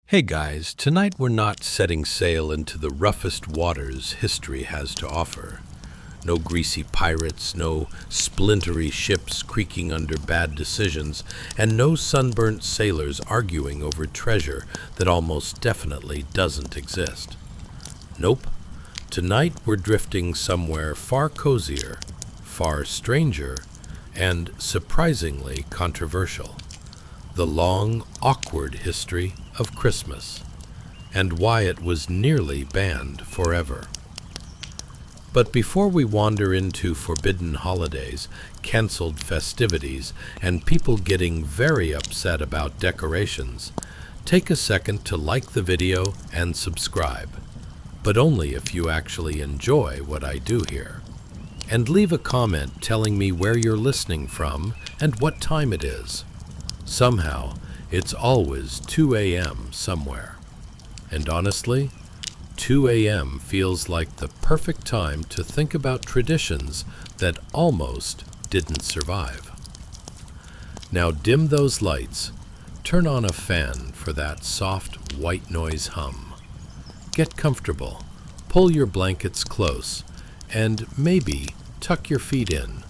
Hey guys, tonight we're not setting sail into the roughest waters history has to offer. No greasy pirates, no splintery ships creaking under bad decisions, and no sunburnt sailors arguing over treasure that almost definitely doesn't exist. Nope. Tonight we're drifting somewhere far cozier, far stranger, and surprisingly controversial. The long, awkward history of Christmas, and why it was nearly banned forever. But before we wander into forbidden holidays, canceled festivities, and people getting very upset about decorations, take a second to like the video and subscribe, but only if you actually enjoy what I do here. And leave a comment telling me where you're listening from and what time it is. Somehow, it's always 2 a.m. somewhere. And honestly, 2 a.m. feels like the perfect time to think about traditions that almost didn't survive. Now dim those lights, turn on a fan for that soft white noise hum. Get comfortable, pull your blankets close, and maybe tuck your feet in.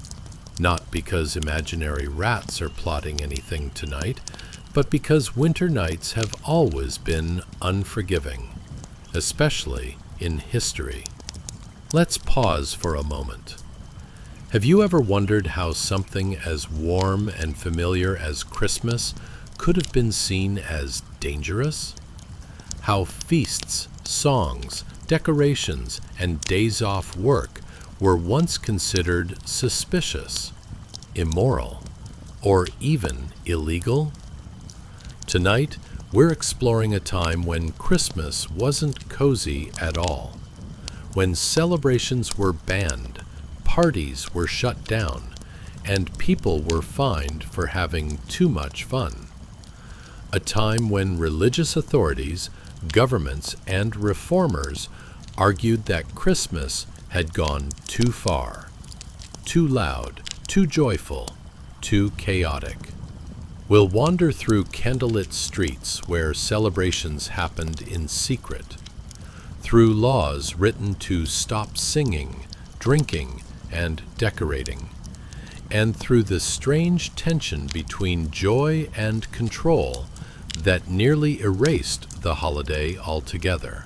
Not because imaginary rats are plotting anything tonight, but because winter nights have always been unforgiving, especially in history. Let's pause for a moment. Have you ever wondered how something as warm and familiar as Christmas could have been seen as dangerous? How feasts, songs, decorations, and days off work were once considered suspicious, immoral, or even illegal? Tonight, we're exploring a time when Christmas wasn't cozy at all, when celebrations were banned, parties were shut down, and people were fined for having too much fun. A time when religious authorities, governments, and reformers argued that Christmas had gone too far, too loud, too joyful, too chaotic. We'll wander through candlelit streets where celebrations happened in secret, through laws written to stop singing, drinking, and decorating, and through the strange tension between joy and control that nearly erased the holiday altogether.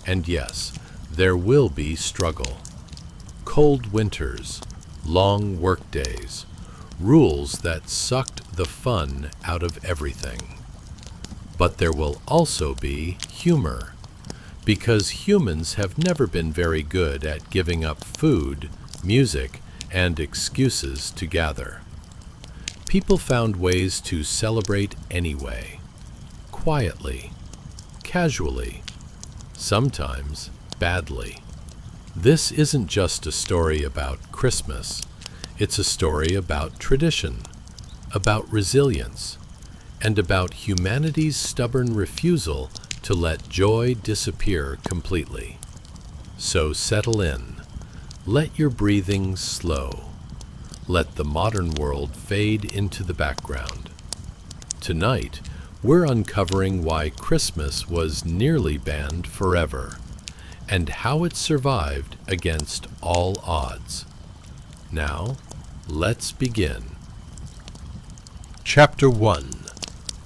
And yes, there will be struggle. Cold winters, long workdays, rules that sucked the fun out of everything. But there will also be humor, because humans have never been very good at giving up food, music, and excuses to gather. People found ways to celebrate anyway, quietly, casually, sometimes badly. This isn't just a story about Christmas. It's a story about tradition, about resilience, and about humanity's stubborn refusal to let joy disappear completely. So settle in. Let your breathing slow. Let the modern world fade into the background. Tonight, we're uncovering why Christmas was nearly banned forever, and how it survived against all odds. Now, let's begin. Chapter 1.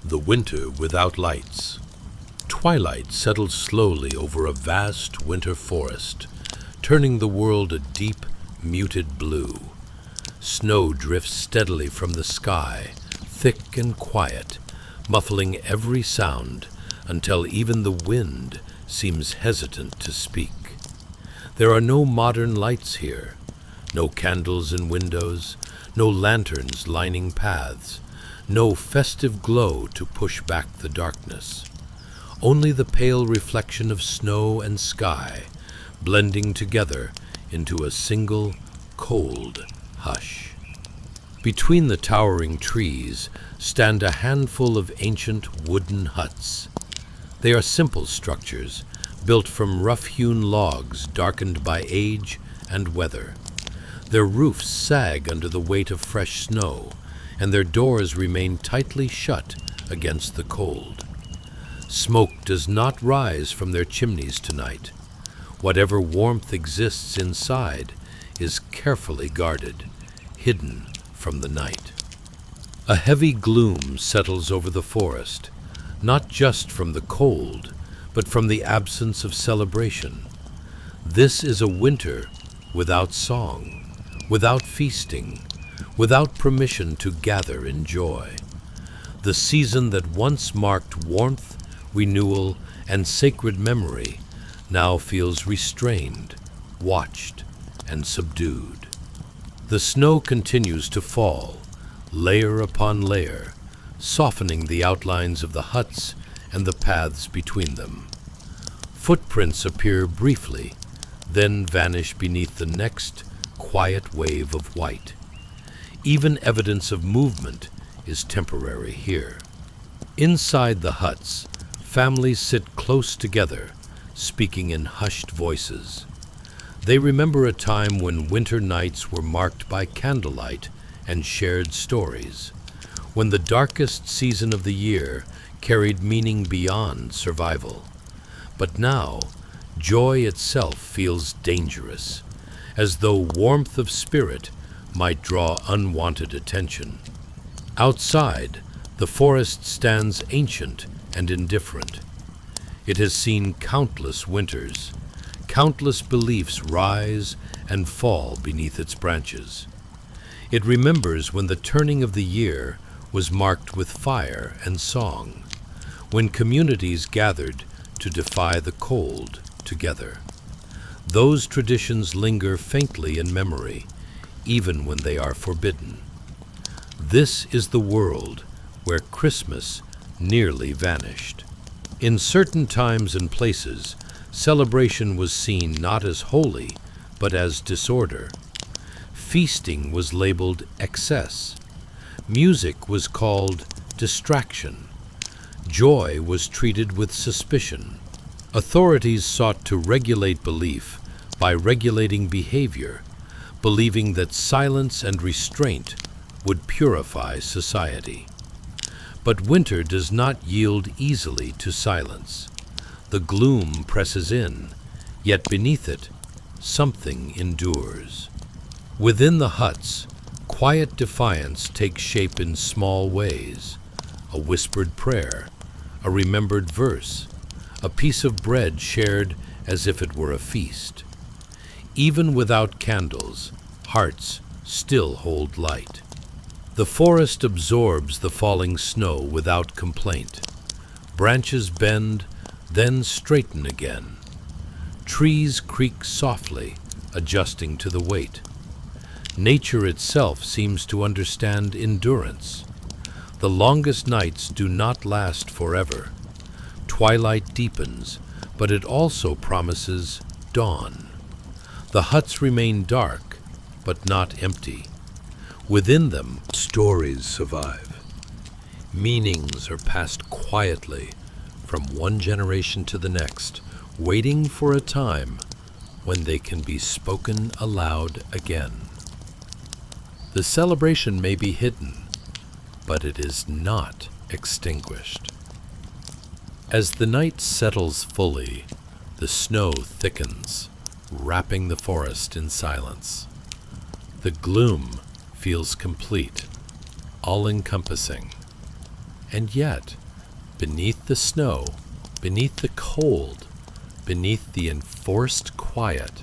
The Winter Without Lights. Twilight settled slowly over a vast winter forest, turning the world a deep, muted blue. Snow drifts steadily from the sky, thick and quiet, muffling every sound until even the wind seems hesitant to speak. There are no modern lights here, no candles in windows, no lanterns lining paths, no festive glow to push back the darkness. Only the pale reflection of snow and sky, blending together into a single, cold hush. Between the towering trees stand a handful of ancient wooden huts. They are simple structures, built from rough-hewn logs darkened by age and weather. Their roofs sag under the weight of fresh snow, and their doors remain tightly shut against the cold. Smoke does not rise from their chimneys tonight. Whatever warmth exists inside is carefully guarded, hidden from the night. A heavy gloom settles over the forest, not just from the cold, but from the absence of celebration. This is a winter without song, without feasting, without permission to gather in joy. The season that once marked warmth, renewal, and sacred memory now feels restrained, watched, and subdued. The snow continues to fall, layer upon layer, softening the outlines of the huts and the paths between them. Footprints appear briefly, then vanish beneath the next quiet wave of white. Even evidence of movement is temporary here. Inside the huts, families sit close together, speaking in hushed voices. They remember a time when winter nights were marked by candlelight and shared stories, when the darkest season of the year carried meaning beyond survival. But now, joy itself feels dangerous, as though warmth of spirit might draw unwanted attention. Outside, the forest stands ancient and indifferent. It has seen countless winters. Countless beliefs rise and fall beneath its branches. It remembers when the turning of the year was marked with fire and song, when communities gathered to defy the cold together. Those traditions linger faintly in memory, even when they are forbidden. This is the world where Christmas nearly vanished. In certain times and places, celebration was seen not as holy, but as disorder. Feasting was labeled excess. Music was called distraction. Joy was treated with suspicion. Authorities sought to regulate belief by regulating behavior, believing that silence and restraint would purify society. But winter does not yield easily to silence. The gloom presses in, yet beneath it, something endures. Within the huts, quiet defiance takes shape in small ways. A whispered prayer, a remembered verse, a piece of bread shared as if it were a feast. Even without candles, hearts still hold light. The forest absorbs the falling snow without complaint. Branches bend, then straighten again. Trees creak softly, adjusting to the weight. Nature itself seems to understand endurance. The longest nights do not last forever. Twilight deepens, but it also promises dawn. The huts remain dark, but not empty. Within them, stories survive. Meanings are passed quietly from one generation to the next, waiting for a time when they can be spoken aloud again. The celebration may be hidden, but it is not extinguished. As the night settles fully, the snow thickens, wrapping the forest in silence. The gloom feels complete, all-encompassing. And yet, beneath the snow, beneath the cold, beneath the enforced quiet,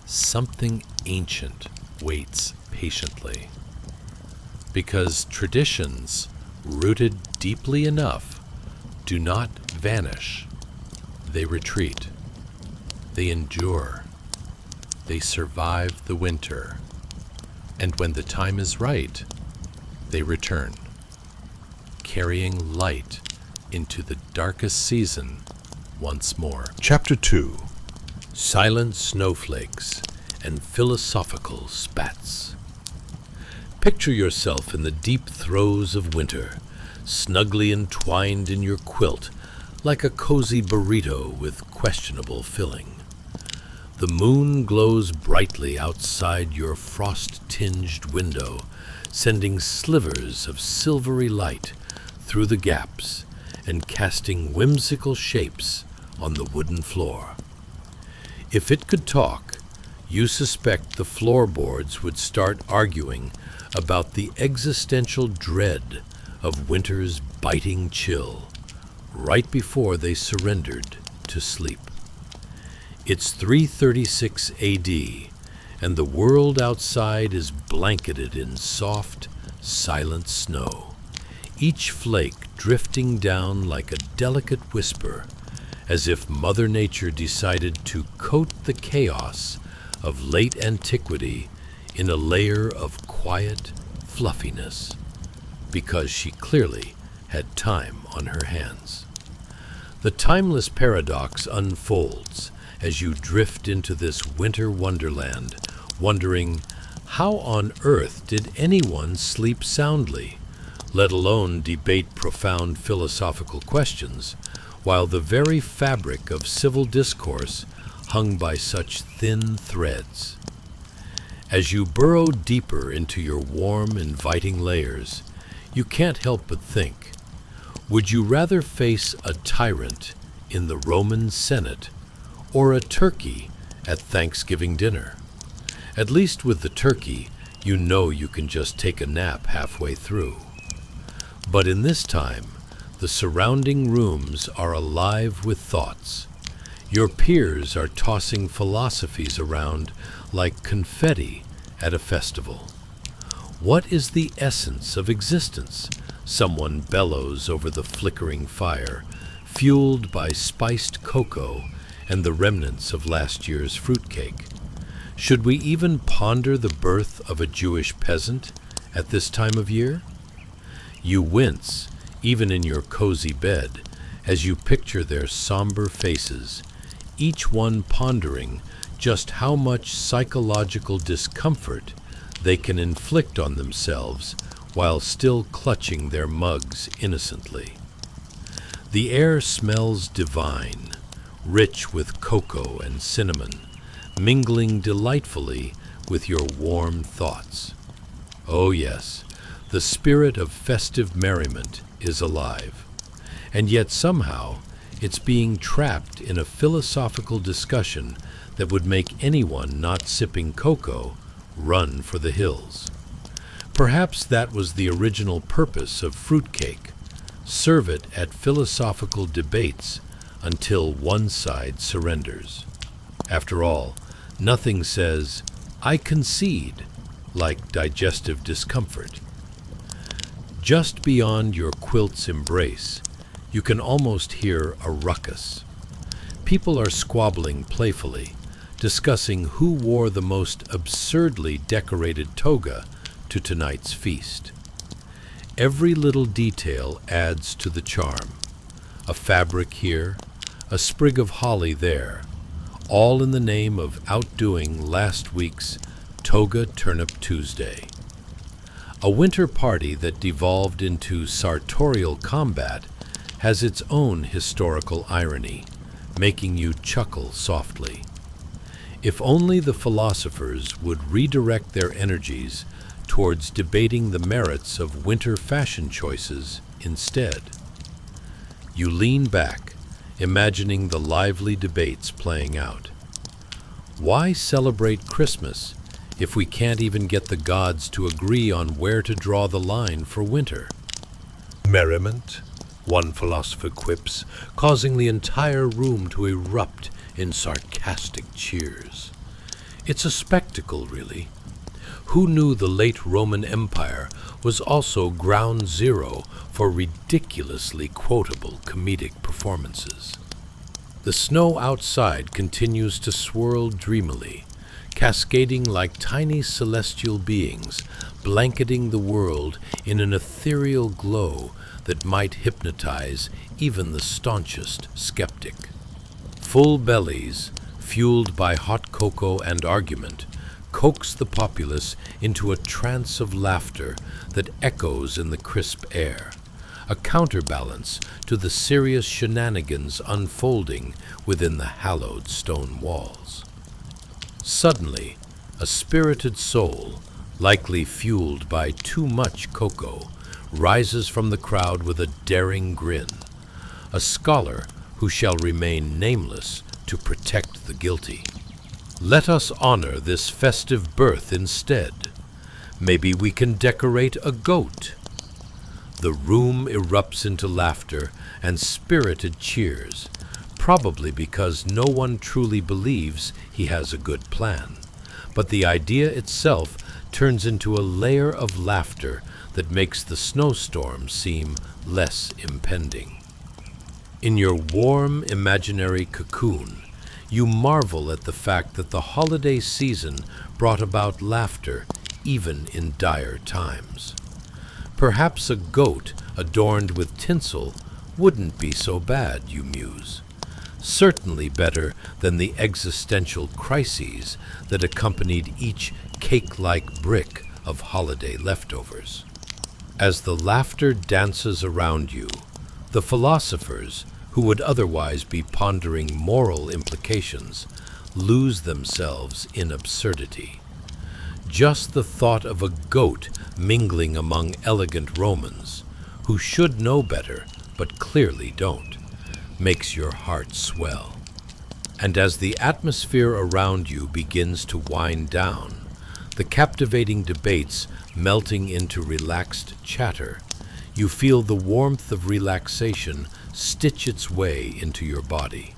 something ancient waits patiently. Because traditions, rooted deeply enough, do not vanish. They retreat. They endure. They survive the winter. And when the time is right, they return, carrying light into the darkest season once more. Chapter 2. Silent snowflakes and philosophical spats. Picture yourself in the deep throes of winter, snugly entwined in your quilt like a cozy burrito with questionable filling. The moon glows brightly outside your frost-tinged window, sending slivers of silvery light through the gaps and casting whimsical shapes on the wooden floor. If it could talk, you suspect the floorboards would start arguing about the existential dread of winter's biting chill right before they surrendered to sleep. It's 336 AD, and the world outside is blanketed in soft, silent snow, each flake drifting down like a delicate whisper, as if Mother Nature decided to coat the chaos of late antiquity in a layer of quiet fluffiness, because she clearly had time on her hands. The timeless paradox unfolds as you drift into this winter wonderland, wondering, how on earth did anyone sleep soundly, let alone debate profound philosophical questions, while the very fabric of civil discourse hung by such thin threads? As you burrow deeper into your warm, inviting layers, you can't help but think, would you rather face a tyrant in the Roman Senate or a turkey at Thanksgiving dinner? At least with the turkey, you know you can just take a nap halfway through. But in this time, the surrounding rooms are alive with thoughts. Your peers are tossing philosophies around like confetti at a festival. What is the essence of existence? Someone bellows over the flickering fire, fueled by spiced cocoa and the remnants of last year's fruitcake. Should we even ponder the birth of a Jewish peasant at this time of year? You wince, even in your cozy bed, as you picture their somber faces, each one pondering just how much psychological discomfort they can inflict on themselves while still clutching their mugs innocently. The air smells divine, rich with cocoa and cinnamon, mingling delightfully with your warm thoughts. Oh yes, the spirit of festive merriment is alive, and yet somehow it's being trapped in a philosophical discussion that would make anyone not sipping cocoa run for the hills. Perhaps that was the original purpose of fruitcake. Serve it at philosophical debates until one side surrenders. After all, nothing says, "I concede," like digestive discomfort. Just beyond your quilt's embrace, you can almost hear a ruckus. People are squabbling playfully, discussing who wore the most absurdly decorated toga to tonight's feast. Every little detail adds to the charm. A fabric here, a sprig of holly there, all in the name of outdoing last week's Toga Turnip Tuesday. A winter party that devolved into sartorial combat has its own historical irony, making you chuckle softly. If only the philosophers would redirect their energies towards debating the merits of winter fashion choices instead. You lean back, imagining the lively debates playing out. Why celebrate Christmas if we can't even get the gods to agree on where to draw the line for winter? Merriment, one philosopher quips, causing the entire room to erupt in sarcastic cheers. It's a spectacle, really. Who knew the late Roman Empire was also ground zero for ridiculously quotable comedic performances? The snow outside continues to swirl dreamily, cascading like tiny celestial beings, blanketing the world in an ethereal glow that might hypnotize even the staunchest skeptic. Full bellies, fueled by hot cocoa and argument, coax the populace into a trance of laughter that echoes in the crisp air, a counterbalance to the serious shenanigans unfolding within the hallowed stone walls. Suddenly, a spirited soul, likely fueled by too much cocoa, rises from the crowd with a daring grin, a scholar who shall remain nameless to protect the guilty. Let us honor this festive birth instead. Maybe we can decorate a goat. The room erupts into laughter and spirited cheers, probably because no one truly believes he has a good plan. But the idea itself turns into a layer of laughter that makes the snowstorm seem less impending. In your warm, imaginary cocoon, you marvel at the fact that the holiday season brought about laughter even in dire times. Perhaps a goat adorned with tinsel wouldn't be so bad, you muse. Certainly better than the existential crises that accompanied each cake-like brick of holiday leftovers. As the laughter dances around you, the philosophers, who would otherwise be pondering moral implications, lose themselves in absurdity. Just the thought of a goat mingling among elegant Romans, who should know better but clearly don't, makes your heart swell. And as the atmosphere around you begins to wind down, the captivating debates melting into relaxed chatter, you feel the warmth of relaxation stitch its way into your body.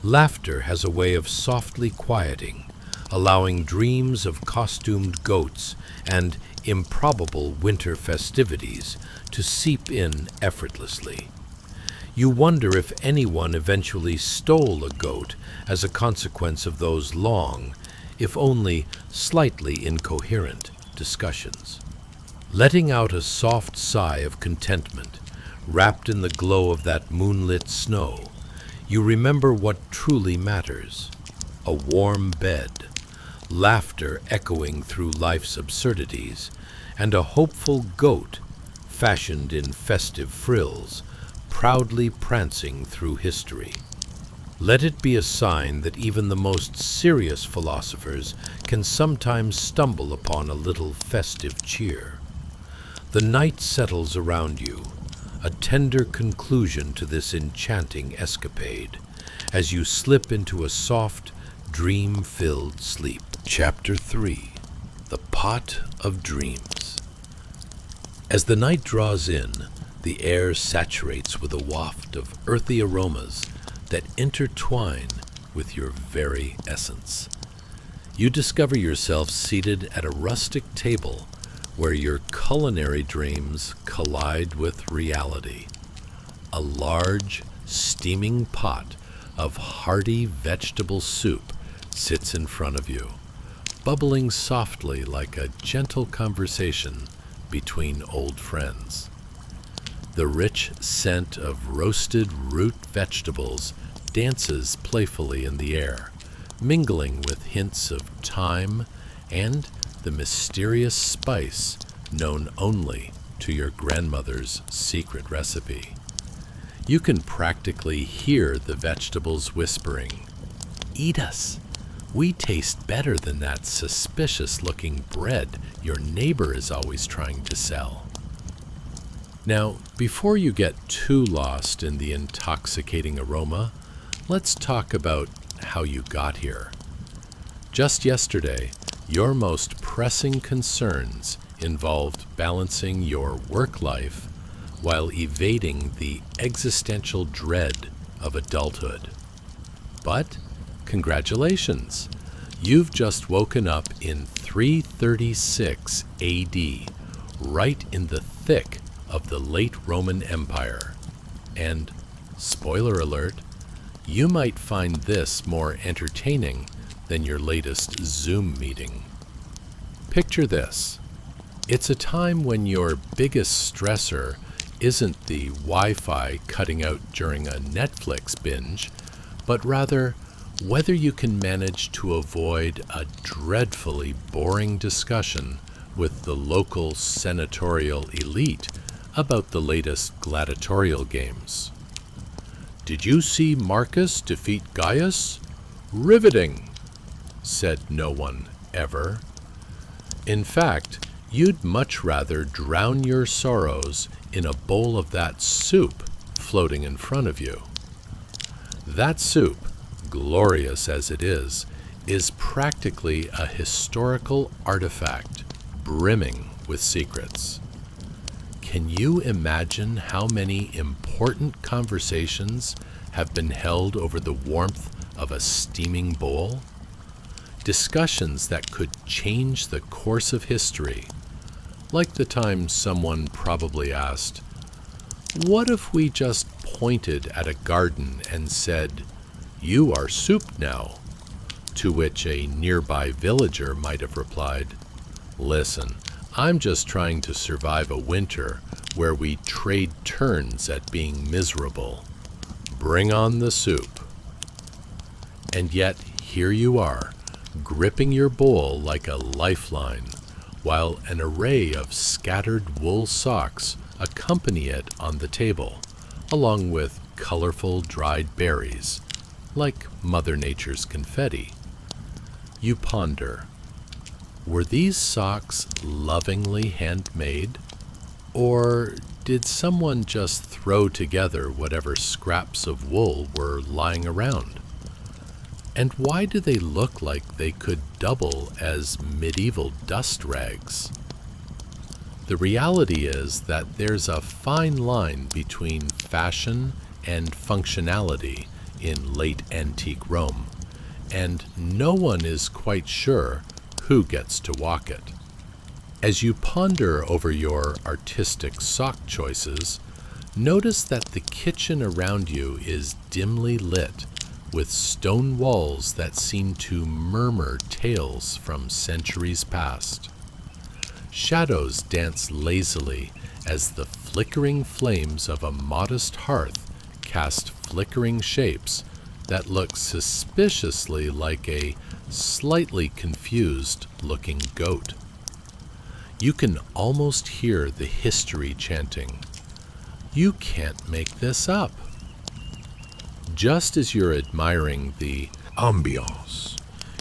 Laughter has a way of softly quieting, allowing dreams of costumed goats and improbable winter festivities to seep in effortlessly. You wonder if anyone eventually stole a goat as a consequence of those long, if only slightly incoherent, discussions. Letting out a soft sigh of contentment, wrapped in the glow of that moonlit snow, you remember what truly matters: a warm bed, laughter echoing through life's absurdities, and a hopeful goat, fashioned in festive frills, proudly prancing through history. Let it be a sign that even the most serious philosophers can sometimes stumble upon a little festive cheer. The night settles around you, a tender conclusion to this enchanting escapade, as you slip into a soft, dream-filled sleep. Chapter 3. The Pot of Dreams. As the night draws in, the air saturates with a waft of earthy aromas that intertwine with your very essence. You discover yourself seated at a rustic table where your culinary dreams collide with reality. A large, steaming pot of hearty vegetable soup sits in front of you, bubbling softly like a gentle conversation between old friends. The rich scent of roasted root vegetables dances playfully in the air, mingling with hints of thyme and the mysterious spice known only to your grandmother's secret recipe. You can practically hear the vegetables whispering, "Eat us. We taste better than that suspicious-looking bread your neighbor is always trying to sell." Now, before you get too lost in the intoxicating aroma, let's talk about how you got here. Just yesterday, your most pressing concerns involved balancing your work life while evading the existential dread of adulthood. But congratulations, you've just woken up in 336 AD, right in the thick of the late Roman Empire. And, spoiler alert, you might find this more entertaining than your latest Zoom meeting. Picture this. It's a time when your biggest stressor isn't the Wi-Fi cutting out during a Netflix binge, but rather whether you can manage to avoid a dreadfully boring discussion with the local senatorial elite about the latest gladiatorial games. "Did you see Marcus defeat Gaius? Riveting," said no one ever. In fact, you'd much rather drown your sorrows in a bowl of that soup floating in front of you. That soup, glorious as it is practically a historical artifact brimming with secrets. Can you imagine how many important conversations have been held over the warmth of a steaming bowl? Discussions that could change the course of history, like the time someone probably asked, "What if we just pointed at a garden and said, 'You are soup now'?" To which a nearby villager might have replied, "Listen, I'm just trying to survive a winter where we trade turns at being miserable. Bring on the soup." And yet, here you are, gripping your bowl like a lifeline, while an array of scattered wool socks accompany it on the table, along with colorful dried berries, like Mother Nature's confetti. You ponder, were these socks lovingly handmade? Or did someone just throw together whatever scraps of wool were lying around? And why do they look like they could double as medieval dust rags? The reality is that there's a fine line between fashion and functionality in late antique Rome, and no one is quite sure who gets to walk it. As you ponder over your artistic sock choices, notice that the kitchen around you is dimly lit with stone walls that seem to murmur tales from centuries past. Shadows dance lazily as the flickering flames of a modest hearth cast flickering shapes that look suspiciously like a slightly confused looking goat. You can almost hear the history chanting, "You can't make this up." Just as you're admiring the ambiance,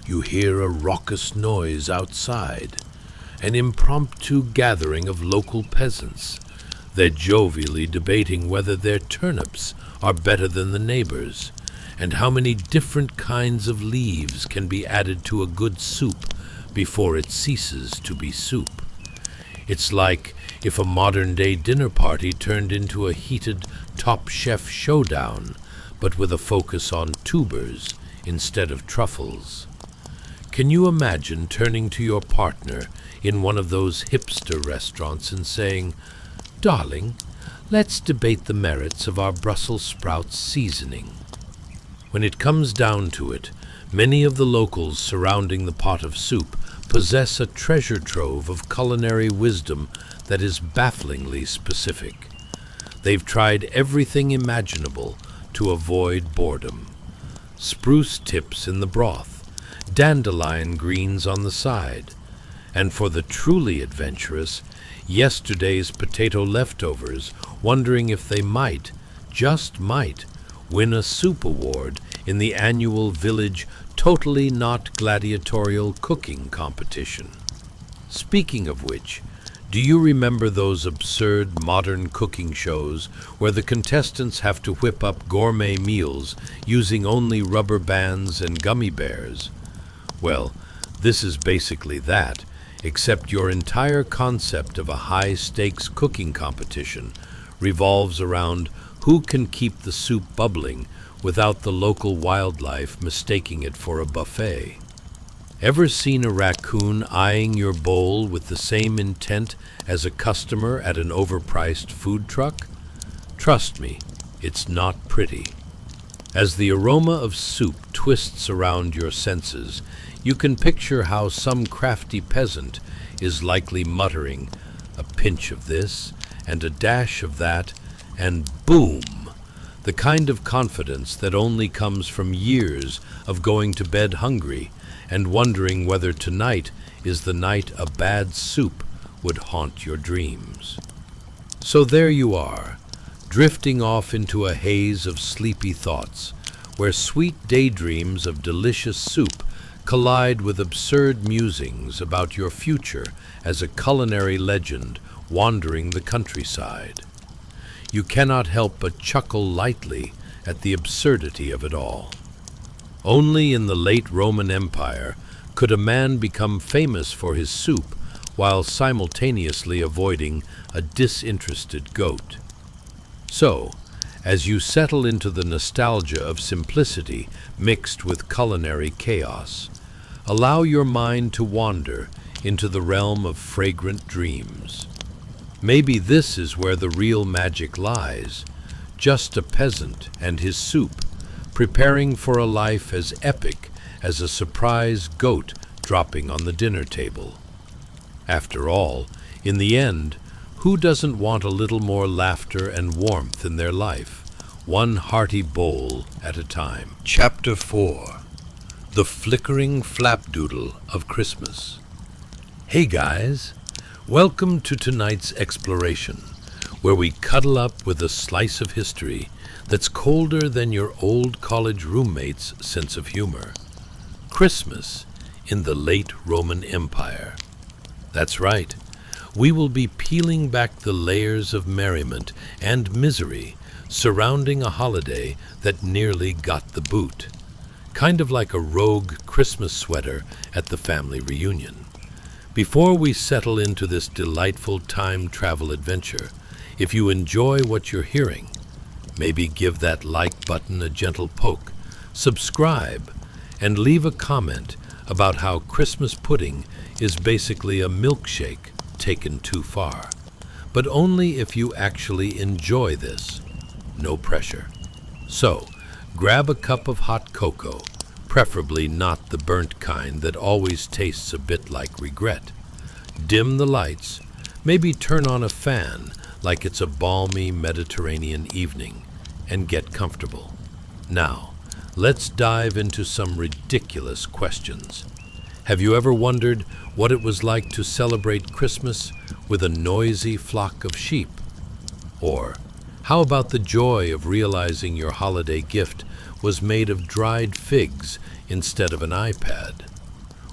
you hear a raucous noise outside, an impromptu gathering of local peasants. They're jovially debating whether their turnips are better than the neighbors, and how many different kinds of leaves can be added to a good soup before it ceases to be soup. It's like if a modern-day dinner party turned into a heated Top Chef showdown, but with a focus on tubers instead of truffles. Can you imagine turning to your partner in one of those hipster restaurants and saying, "Darling, let's debate the merits of our Brussels sprouts seasoning"? When it comes down to it, many of the locals surrounding the pot of soup possess a treasure trove of culinary wisdom that is bafflingly specific. They've tried everything imaginable to avoid boredom. Spruce tips in the broth, dandelion greens on the side, and for the truly adventurous, yesterday's potato leftovers, wondering if they might, just might, win a soup award in the annual village totally not gladiatorial cooking competition. Speaking of which, do you remember those absurd modern cooking shows where the contestants have to whip up gourmet meals using only rubber bands and gummy bears? Well, this is basically that, except your entire concept of a high-stakes cooking competition revolves around who can keep the soup bubbling without the local wildlife mistaking it for a buffet. Ever seen a raccoon eyeing your bowl with the same intent as a customer at an overpriced food truck? Trust me, it's not pretty. As the aroma of soup twists around your senses, you can picture how some crafty peasant is likely muttering, "A pinch of this, and a dash of that, and boom!" The kind of confidence that only comes from years of going to bed hungry and wondering whether tonight is the night a bad soup would haunt your dreams. So there you are, drifting off into a haze of sleepy thoughts, where sweet daydreams of delicious soup collide with absurd musings about your future as a culinary legend wandering the countryside. you cannot help but chuckle lightly at the absurdity of it all. Only in the late Roman Empire could a man become famous for his soup while simultaneously avoiding a disinterested goat. So, as you settle into the nostalgia of simplicity mixed with culinary chaos, allow your mind to wander into the realm of fragrant dreams. Maybe this is where the real magic lies, just a peasant and his soup, preparing for a life as epic as a surprise goat dropping on the dinner table. After all, in the end, who doesn't want a little more laughter and warmth in their life, one hearty bowl at a time? Chapter 4. The Flickering Flapdoodle of Christmas. Hey guys, welcome to tonight's exploration, where we cuddle up with a slice of history that's colder than your old college roommate's sense of humor. Christmas in the late Roman Empire. That's right, we will be peeling back the layers of merriment and misery surrounding a holiday that nearly got the boot. Kind of like a rogue Christmas sweater at the family reunion. Before we settle into this delightful time travel adventure, if you enjoy what you're hearing, maybe give that like button a gentle poke, subscribe, and leave a comment about how Christmas pudding is basically a milkshake taken too far. But only if you actually enjoy this. No pressure. So, grab a cup of hot cocoa, preferably not the burnt kind that always tastes a bit like regret. Dim the lights, maybe turn on a fan like it's a balmy Mediterranean evening, and get comfortable. Now, let's dive into some ridiculous questions. Have you ever wondered what it was like to celebrate Christmas with a noisy flock of sheep? Or, how about the joy of realizing your holiday gift was made of dried figs instead of an iPad?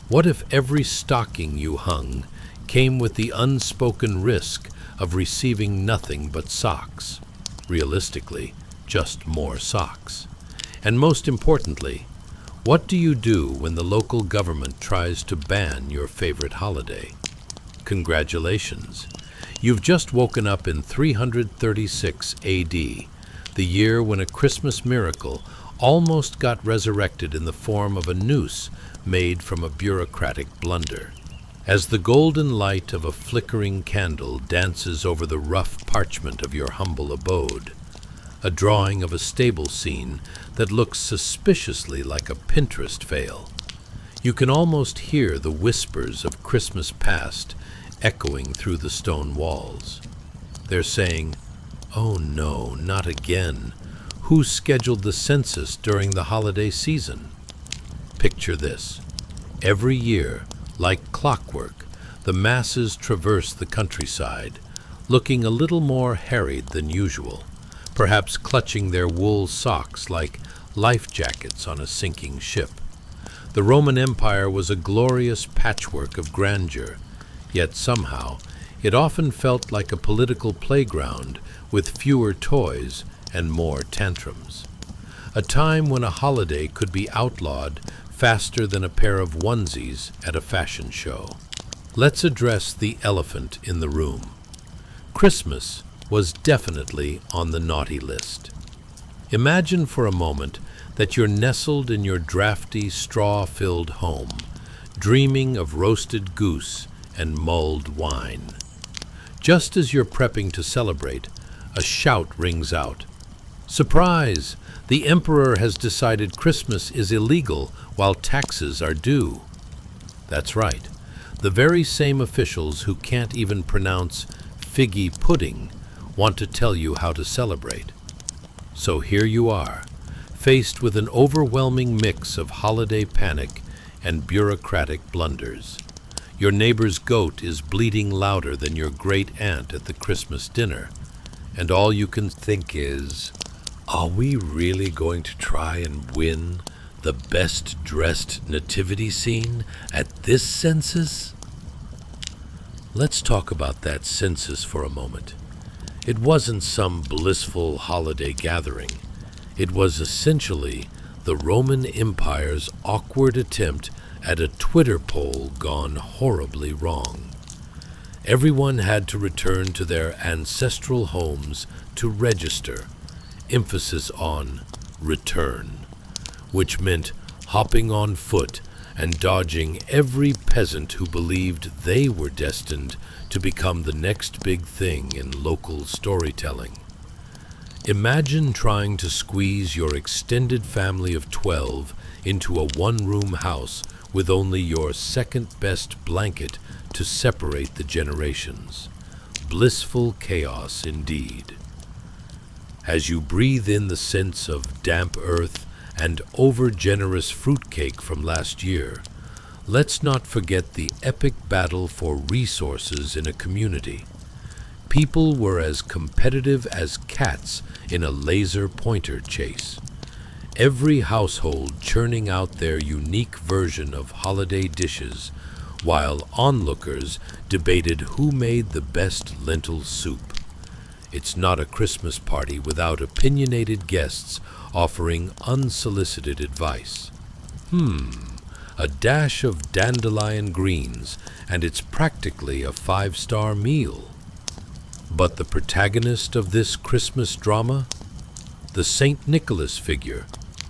What if every stocking you hung came with the unspoken risk of receiving nothing but socks? Realistically, just more socks. And most importantly, what do you do when the local government tries to ban your favorite holiday? Congratulations! You've just woken up in 336 AD, the year when a Christmas miracle almost got resurrected in the form of a noose made from a bureaucratic blunder. As the golden light of a flickering candle dances over the rough parchment of your humble abode, a drawing of a stable scene that looks suspiciously like a Pinterest fail, you can almost hear the whispers of Christmas past echoing through the stone walls. They're saying, "Oh no, not again. Who scheduled the census during the holiday season?" Picture this. Every year, like clockwork, the masses traverse the countryside, looking a little more harried than usual, perhaps clutching their wool socks like life jackets on a sinking ship. The Roman Empire was a glorious patchwork of grandeur, yet somehow it often felt like a political playground with fewer toys and more tantrums. A time when a holiday could be outlawed faster than a pair of onesies at a fashion show. Let's address the elephant in the room. Christmas was definitely on the naughty list. Imagine for a moment that you're nestled in your drafty, straw-filled home, dreaming of roasted goose and mulled wine. Just as you're prepping to celebrate, a shout rings out. "Surprise! The emperor has decided Christmas is illegal while taxes are due." That's right. The very same officials who can't even pronounce figgy pudding want to tell you how to celebrate. So here you are, faced with an overwhelming mix of holiday panic and bureaucratic blunders. Your neighbor's goat is bleating louder than your great-aunt at the Christmas dinner, and all you can think is, are we really going to try and win the best-dressed nativity scene at this census? Let's talk about that census for a moment. It wasn't some blissful holiday gathering. It was essentially the Roman Empire's awkward attempt at a Twitter poll gone horribly wrong. Everyone had to return to their ancestral homes to register, emphasis on return, which meant hopping on foot and dodging every peasant who believed they were destined to become the next big thing in local storytelling. Imagine trying to squeeze your extended family of 12 into a one-room house with only your second-best blanket to separate the generations. Blissful chaos indeed. As you breathe in the scents of damp earth and over-generous fruitcake from last year, let's not forget the epic battle for resources in a community. People were as competitive as cats in a laser pointer chase. Every household churning out their unique version of holiday dishes, while onlookers debated who made the best lentil soup. It's not a Christmas party without opinionated guests offering unsolicited advice. A dash of dandelion greens, and it's practically a 5-star meal. But the protagonist of this Christmas drama? The St. Nicholas figure.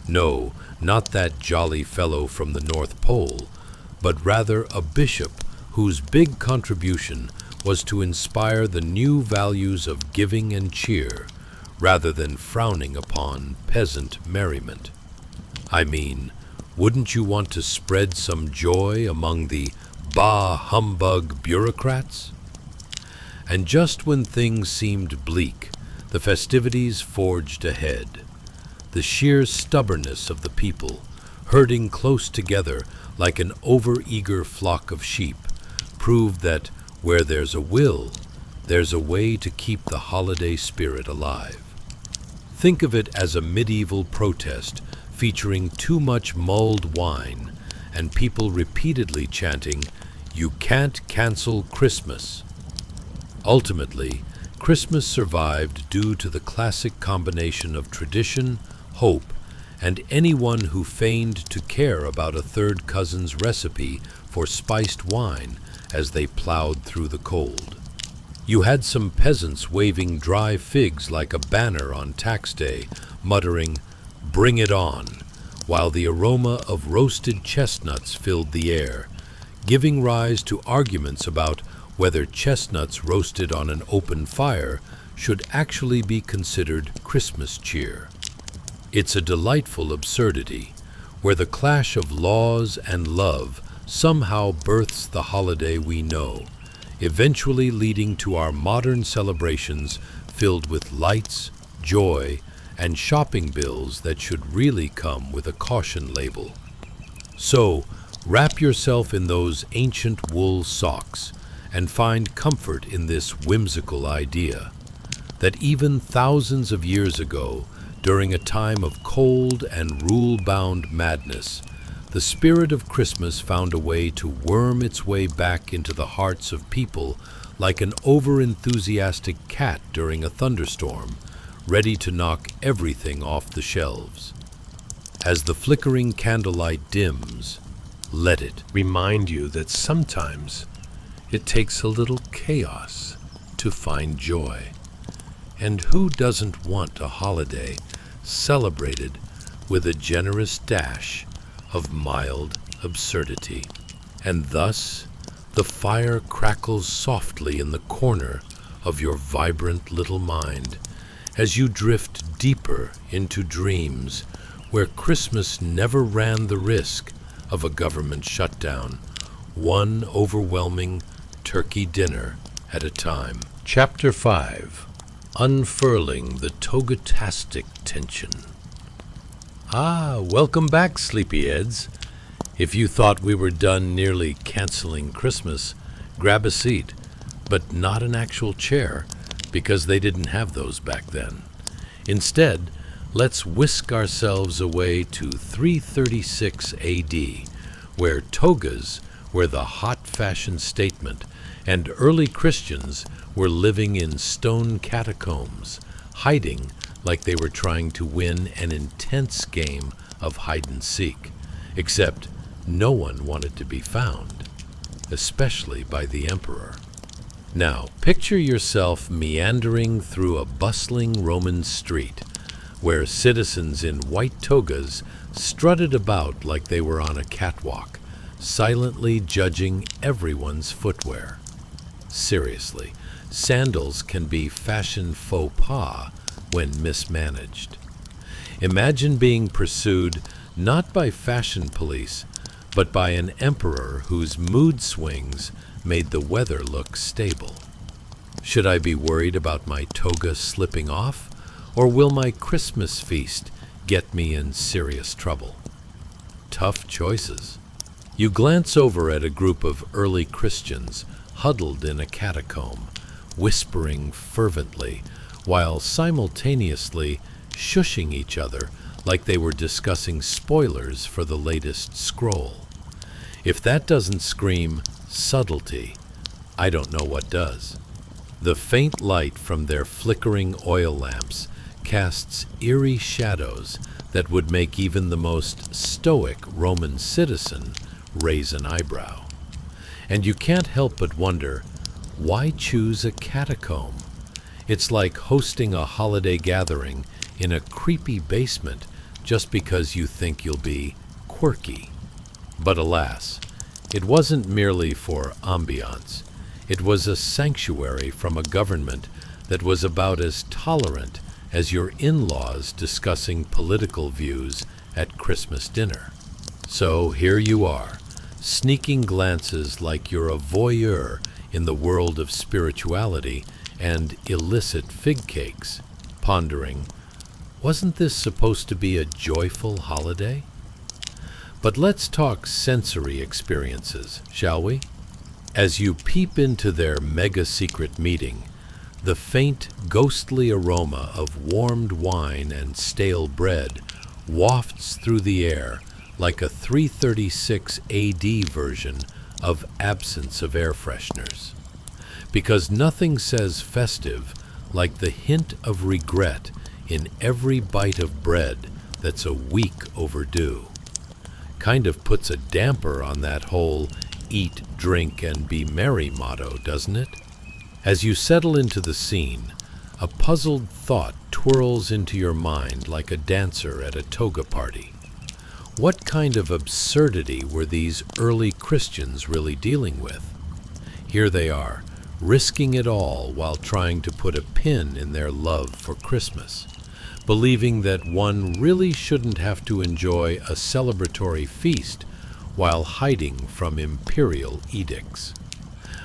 No, not that jolly fellow from the North Pole, but rather a bishop whose big contribution was to inspire the new values of giving and cheer, rather than frowning upon peasant merriment. I mean, wouldn't you want to spread some joy among the bah humbug bureaucrats? And just when things seemed bleak, the festivities forged ahead. The sheer stubbornness of the people, herding close together like an overeager flock of sheep, proved that where there's a will, there's a way to keep the holiday spirit alive. Think of it as a medieval protest featuring too much mulled wine and people repeatedly chanting, "You can't cancel Christmas." Ultimately, Christmas survived due to the classic combination of tradition, hope, and anyone who feigned to care about a third cousin's recipe for spiced wine as they plowed through the cold. You had some peasants waving dry figs like a banner on tax day, muttering, "Bring it on," while the aroma of roasted chestnuts filled the air, giving rise to arguments about whether chestnuts roasted on an open fire should actually be considered Christmas cheer. It's a delightful absurdity, where the clash of laws and love somehow births the holiday we know, eventually leading to our modern celebrations filled with lights, joy, and shopping bills that should really come with a caution label. So, wrap yourself in those ancient wool socks and find comfort in this whimsical idea that even thousands of years ago, during a time of cold and rule-bound madness, the spirit of Christmas found a way to worm its way back into the hearts of people like an over-enthusiastic cat during a thunderstorm, ready to knock everything off the shelves. As the flickering candlelight dims, let it remind you that sometimes it takes a little chaos to find joy. And who doesn't want a holiday celebrated with a generous dash of mild absurdity? And thus, the fire crackles softly in the corner of your vibrant little mind as you drift deeper into dreams where Christmas never ran the risk of a government shutdown, one overwhelming turkey dinner at a time. Chapter 5. Unfurling the Togatastic Tension. Welcome back, sleepyheads. If you thought we were done nearly canceling Christmas, grab a seat, but not an actual chair, because they didn't have those back then. Instead, let's whisk ourselves away to 336 AD, where togas were the hot fashion statement and early Christians were living in stone catacombs, hiding like they were trying to win an intense game of hide-and-seek, except no one wanted to be found, especially by the emperor. Now, picture yourself meandering through a bustling Roman street, where citizens in white togas strutted about like they were on a catwalk, silently judging everyone's footwear. Seriously, sandals can be fashion faux pas when mismanaged. Imagine being pursued not by fashion police, but by an emperor whose mood swings made the weather look stable. Should I be worried about my toga slipping off, or will my Christmas feast get me in serious trouble? Tough choices. You glance over at a group of early Christians huddled in a catacomb, whispering fervently, while simultaneously shushing each other like they were discussing spoilers for the latest scroll. If that doesn't scream subtlety, I don't know what does. The faint light from their flickering oil lamps casts eerie shadows that would make even the most stoic Roman citizen raise an eyebrow. And you can't help but wonder, why choose a catacomb? It's like hosting a holiday gathering in a creepy basement just because you think you'll be quirky. But alas, it wasn't merely for ambiance. It was a sanctuary from a government that was about as tolerant as your in-laws discussing political views at Christmas dinner. So here you are, sneaking glances like you're a voyeur in the world of spirituality and illicit fig cakes, pondering, wasn't this supposed to be a joyful holiday? But let's talk sensory experiences, shall we? As you peep into their mega-secret meeting, the faint, ghostly aroma of warmed wine and stale bread wafts through the air like a 336 AD version of absence of air fresheners. Because nothing says festive like the hint of regret in every bite of bread that's a week overdue. Kind of puts a damper on that whole eat, drink, and be merry motto, doesn't it? As you settle into the scene, a puzzled thought twirls into your mind like a dancer at a toga party. What kind of absurdity were these early Christians really dealing with? Here they are, risking it all while trying to put a pin in their love for Christmas, believing that one really shouldn't have to enjoy a celebratory feast while hiding from imperial edicts.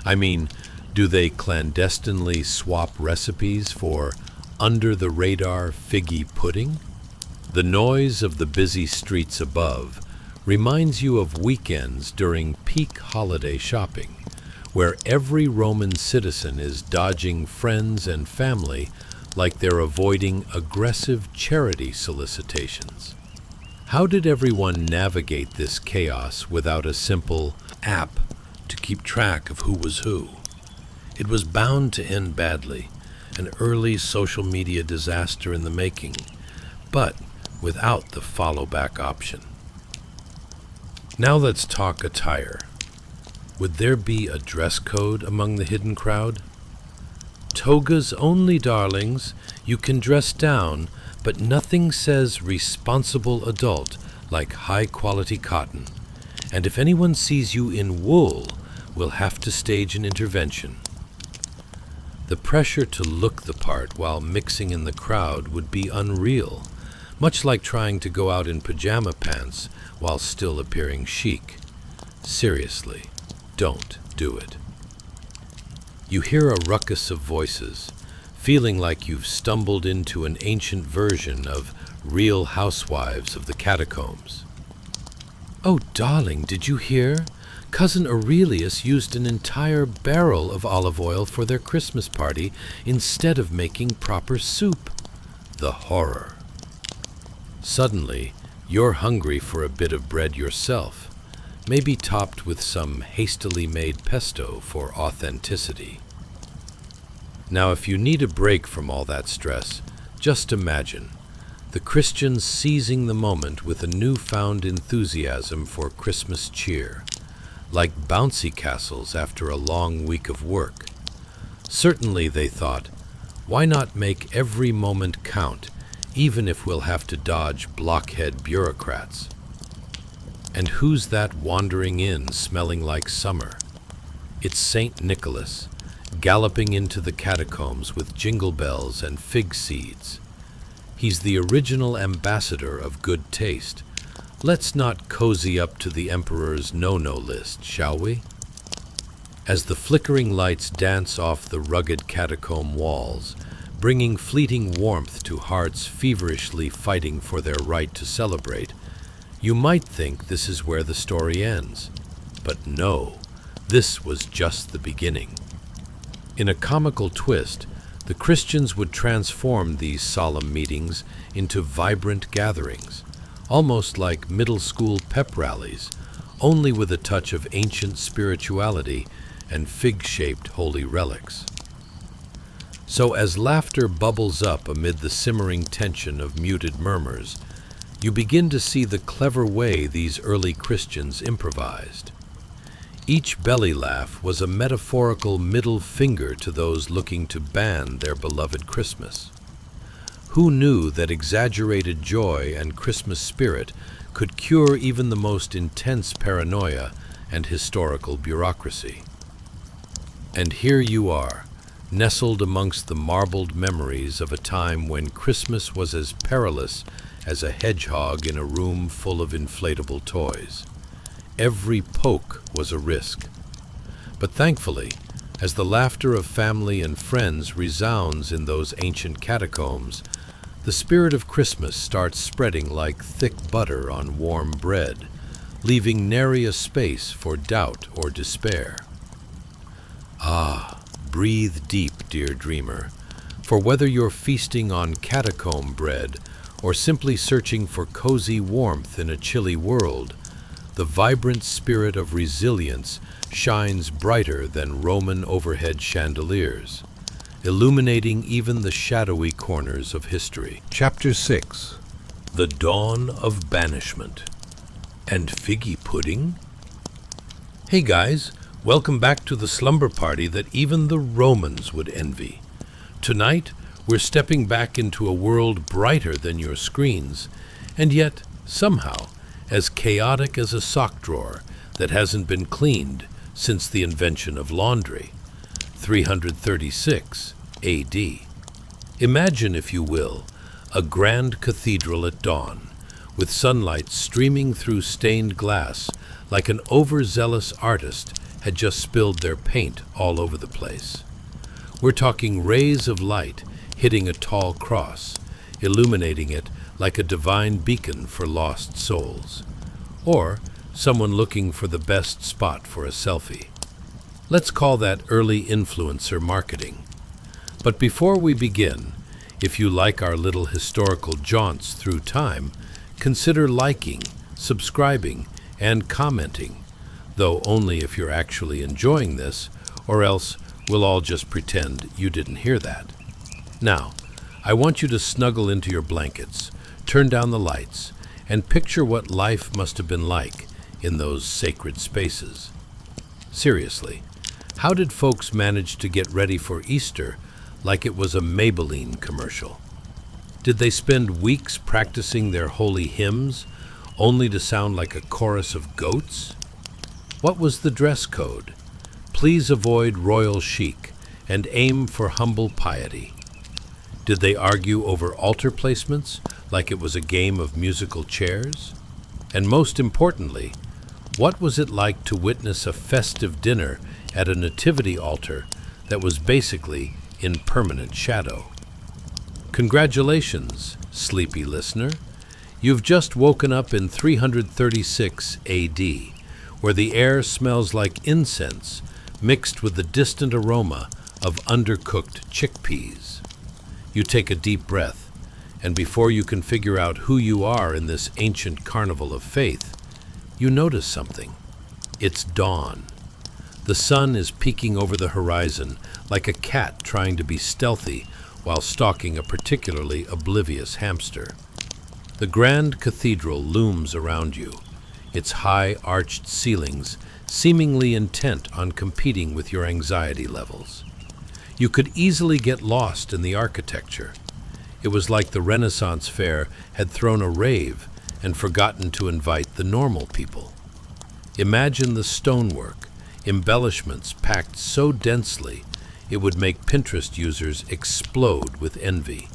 I mean, do they clandestinely swap recipes for under-the-radar figgy pudding? The noise of the busy streets above reminds you of weekends during peak holiday shopping, where every Roman citizen is dodging friends and family like they're avoiding aggressive charity solicitations. How did everyone navigate this chaos without a simple app to keep track of who was who? It was bound to end badly, an early social media disaster in the making, but without the follow-back option. Now let's talk attire. Would there be a dress code among the hidden crowd? Togas only, darlings. You can dress down, but nothing says responsible adult like high-quality cotton. And if anyone sees you in wool, we'll have to stage an intervention. The pressure to look the part while mixing in the crowd would be unreal, much like trying to go out in pajama pants while still appearing chic. Seriously, don't do it. You hear a ruckus of voices, feeling like you've stumbled into an ancient version of Real Housewives of the Catacombs. Oh, darling, did you hear? Cousin Aurelius used an entire barrel of olive oil for their Christmas party instead of making proper soup. The horror. Suddenly, you're hungry for a bit of bread yourself. maybe topped with some hastily made pesto for authenticity. Now, if you need a break from all that stress, just imagine the Christians seizing the moment with a newfound enthusiasm for Christmas cheer, like bouncy castles after a long week of work. Certainly, they thought, why not make every moment count, even if we'll have to dodge blockhead bureaucrats? And who's that wandering in, smelling like summer? It's St. Nicholas, galloping into the catacombs with jingle bells and fig seeds. He's the original ambassador of good taste. Let's not cozy up to the emperor's no-no list, shall we? As the flickering lights dance off the rugged catacomb walls, bringing fleeting warmth to hearts feverishly fighting for their right to celebrate, you might think this is where the story ends. But no, this was just the beginning. In a comical twist, the Christians would transform these solemn meetings into vibrant gatherings, almost like middle school pep rallies, only with a touch of ancient spirituality and fig-shaped holy relics. So as laughter bubbles up amid the simmering tension of muted murmurs, you begin to see the clever way these early Christians improvised. Each belly laugh was a metaphorical middle finger to those looking to ban their beloved Christmas. Who knew that exaggerated joy and Christmas spirit could cure even the most intense paranoia and historical bureaucracy? And here you are, nestled amongst the marbled memories of a time when Christmas was as perilous as a hedgehog in a room full of inflatable toys. Every poke was a risk. But thankfully, as the laughter of family and friends resounds in those ancient catacombs, the spirit of Christmas starts spreading like thick butter on warm bread, leaving nary a space for doubt or despair. Ah, breathe deep, dear dreamer, for whether you're feasting on catacomb bread or simply searching for cozy warmth in a chilly world, the vibrant spirit of resilience shines brighter than Roman overhead chandeliers, illuminating even the shadowy corners of history. Chapter 6. The Dawn of Banishment. And figgy pudding? Hey guys, welcome back to the slumber party that even the Romans would envy. Tonight, we're stepping back into a world brighter than your screens, and yet, somehow, as chaotic as a sock drawer that hasn't been cleaned since the invention of laundry, 336 AD. Imagine, if you will, a grand cathedral at dawn, with sunlight streaming through stained glass like an overzealous artist had just spilled their paint all over the place. We're talking rays of light hitting a tall cross, illuminating it like a divine beacon for lost souls, or someone looking for the best spot for a selfie. Let's call that early influencer marketing. But before we begin, if you like our little historical jaunts through time, consider liking, subscribing, and commenting, though only if you're actually enjoying this, or else we'll all just pretend you didn't hear that. Now, I want you to snuggle into your blankets, turn down the lights, and picture what life must have been like in those sacred spaces. Seriously, how did folks manage to get ready for Easter like it was a Maybelline commercial? Did they spend weeks practicing their holy hymns, only to sound like a chorus of goats? What was the dress code? Please avoid royal chic and aim for humble piety. Did they argue over altar placements like it was a game of musical chairs? And most importantly, what was it like to witness a festive dinner at a nativity altar that was basically in permanent shadow? Congratulations, sleepy listener. You've just woken up in 336 AD, where the air smells like incense mixed with the distant aroma of undercooked chickpeas. You take a deep breath, and before you can figure out who you are in this ancient carnival of faith, you notice something. It's dawn. The sun is peeking over the horizon like a cat trying to be stealthy while stalking a particularly oblivious hamster. The grand cathedral looms around you, its high arched ceilings seemingly intent on competing with your anxiety levels. You could easily get lost in the architecture. It was like the Renaissance fair had thrown a rave and forgotten to invite the normal people. Imagine the stonework, embellishments packed so densely it would make Pinterest users explode with envy.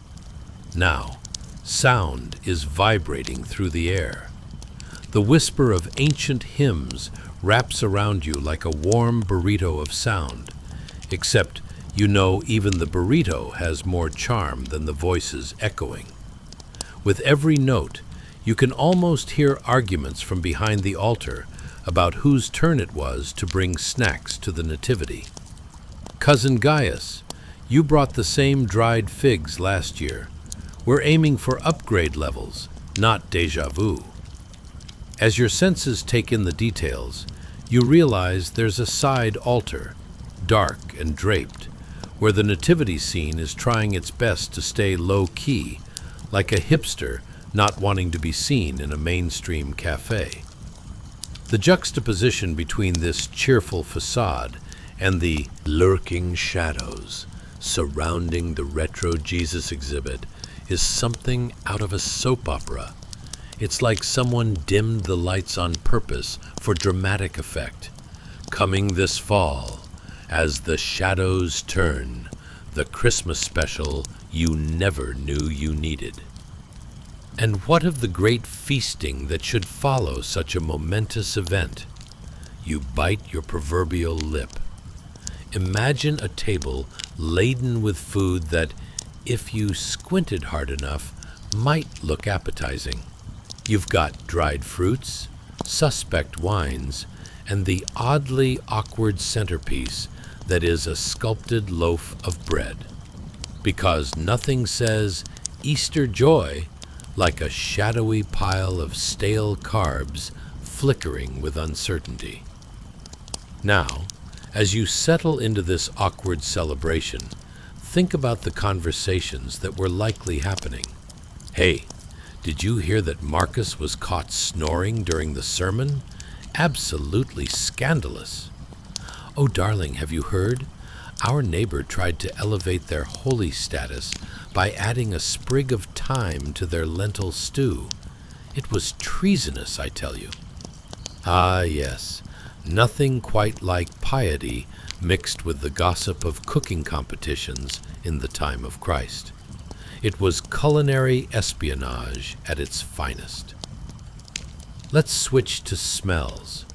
Now, sound is vibrating through the air. The whisper of ancient hymns wraps around you like a warm burrito of sound, except you know even the burrito has more charm than the voices echoing. With every note, you can almost hear arguments from behind the altar about whose turn it was to bring snacks to the nativity. Cousin Gaius, you brought the same dried figs last year. We're aiming for upgrade levels, not déjà vu. As your senses take in the details, you realize there's a side altar, dark and draped, where the nativity scene is trying its best to stay low-key, like a hipster not wanting to be seen in a mainstream cafe. The juxtaposition between this cheerful facade and the lurking shadows surrounding the retro Jesus exhibit is something out of a soap opera. It's like someone dimmed the lights on purpose for dramatic effect. Coming this fall, as the shadows turn, the Christmas special you never knew you needed. And what of the great feasting that should follow such a momentous event? You bite your proverbial lip. Imagine a table laden with food that, if you squinted hard enough, might look appetizing. You've got dried fruits, suspect wines, and the oddly awkward centerpiece that is a sculpted loaf of bread. Because nothing says Easter joy like a shadowy pile of stale carbs flickering with uncertainty. Now, as you settle into this awkward celebration, think about the conversations that were likely happening. Hey, did you hear that Marcus was caught snoring during the sermon? Absolutely scandalous. Oh, darling, have you heard? Our neighbor tried to elevate their holy status by adding a sprig of thyme to their lentil stew. It was treasonous, I tell you. Ah, yes, nothing quite like piety mixed with the gossip of cooking competitions in the time of Christ. It was culinary espionage at its finest. Let's switch to smells.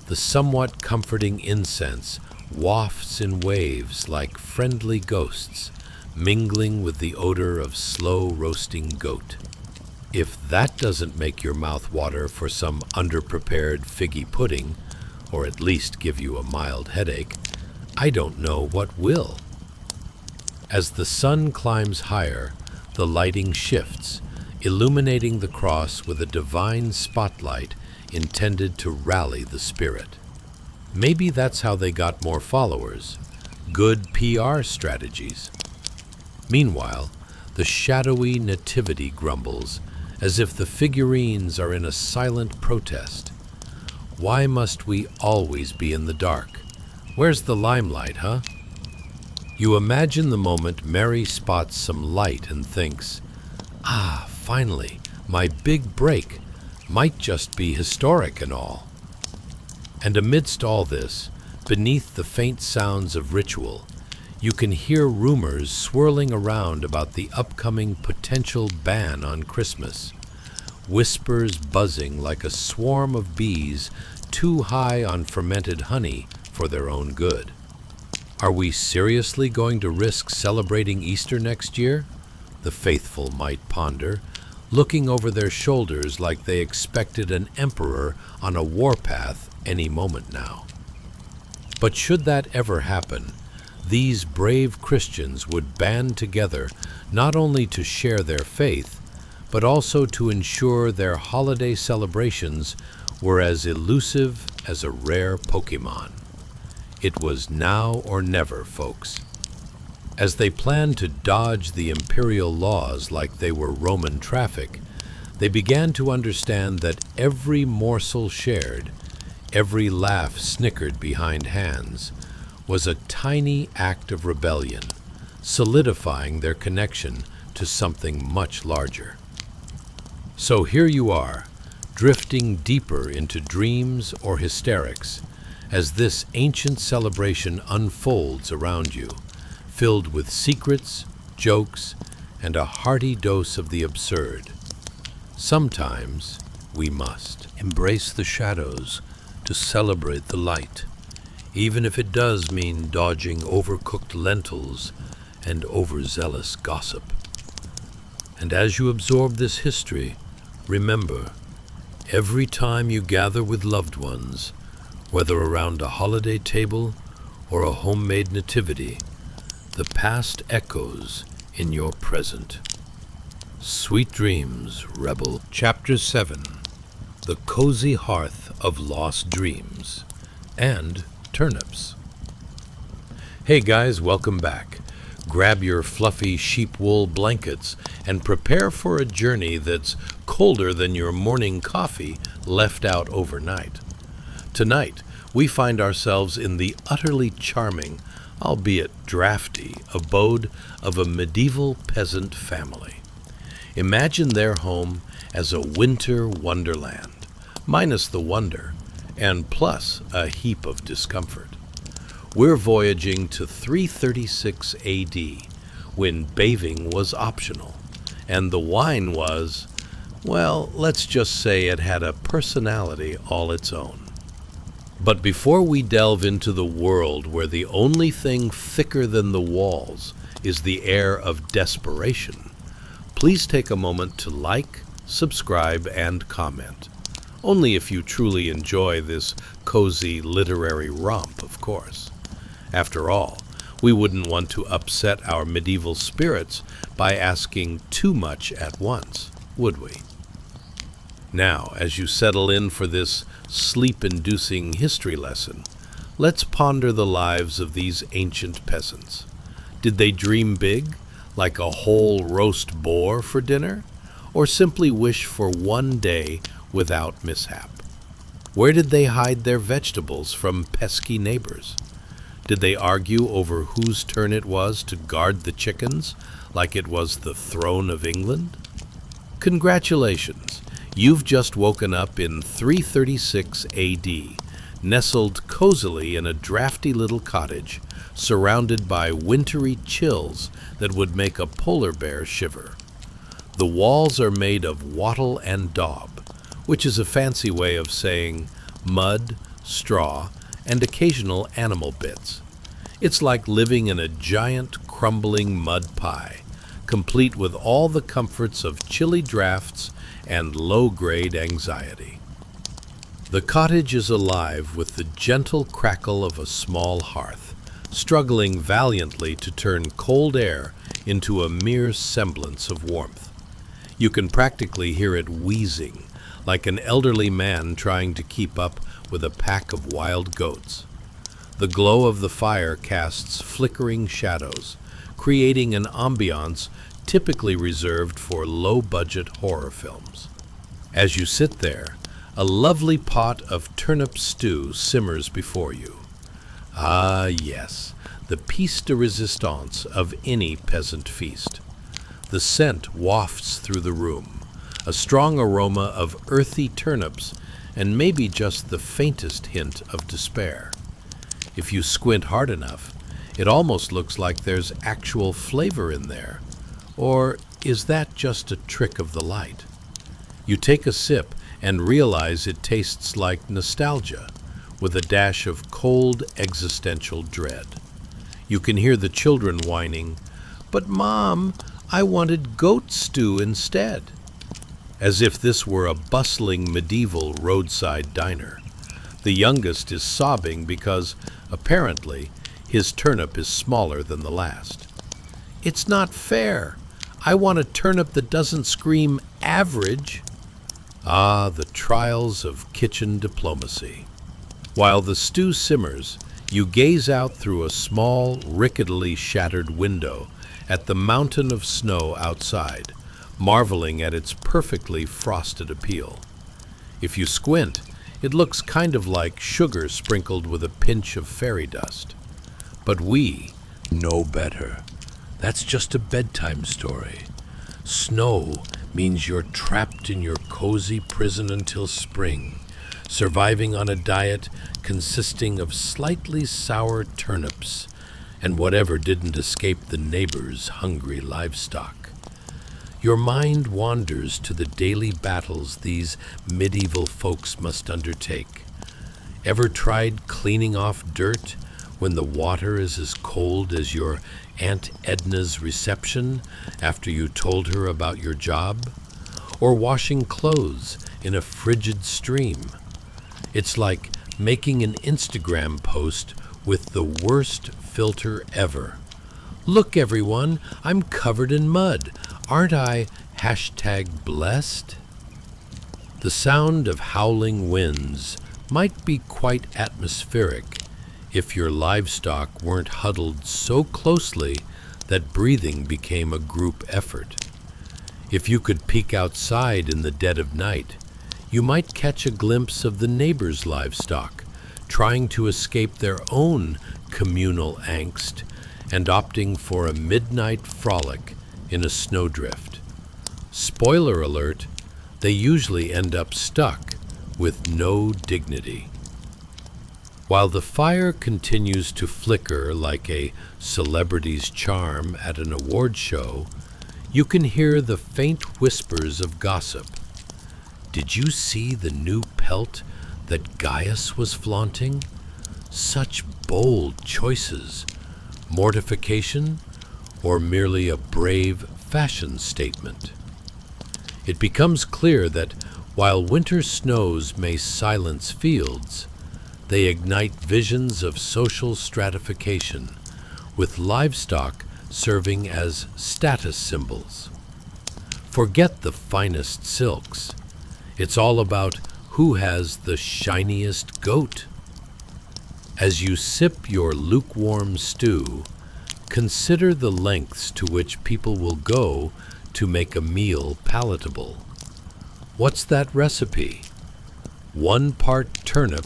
The somewhat comforting incense wafts in waves like friendly ghosts, mingling with the odor of slow-roasting goat. If that doesn't make your mouth water for some underprepared figgy pudding, or at least give you a mild headache, I don't know what will. As the sun climbs higher, the lighting shifts, illuminating the cross with a divine spotlight intended to rally the spirit. Maybe that's how they got more followers. Good PR strategies. Meanwhile, the shadowy nativity grumbles, as if the figurines are in a silent protest. Why must we always be in the dark? Where's the limelight, huh? You imagine the moment Mary spots some light and thinks, ah, finally, my big break might just be historic and all. And amidst all this, beneath the faint sounds of ritual, you can hear rumors swirling around about the upcoming potential ban on Christmas, whispers buzzing like a swarm of bees too high on fermented honey for their own good. Are we seriously going to risk celebrating Easter next year? The faithful might ponder, looking over their shoulders like they expected an emperor on a warpath any moment now. But should that ever happen, these brave Christians would band together not only to share their faith, but also to ensure their holiday celebrations were as elusive as a rare Pokemon. It was now or never, folks. As they planned to dodge the imperial laws like they were Roman traffic, they began to understand that every morsel shared, every laugh snickered behind hands, was a tiny act of rebellion, solidifying their connection to something much larger. So here you are, drifting deeper into dreams or hysterics, as this ancient celebration unfolds around you, filled with secrets, jokes, and a hearty dose of the absurd. Sometimes we must embrace the shadows to celebrate the light, even if it does mean dodging overcooked lentils and overzealous gossip. And as you absorb this history, remember, every time you gather with loved ones, whether around a holiday table or a homemade nativity, the past echoes in your present. Sweet dreams, Rebel. Chapter 7. The Cozy Hearth of Lost Dreams and Turnips. Hey guys, welcome back. Grab your fluffy sheep wool blankets and prepare for a journey that's colder than your morning coffee left out overnight. Tonight, we find ourselves in the utterly charming, albeit drafty, abode of a medieval peasant family. Imagine their home as a winter wonderland, minus the wonder, and plus a heap of discomfort. We're voyaging to 336 AD, when bathing was optional, and the wine was, well, let's just say it had a personality all its own. But before we delve into the world where the only thing thicker than the walls is the air of desperation, please take a moment to like, subscribe, and comment. Only if you truly enjoy this cozy literary romp, of course. After all, we wouldn't want to upset our medieval spirits by asking too much at once, would we? Now, as you settle in for this sleep-inducing history lesson, let's ponder the lives of these ancient peasants. Did they dream big, like a whole roast boar for dinner, or simply wish for one day without mishap? Where did they hide their vegetables from pesky neighbors? Did they argue over whose turn it was to guard the chickens like it was the throne of England? Congratulations! You've just woken up in 336 AD, nestled cozily in a drafty little cottage, surrounded by wintry chills that would make a polar bear shiver. The walls are made of wattle and daub, which is a fancy way of saying mud, straw, and occasional animal bits. It's like living in a giant, crumbling mud pie, complete with all the comforts of chilly drafts and low-grade anxiety. The cottage is alive with the gentle crackle of a small hearth, struggling valiantly to turn cold air into a mere semblance of warmth. You can practically hear it wheezing, like an elderly man trying to keep up with a pack of wild goats. The glow of the fire casts flickering shadows, creating an ambiance typically reserved for low-budget horror films. As you sit there, a lovely pot of turnip stew simmers before you. Ah, yes, the piece de resistance of any peasant feast. The scent wafts through the room, a strong aroma of earthy turnips and maybe just the faintest hint of despair. If you squint hard enough, it almost looks like there's actual flavor in there. Or is that just a trick of the light? You take a sip and realize it tastes like nostalgia, with a dash of cold existential dread. You can hear the children whining, "But Mom, I wanted goat stew instead," as if this were a bustling medieval roadside diner. The youngest is sobbing because, apparently, his turnip is smaller than the last. "It's not fair. I want a turnip that doesn't scream average." Ah, the trials of kitchen diplomacy. While the stew simmers, you gaze out through a small, ricketily shattered window at the mountain of snow outside, marveling at its perfectly frosted appeal. If you squint, it looks kind of like sugar sprinkled with a pinch of fairy dust. But we know better. That's just a bedtime story. Snow means you're trapped in your cozy prison until spring, surviving on a diet consisting of slightly sour turnips and whatever didn't escape the neighbor's hungry livestock. Your mind wanders to the daily battles these medieval folks must undertake. Ever tried cleaning off dirt when the water is as cold as your Aunt Edna's reception after you told her about your job? Or washing clothes in a frigid stream? It's like making an Instagram post with the worst filter ever. Look everyone, I'm covered in mud. Aren't I #blessed? The sound of howling winds might be quite atmospheric if your livestock weren't huddled so closely that breathing became a group effort. If you could peek outside in the dead of night, you might catch a glimpse of the neighbor's livestock trying to escape their own communal angst and opting for a midnight frolic in a snowdrift. Spoiler alert, they usually end up stuck with no dignity. While the fire continues to flicker like a celebrity's charm at an award show, you can hear the faint whispers of gossip. Did you see the new pelt that Gaius was flaunting? Such bold choices. Mortification, or merely a brave fashion statement? It becomes clear that while winter snows may silence fields, they ignite visions of social stratification, with livestock serving as status symbols. Forget the finest silks. It's all about who has the shiniest goat. As you sip your lukewarm stew, consider the lengths to which people will go to make a meal palatable. What's that recipe? 1 part turnip,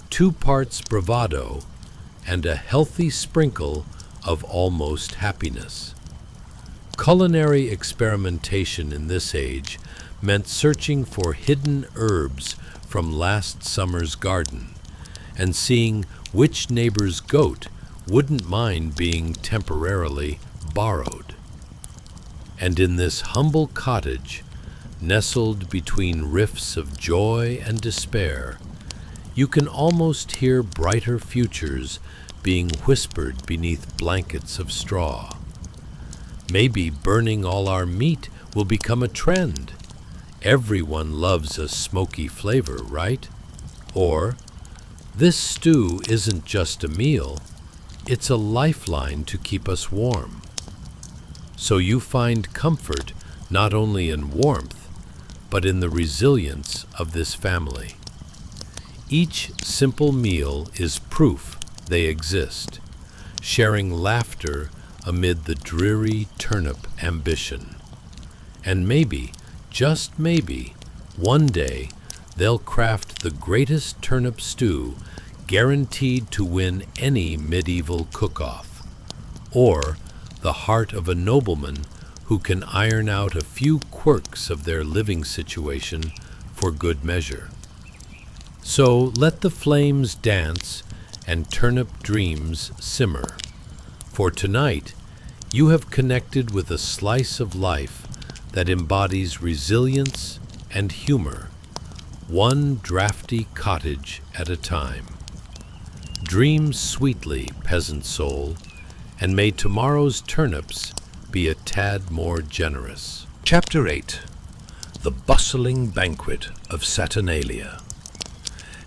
2 parts bravado, and a healthy sprinkle of almost happiness. Culinary experimentation in this age meant searching for hidden herbs from last summer's garden and seeing which neighbor's goat wouldn't mind being temporarily borrowed. And in this humble cottage, nestled between rifts of joy and despair, you can almost hear brighter futures being whispered beneath blankets of straw. Maybe burning all our meat will become a trend. Everyone loves a smoky flavor, right? Or, this stew isn't just a meal, it's a lifeline to keep us warm. So you find comfort not only in warmth, but in the resilience of this family. Each simple meal is proof they exist, sharing laughter amid the dreary turnip ambition. And maybe, just maybe, one day they'll craft the greatest turnip stew guaranteed to win any medieval cook-off, or the heart of a nobleman who can iron out a few quirks of their living situation for good measure. So let the flames dance and turnip dreams simmer, for tonight you have connected with a slice of life that embodies resilience and humor, one drafty cottage at a time. Dream sweetly, peasant soul, and may tomorrow's turnips be a tad more generous. Chapter 8. The Bustling Banquet of Saturnalia.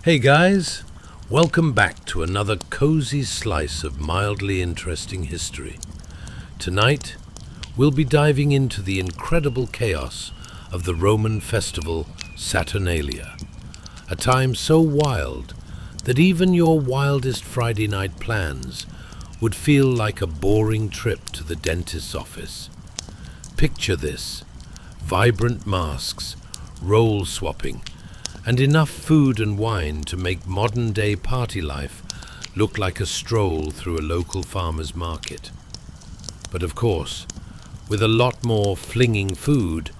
Hey guys, welcome back to another cozy slice of mildly interesting history. Tonight, we'll be diving into the incredible chaos of the Roman festival Saturnalia, a time so wild that even your wildest Friday night plans would feel like a boring trip to the dentist's office. Picture this: vibrant masks, role swapping, and enough food and wine to make modern-day party life look like a stroll through a local farmer's market. But of course, with a lot more flinging food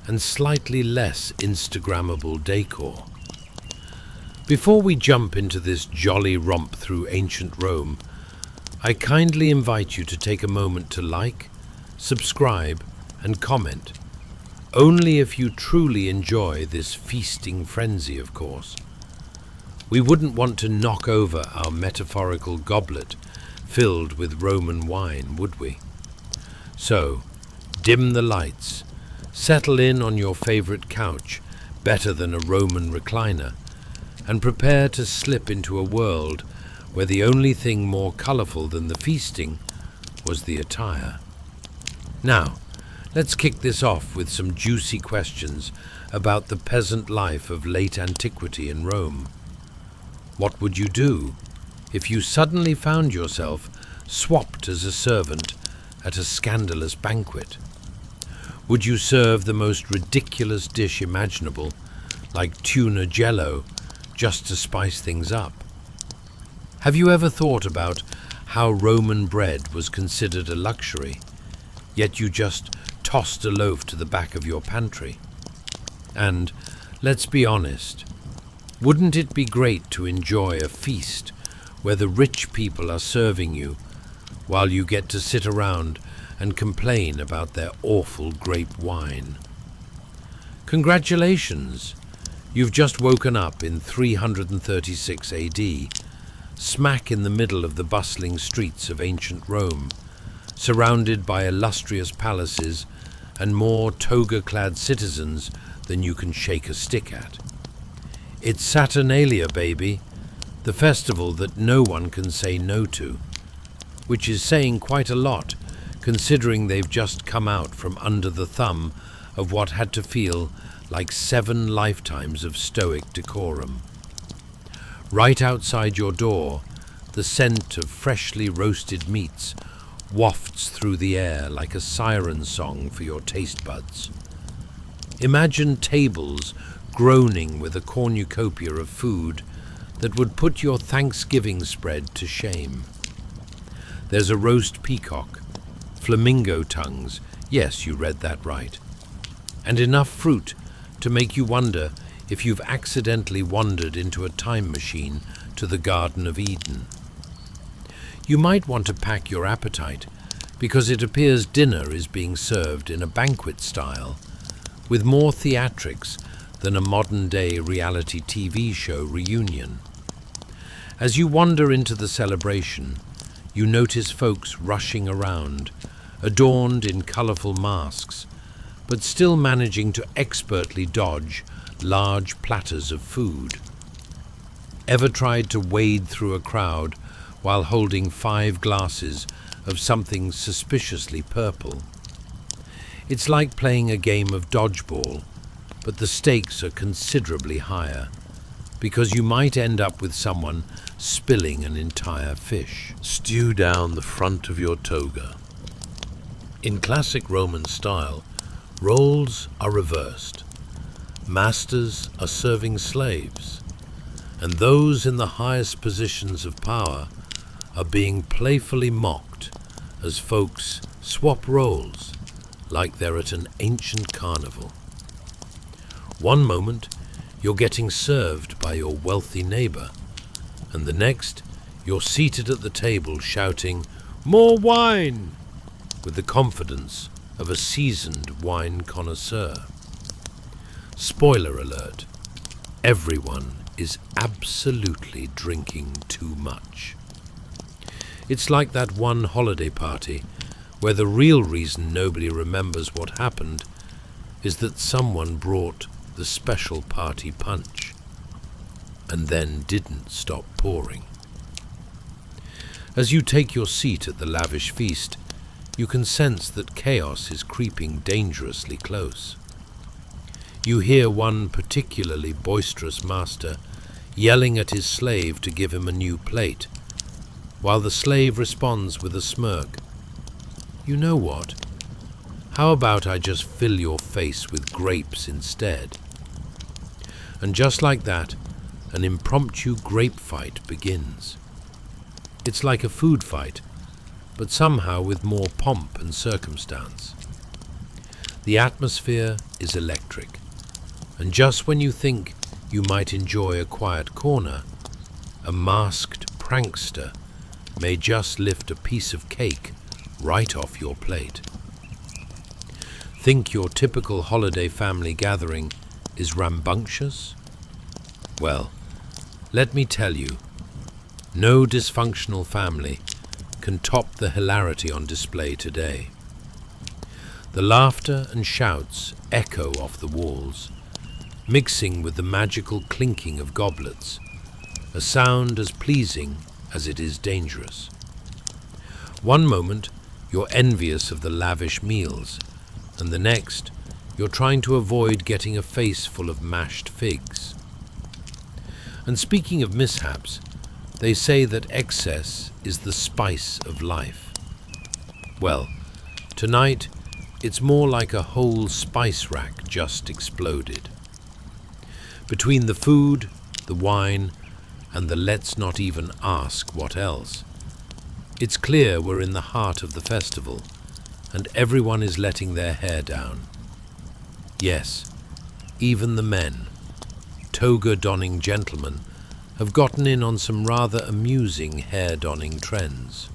and slightly less Instagrammable decor. Before we jump into this jolly romp through ancient Rome, I kindly invite you to take a moment to like, subscribe, and comment. Only if you truly enjoy this feasting frenzy, of course. We wouldn't want to knock over our metaphorical goblet filled with Roman wine, would we? So, dim the lights, settle in on your favorite couch, better than a Roman recliner, and prepare to slip into a world where the only thing more colorful than the feasting was the attire. Now, let's kick this off with some juicy questions about the peasant life of late antiquity in Rome. What would you do if you suddenly found yourself swapped as a servant at a scandalous banquet? Would you serve the most ridiculous dish imaginable, like tuna jello, just to spice things up? Have you ever thought about how Roman bread was considered a luxury, yet you just tossed a loaf to the back of your pantry? And, let's be honest, wouldn't it be great to enjoy a feast where the rich people are serving you while you get to sit around and complain about their awful grape wine? Congratulations! You've just woken up in 336 AD, smack in the middle of the bustling streets of ancient Rome, surrounded by illustrious palaces and more toga-clad citizens than you can shake a stick at. It's Saturnalia, baby, the festival that no one can say no to, which is saying quite a lot, considering they've just come out from under the thumb of what had to feel like 7 lifetimes of stoic decorum. Right outside your door, the scent of freshly roasted meats wafts through the air like a siren song for your taste buds. Imagine tables groaning with a cornucopia of food that would put your Thanksgiving spread to shame. There's a roast peacock, flamingo tongues, yes, you read that right, and enough fruit to make you wonder if you've accidentally wandered into a time machine to the Garden of Eden. You might want to pack your appetite, because it appears dinner is being served in a banquet style, with more theatrics than a modern-day reality TV show reunion. As you wander into the celebration, you notice folks rushing around, adorned in colorful masks, but still managing to expertly dodge large platters of food. Ever tried to wade through a crowd while holding 5 glasses of something suspiciously purple? It's like playing a game of dodgeball, but the stakes are considerably higher, because you might end up with someone spilling an entire fish stew down the front of your toga. In classic Roman style, roles are reversed. Masters are serving slaves, and those in the highest positions of power are being playfully mocked as folks swap roles like they're at an ancient carnival. One moment, you're getting served by your wealthy neighbor, and the next, you're seated at the table shouting, "More wine!" with the confidence of a seasoned wine connoisseur. Spoiler alert, everyone is absolutely drinking too much. It's like that one holiday party where the real reason nobody remembers what happened is that someone brought the special party punch and then didn't stop pouring. As you take your seat at the lavish feast, you can sense that chaos is creeping dangerously close. You hear one particularly boisterous master yelling at his slave to give him a new plate, while the slave responds with a smirk, "You know what? How about I just fill your face with grapes instead?" And just like that, an impromptu grape fight begins. It's like a food fight, but somehow with more pomp and circumstance. The atmosphere is electric, and just when you think you might enjoy a quiet corner, a masked prankster may just lift a piece of cake right off your plate. Think your typical holiday family gathering is rambunctious? Well, let me tell you, no dysfunctional family can top the hilarity on display today. The laughter and shouts echo off the walls, mixing with the magical clinking of goblets, a sound as pleasing as it is dangerous. One moment, you're envious of the lavish meals, and the next, you're trying to avoid getting a face full of mashed figs. And speaking of mishaps, they say that excess is the spice of life. Well, tonight, it's more like a whole spice rack just exploded. Between the food, the wine, and the let's not even ask what else, it's clear we're in the heart of the festival, and everyone is letting their hair down. Yes, even the men, toga-donning gentlemen, have gotten in on some rather amusing hair-donning trends.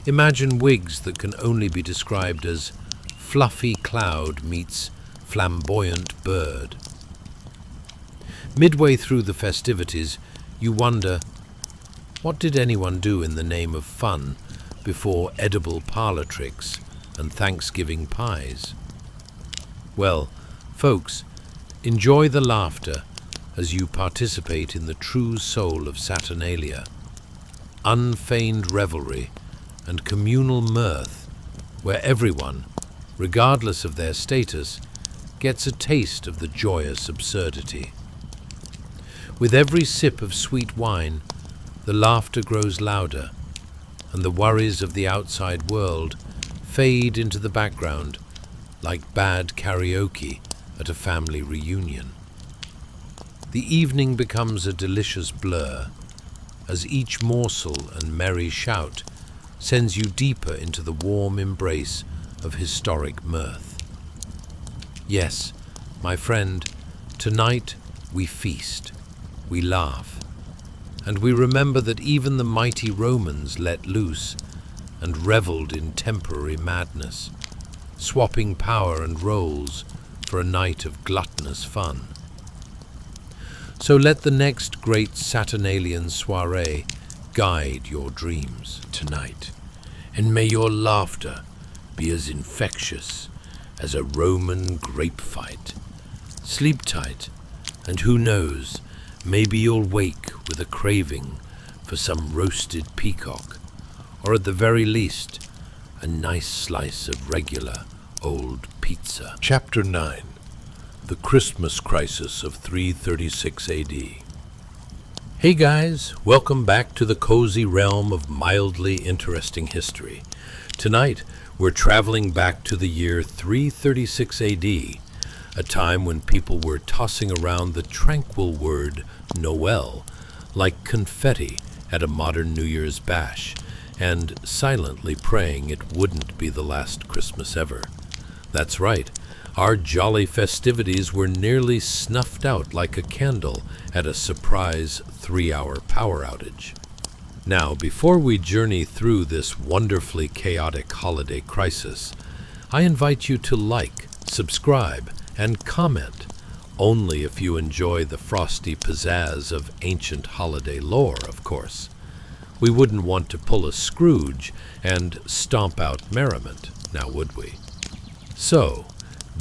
Imagine wigs that can only be described as fluffy cloud meets flamboyant bird. Midway through the festivities, you wonder, what did anyone do in the name of fun before edible parlor tricks and Thanksgiving pies? Well, folks, enjoy the laughter as you participate in the true soul of Saturnalia, unfeigned revelry and communal mirth, where everyone, regardless of their status, gets a taste of the joyous absurdity. With every sip of sweet wine, the laughter grows louder, and the worries of the outside world fade into the background like bad karaoke at a family reunion. The evening becomes a delicious blur, as each morsel and merry shout sends you deeper into the warm embrace of historic mirth. Yes, my friend, tonight we feast, we laugh, and we remember that even the mighty Romans let loose and reveled in temporary madness, swapping power and roles for a night of gluttonous fun. So let the next great Saturnalian soiree guide your dreams tonight, and may your laughter be as infectious as a Roman grape fight. Sleep tight, and who knows, maybe you'll wake with a craving for some roasted peacock, or at the very least, a nice slice of regular old pizza. Chapter 9. The Christmas Crisis of 336 AD. Hey guys, welcome back to the cozy realm of mildly interesting history. Tonight, we're traveling back to the year 336 AD, a time when people were tossing around the tranquil word Noel like confetti at a modern New Year's bash, and silently praying it wouldn't be the last Christmas ever. That's right. Our jolly festivities were nearly snuffed out like a candle at a surprise 3-hour power outage. Now, before we journey through this wonderfully chaotic holiday crisis, I invite you to like, subscribe, and comment, only if you enjoy the frosty pizzazz of ancient holiday lore, of course. We wouldn't want to pull a Scrooge and stomp out merriment, now would we? So,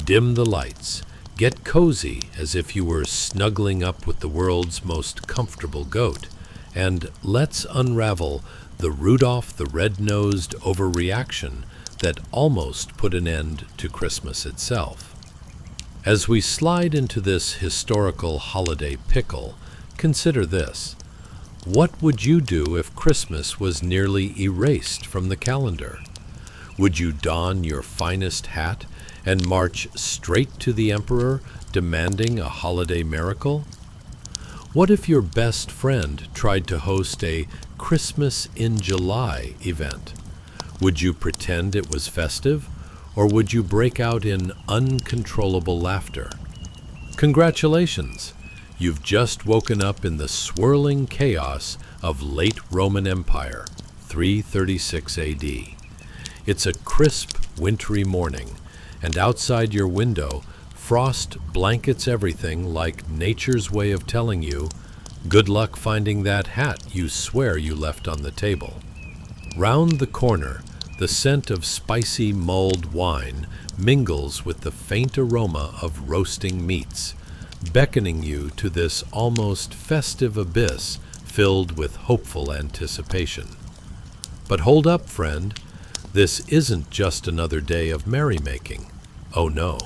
dim the lights, get cozy as if you were snuggling up with the world's most comfortable goat, and let's unravel the Rudolph the Red-Nosed overreaction that almost put an end to Christmas itself. As we slide into this historical holiday pickle, Consider this. What would you do if Christmas was nearly erased from the calendar? Would you don your finest hat and march straight to the emperor, demanding a holiday miracle? What if your best friend tried to host a Christmas in July event? Would you pretend it was festive, or would you break out in uncontrollable laughter? Congratulations! You've just woken up in the swirling chaos of late Roman Empire, 336 AD. It's a crisp, wintry morning, and outside your window, frost blankets everything like nature's way of telling you, good luck finding that hat you swear you left on the table. Round the corner, the scent of spicy mulled wine mingles with the faint aroma of roasting meats, beckoning you to this almost festive abyss filled with hopeful anticipation. But hold up, friend. This isn't just another day of merrymaking. Oh no.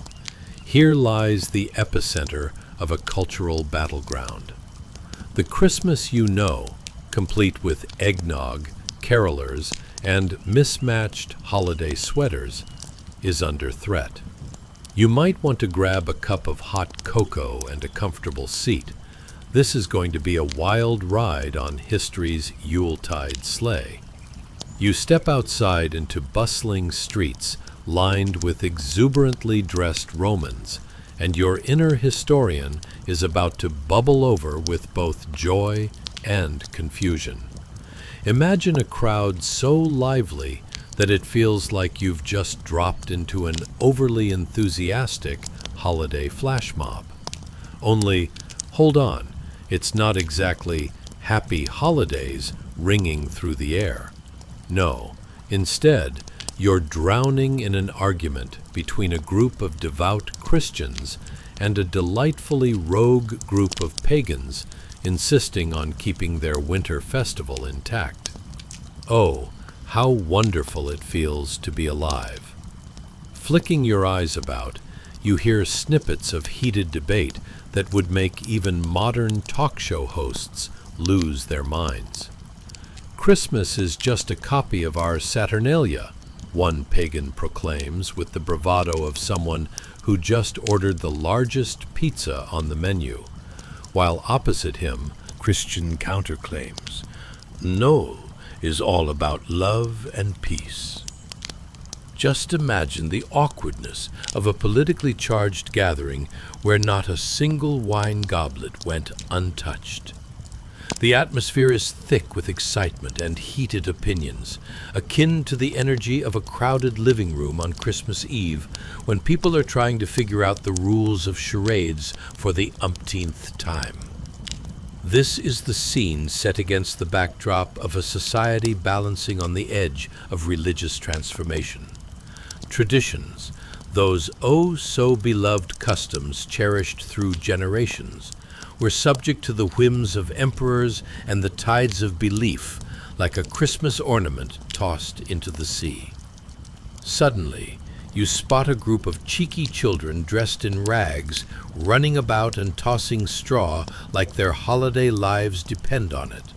Here lies the epicenter of a cultural battleground. The Christmas you know, complete with eggnog, carolers, and mismatched holiday sweaters, is under threat. You might want to grab a cup of hot cocoa and a comfortable seat. This is going to be a wild ride on history's Yuletide sleigh. You step outside into bustling streets lined with exuberantly dressed Romans, and your inner historian is about to bubble over with both joy and confusion. Imagine a crowd so lively that it feels like you've just dropped into an overly enthusiastic holiday flash mob. Only, hold on, it's not exactly happy holidays ringing through the air. No, instead, you're drowning in an argument between a group of devout Christians and a delightfully rogue group of pagans insisting on keeping their winter festival intact. Oh, how wonderful it feels to be alive. Flicking your eyes about, you hear snippets of heated debate that would make even modern talk show hosts lose their minds. Christmas is just a copy of our Saturnalia, one pagan proclaims with the bravado of someone who just ordered the largest pizza on the menu, while opposite him, Christian counterclaims, "No is all about love and peace." Just imagine the awkwardness of a politically charged gathering where not a single wine goblet went untouched. The atmosphere is thick with excitement and heated opinions, akin to the energy of a crowded living room on Christmas Eve when people are trying to figure out the rules of charades for the umpteenth time. This is the scene set against the backdrop of a society balancing on the edge of religious transformation. Traditions, those oh-so-beloved customs cherished through generations, were subject to the whims of emperors and the tides of belief, like a Christmas ornament tossed into the sea. Suddenly, you spot a group of cheeky children dressed in rags, running about and tossing straw like their holiday lives depend on it.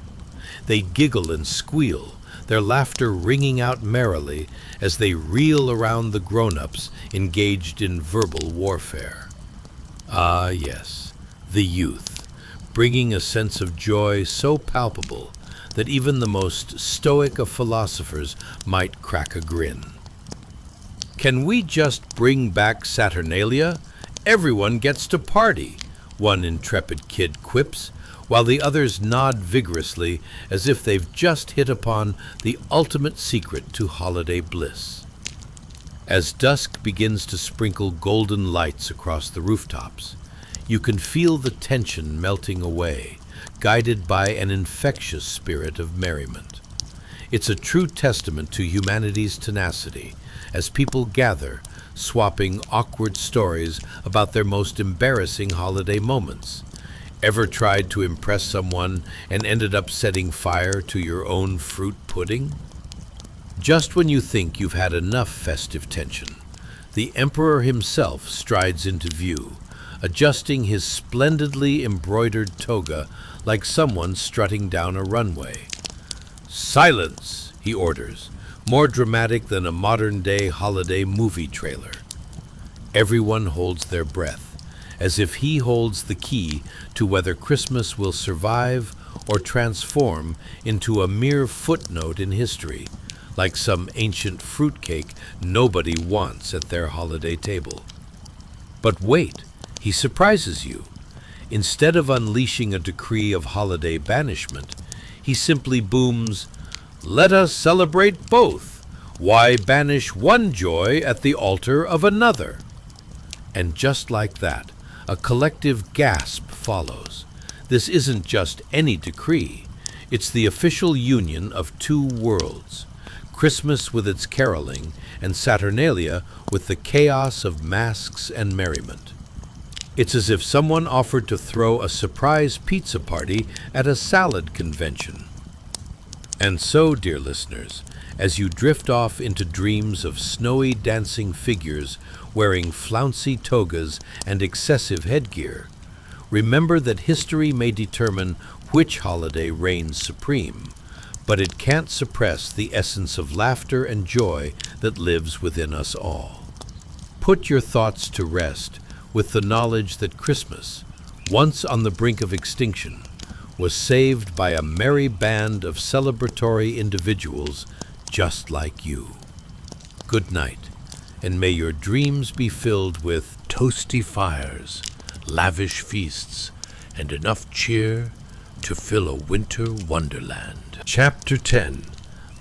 They giggle and squeal, their laughter ringing out merrily as they reel around the grown-ups engaged in verbal warfare. Ah, yes, the youth, bringing a sense of joy so palpable that even the most stoic of philosophers might crack a grin. "Can we just bring back Saturnalia? Everyone gets to party," one intrepid kid quips, while the others nod vigorously as if they've just hit upon the ultimate secret to holiday bliss. As dusk begins to sprinkle golden lights across the rooftops, you can feel the tension melting away, guided by an infectious spirit of merriment. It's a true testament to humanity's tenacity as people gather, swapping awkward stories about their most embarrassing holiday moments. Ever tried to impress someone and ended up setting fire to your own fruit pudding? Just when you think you've had enough festive tension, the emperor himself strides into view, adjusting his splendidly embroidered toga like someone strutting down a runway. "Silence," he orders, more dramatic than a modern-day holiday movie trailer. Everyone holds their breath, as if he holds the key to whether Christmas will survive or transform into a mere footnote in history, like some ancient fruitcake nobody wants at their holiday table. But wait, he surprises you. Instead of unleashing a decree of holiday banishment, he simply booms, "Let us celebrate both. Why banish one joy at the altar of another?" And just like that, a collective gasp follows. This isn't just any decree. It's the official union of two worlds, Christmas with its caroling and Saturnalia with the chaos of masks and merriment. It's as if someone offered to throw a surprise pizza party at a salad convention. And so, dear listeners, as you drift off into dreams of snowy dancing figures wearing flouncy togas and excessive headgear, remember that history may determine which holiday reigns supreme, but it can't suppress the essence of laughter and joy that lives within us all. Put your thoughts to rest with the knowledge that Christmas, once on the brink of extinction, was saved by a merry band of celebratory individuals just like you. Good night, and may your dreams be filled with toasty fires, lavish feasts, and enough cheer to fill a winter wonderland. Chapter 10.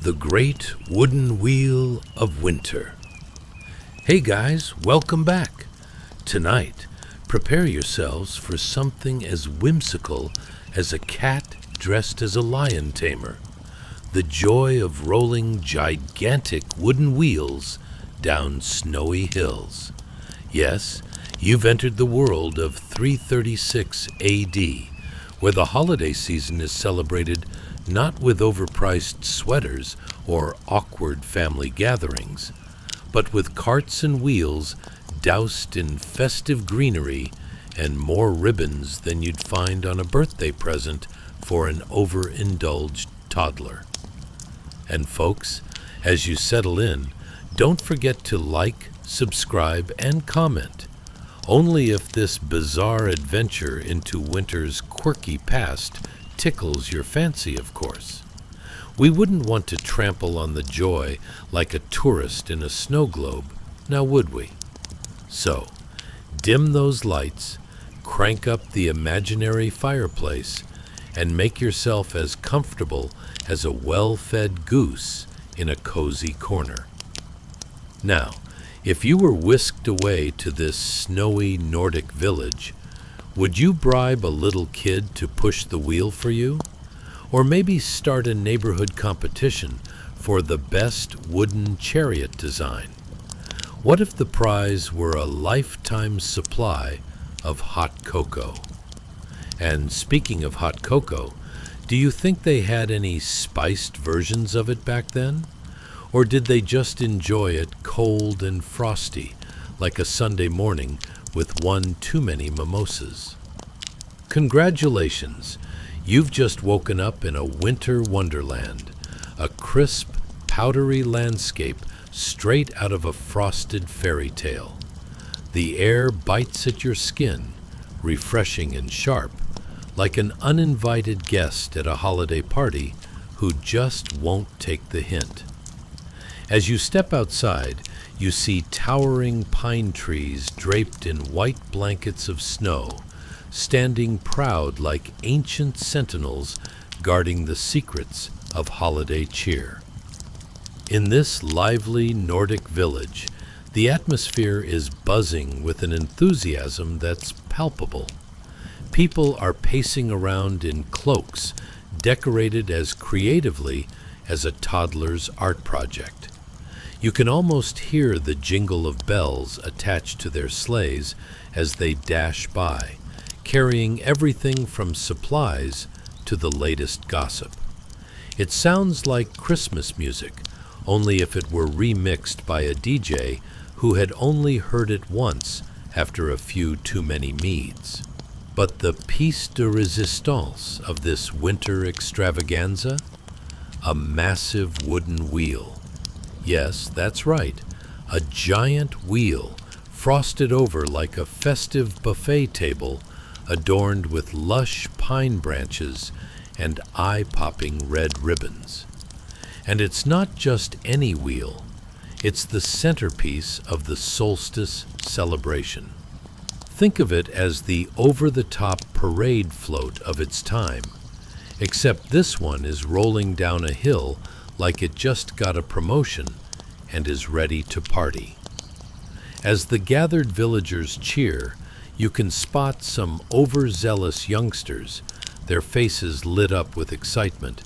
The Great Wooden Wheel of Winter. Hey guys, welcome back. Tonight, prepare yourselves for something as whimsical as a cat dressed as a lion tamer. The joy of rolling gigantic wooden wheels down snowy hills. Yes, you've entered the world of 336 AD, where the holiday season is celebrated not with overpriced sweaters or awkward family gatherings, but with carts and wheels doused in festive greenery and more ribbons than you'd find on a birthday present for an overindulged toddler. And folks, as you settle in, don't forget to like, subscribe, and comment. Only if this bizarre adventure into winter's quirky past tickles your fancy, of course. We wouldn't want to trample on the joy like a tourist in a snow globe, now would we? So, dim those lights, crank up the imaginary fireplace, and make yourself as comfortable as a well-fed goose in a cozy corner. Now, if you were whisked away to this snowy Nordic village, would you bribe a little kid to push the wheel for you? Or maybe start a neighborhood competition for the best wooden chariot design? What if the prize were a lifetime supply of hot cocoa? And speaking of hot cocoa, do you think they had any spiced versions of it back then? Or did they just enjoy it cold and frosty, like a Sunday morning with one too many mimosas? Congratulations! You've just woken up in a winter wonderland, a crisp, powdery landscape straight out of a frosted fairy tale. The air bites at your skin, refreshing and sharp, like an uninvited guest at a holiday party who just won't take the hint. As you step outside, you see towering pine trees draped in white blankets of snow, standing proud like ancient sentinels guarding the secrets of holiday cheer. In this lively Nordic village, the atmosphere is buzzing with an enthusiasm that's palpable. People are pacing around in cloaks, decorated as creatively as a toddler's art project. You can almost hear the jingle of bells attached to their sleighs as they dash by, carrying everything from supplies to the latest gossip. It sounds like Christmas music, only if it were remixed by a DJ who had only heard it once after a few too many meads. But the piece de resistance of this winter extravaganza? A massive wooden wheel. Yes, that's right, a giant wheel, frosted over like a festive buffet table, adorned with lush pine branches and eye-popping red ribbons. And it's not just any wheel, it's the centerpiece of the solstice celebration. Think of it as the over-the-top parade float of its time, except this one is rolling down a hill like it just got a promotion and is ready to party. As the gathered villagers cheer, you can spot some overzealous youngsters, their faces lit up with excitement,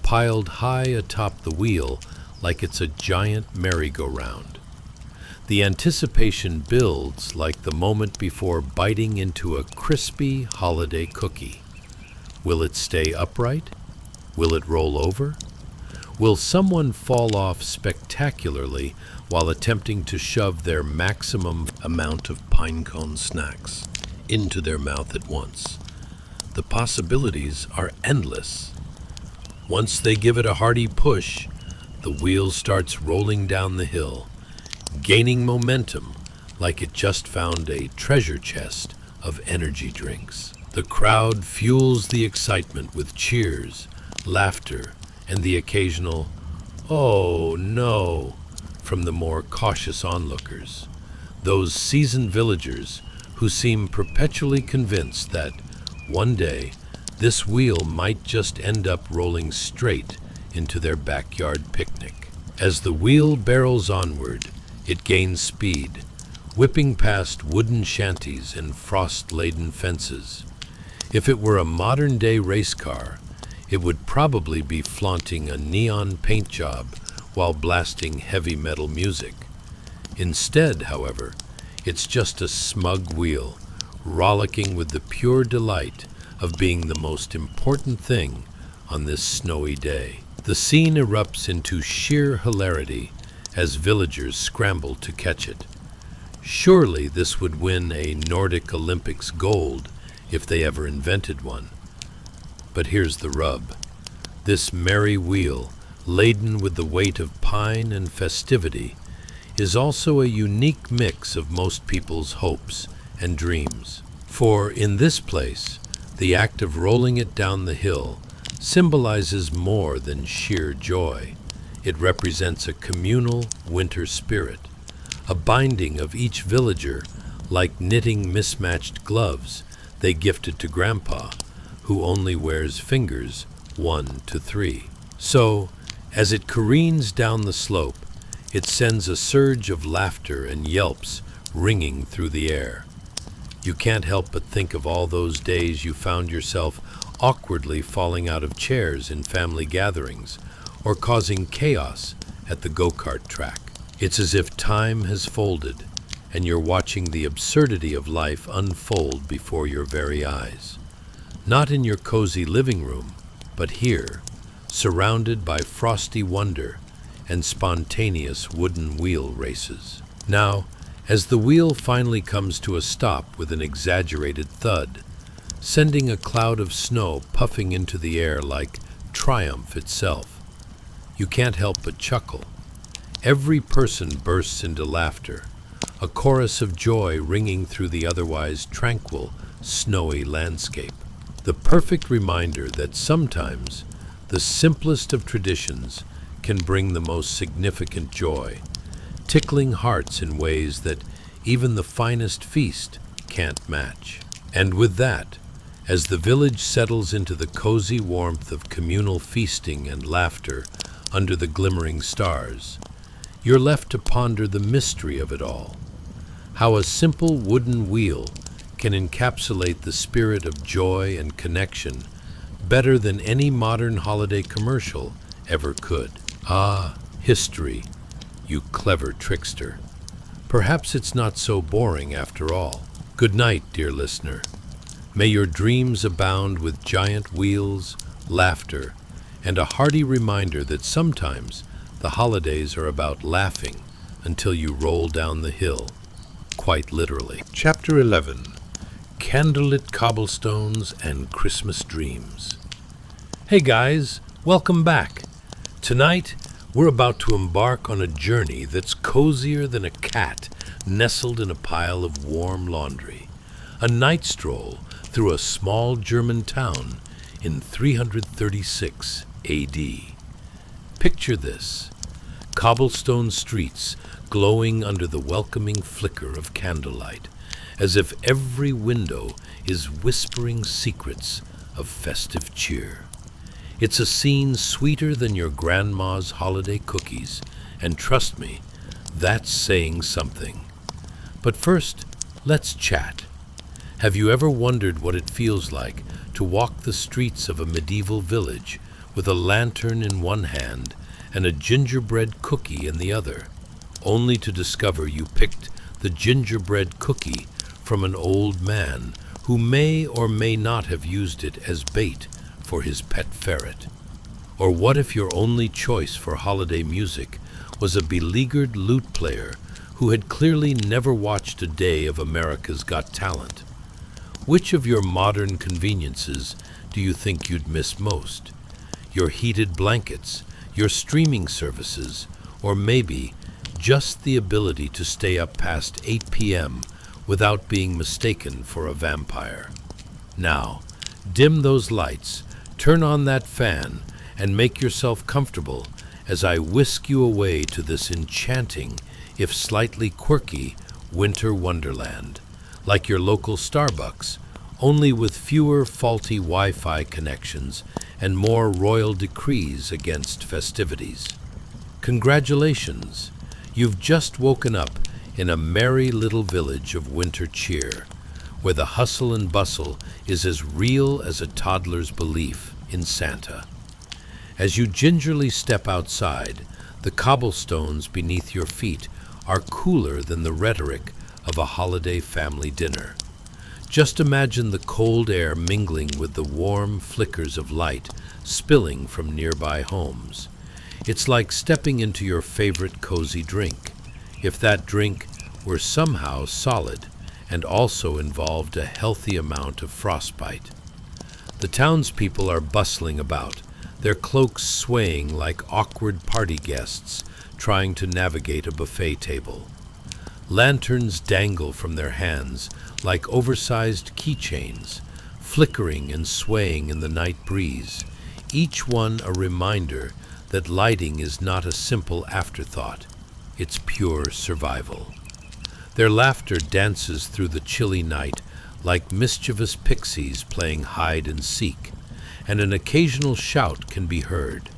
piled high atop the wheel like it's a giant merry-go-round. The anticipation builds like the moment before biting into a crispy holiday cookie. Will it stay upright? Will it roll over? Will someone fall off spectacularly while attempting to shove their maximum amount of pinecone snacks into their mouth at once? The possibilities are endless. Once they give it a hearty push, the wheel starts rolling down the hill, gaining momentum like it just found a treasure chest of energy drinks. The crowd fuels the excitement with cheers, laughter, and the occasional, "Oh no," from the more cautious onlookers, those seasoned villagers who seem perpetually convinced that one day this wheel might just end up rolling straight into their backyard picnic. As the wheel barrels onward, it gains speed, whipping past wooden shanties and frost-laden fences. If it were a modern-day race car, it would probably be flaunting a neon paint job while blasting heavy metal music. Instead, however, it's just a smug wheel, rollicking with the pure delight of being the most important thing on this snowy day. The scene erupts into sheer hilarity as villagers scramble to catch it. Surely this would win a Nordic Olympics gold if they ever invented one. But here's the rub. This merry wheel, laden with the weight of pine and festivity, is also a unique mix of most people's hopes and dreams. For in this place, the act of rolling it down the hill symbolizes more than sheer joy. It represents a communal winter spirit, a binding of each villager like knitting mismatched gloves they gifted to Grandpa, who only wears fingers 1 to 3. So, as it careens down the slope, it sends a surge of laughter and yelps ringing through the air. You can't help but think of all those days you found yourself awkwardly falling out of chairs in family gatherings or causing chaos at the go-kart track. It's as if time has folded and you're watching the absurdity of life unfold before your very eyes. Not in your cozy living room, but here, surrounded by frosty wonder and spontaneous wooden wheel races. Now, as the wheel finally comes to a stop with an exaggerated thud, sending a cloud of snow puffing into the air like triumph itself, you can't help but chuckle. Every person bursts into laughter, a chorus of joy ringing through the otherwise tranquil, snowy landscape. The perfect reminder that sometimes the simplest of traditions can bring the most significant joy, tickling hearts in ways that even the finest feast can't match. And with that, as the village settles into the cozy warmth of communal feasting and laughter under the glimmering stars, you're left to ponder the mystery of it all. How a simple wooden wheel can encapsulate the spirit of joy and connection better than any modern holiday commercial ever could. Ah, history, you clever trickster. Perhaps it's not so boring after all. Good night, dear listener. May your dreams abound with giant wheels, laughter, and a hearty reminder that sometimes the holidays are about laughing until you roll down the hill, quite literally. Chapter 11. Candlelit Cobblestones and Christmas Dreams. Hey guys, welcome back. Tonight, we're about to embark on a journey that's cozier than a cat nestled in a pile of warm laundry. A night stroll through a small German town in 336 AD. Picture this: cobblestone streets glowing under the welcoming flicker of candlelight, as if every window is whispering secrets of festive cheer. It's a scene sweeter than your grandma's holiday cookies, and trust me, that's saying something. But first, let's chat. Have you ever wondered what it feels like to walk the streets of a medieval village with a lantern in one hand and a gingerbread cookie in the other, only to discover you picked the gingerbread cookie from an old man who may or may not have used it as bait for his pet ferret? Or what if your only choice for holiday music was a beleaguered lute player who had clearly never watched a day of America's Got Talent? Which of your modern conveniences do you think you'd miss most? Your heated blankets, your streaming services, or maybe just the ability to stay up past 8 p.m. without being mistaken for a vampire? Now, dim those lights, turn on that fan, and make yourself comfortable as I whisk you away to this enchanting, if slightly quirky, winter wonderland, like your local Starbucks, only with fewer faulty Wi-Fi connections and more royal decrees against festivities. Congratulations! You've just woken up in a merry little village of winter cheer, where the hustle and bustle is as real as a toddler's belief in Santa. As you gingerly step outside, the cobblestones beneath your feet are cooler than the rhetoric of a holiday family dinner. Just imagine the cold air mingling with the warm flickers of light spilling from nearby homes. It's like stepping into your favorite cozy drink, if that drink were somehow solid and also involved a healthy amount of frostbite. The townspeople are bustling about, their cloaks swaying like awkward party guests trying to navigate a buffet table. Lanterns dangle from their hands like oversized keychains, flickering and swaying in the night breeze, each one a reminder that lighting is not a simple afterthought, it's pure survival. Their laughter dances through the chilly night like mischievous pixies playing hide and seek, and an occasional shout can be heard,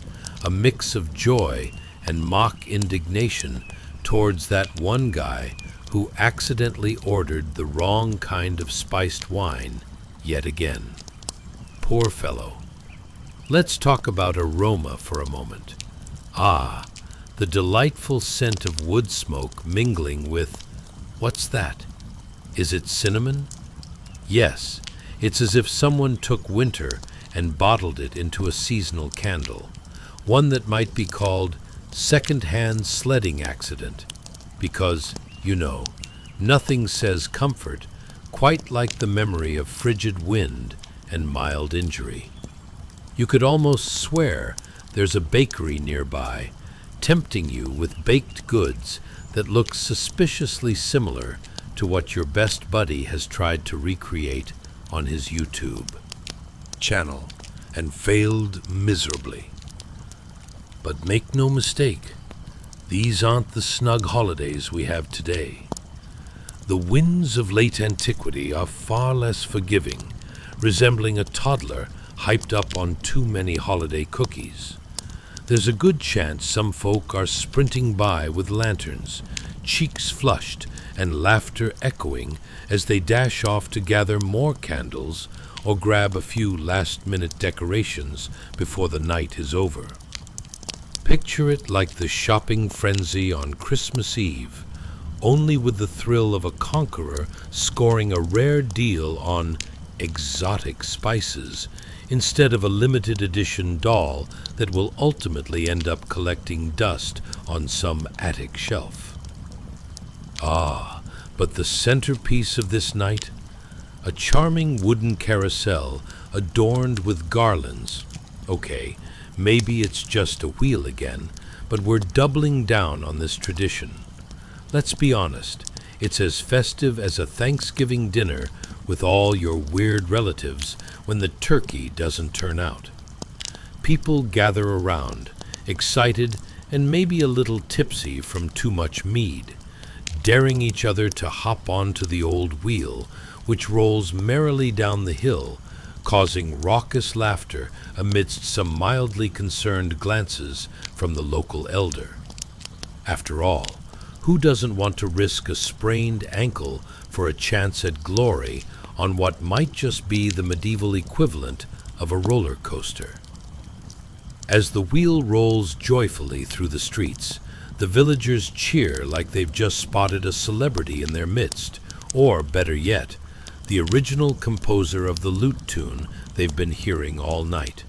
a mix of joy and mock indignation towards that one guy who accidentally ordered the wrong kind of spiced wine yet again. Poor fellow. Let's talk about aroma for a moment. Ah, the delightful scent of wood smoke mingling with, what's that? Is it cinnamon? Yes, it's as if someone took winter and bottled it into a seasonal candle, one that might be called second-hand sledding accident, because, you know, nothing says comfort quite like the memory of frigid wind and mild injury. You could almost swear there's a bakery nearby, tempting you with baked goods that look suspiciously similar to what your best buddy has tried to recreate on his YouTube channel and failed miserably. But make no mistake, these aren't the snug holidays we have today. The winds of late antiquity are far less forgiving, resembling a toddler hyped up on too many holiday cookies. There's a good chance some folk are sprinting by with lanterns, cheeks flushed and laughter echoing as they dash off to gather more candles or grab a few last-minute decorations before the night is over. Picture it like the shopping frenzy on Christmas Eve, only with the thrill of a conqueror scoring a rare deal on exotic spices instead of a limited edition doll that will ultimately end up collecting dust on some attic shelf. Ah, But the centerpiece of this night, a charming wooden carousel adorned with garlands. Okay, maybe it's just a wheel again, but we're doubling down on this tradition. Let's be honest, it's as festive as a Thanksgiving dinner with all your weird relatives when the turkey doesn't turn out. People gather around, excited and maybe a little tipsy from too much mead, daring each other to hop onto the old wheel, which rolls merrily down the hill, causing raucous laughter amidst some mildly concerned glances from the local elder. After all, who doesn't want to risk a sprained ankle for a chance at glory on what might just be the medieval equivalent of a roller coaster? As the wheel rolls joyfully through the streets, the villagers cheer like they've just spotted a celebrity in their midst, or, better yet, the original composer of the lute tune they've been hearing all night.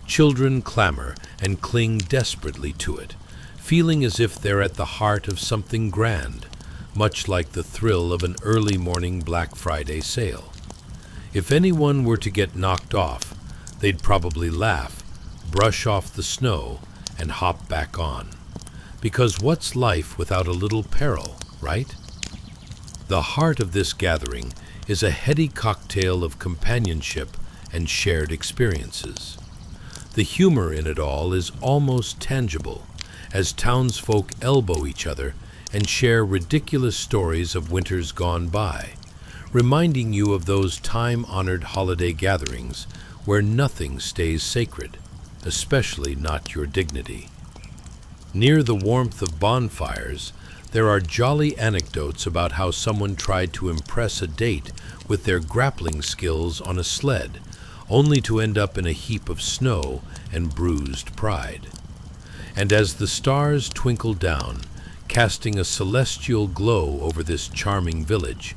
Children clamor and cling desperately to it, feeling as if they're at the heart of something grand, much like the thrill of an early morning Black Friday sale. If anyone were to get knocked off, they'd probably laugh, brush off the snow, and hop back on. Because what's life without a little peril, right? The heart of this gathering is a heady cocktail of companionship and shared experiences. The humor in it all is almost tangible, as townsfolk elbow each other and share ridiculous stories of winters gone by, reminding you of those time-honored holiday gatherings where nothing stays sacred, especially not your dignity. Near the warmth of bonfires, there are jolly anecdotes about how someone tried to impress a date with their grappling skills on a sled, only to end up in a heap of snow and bruised pride. And as the stars twinkle down, casting a celestial glow over this charming village,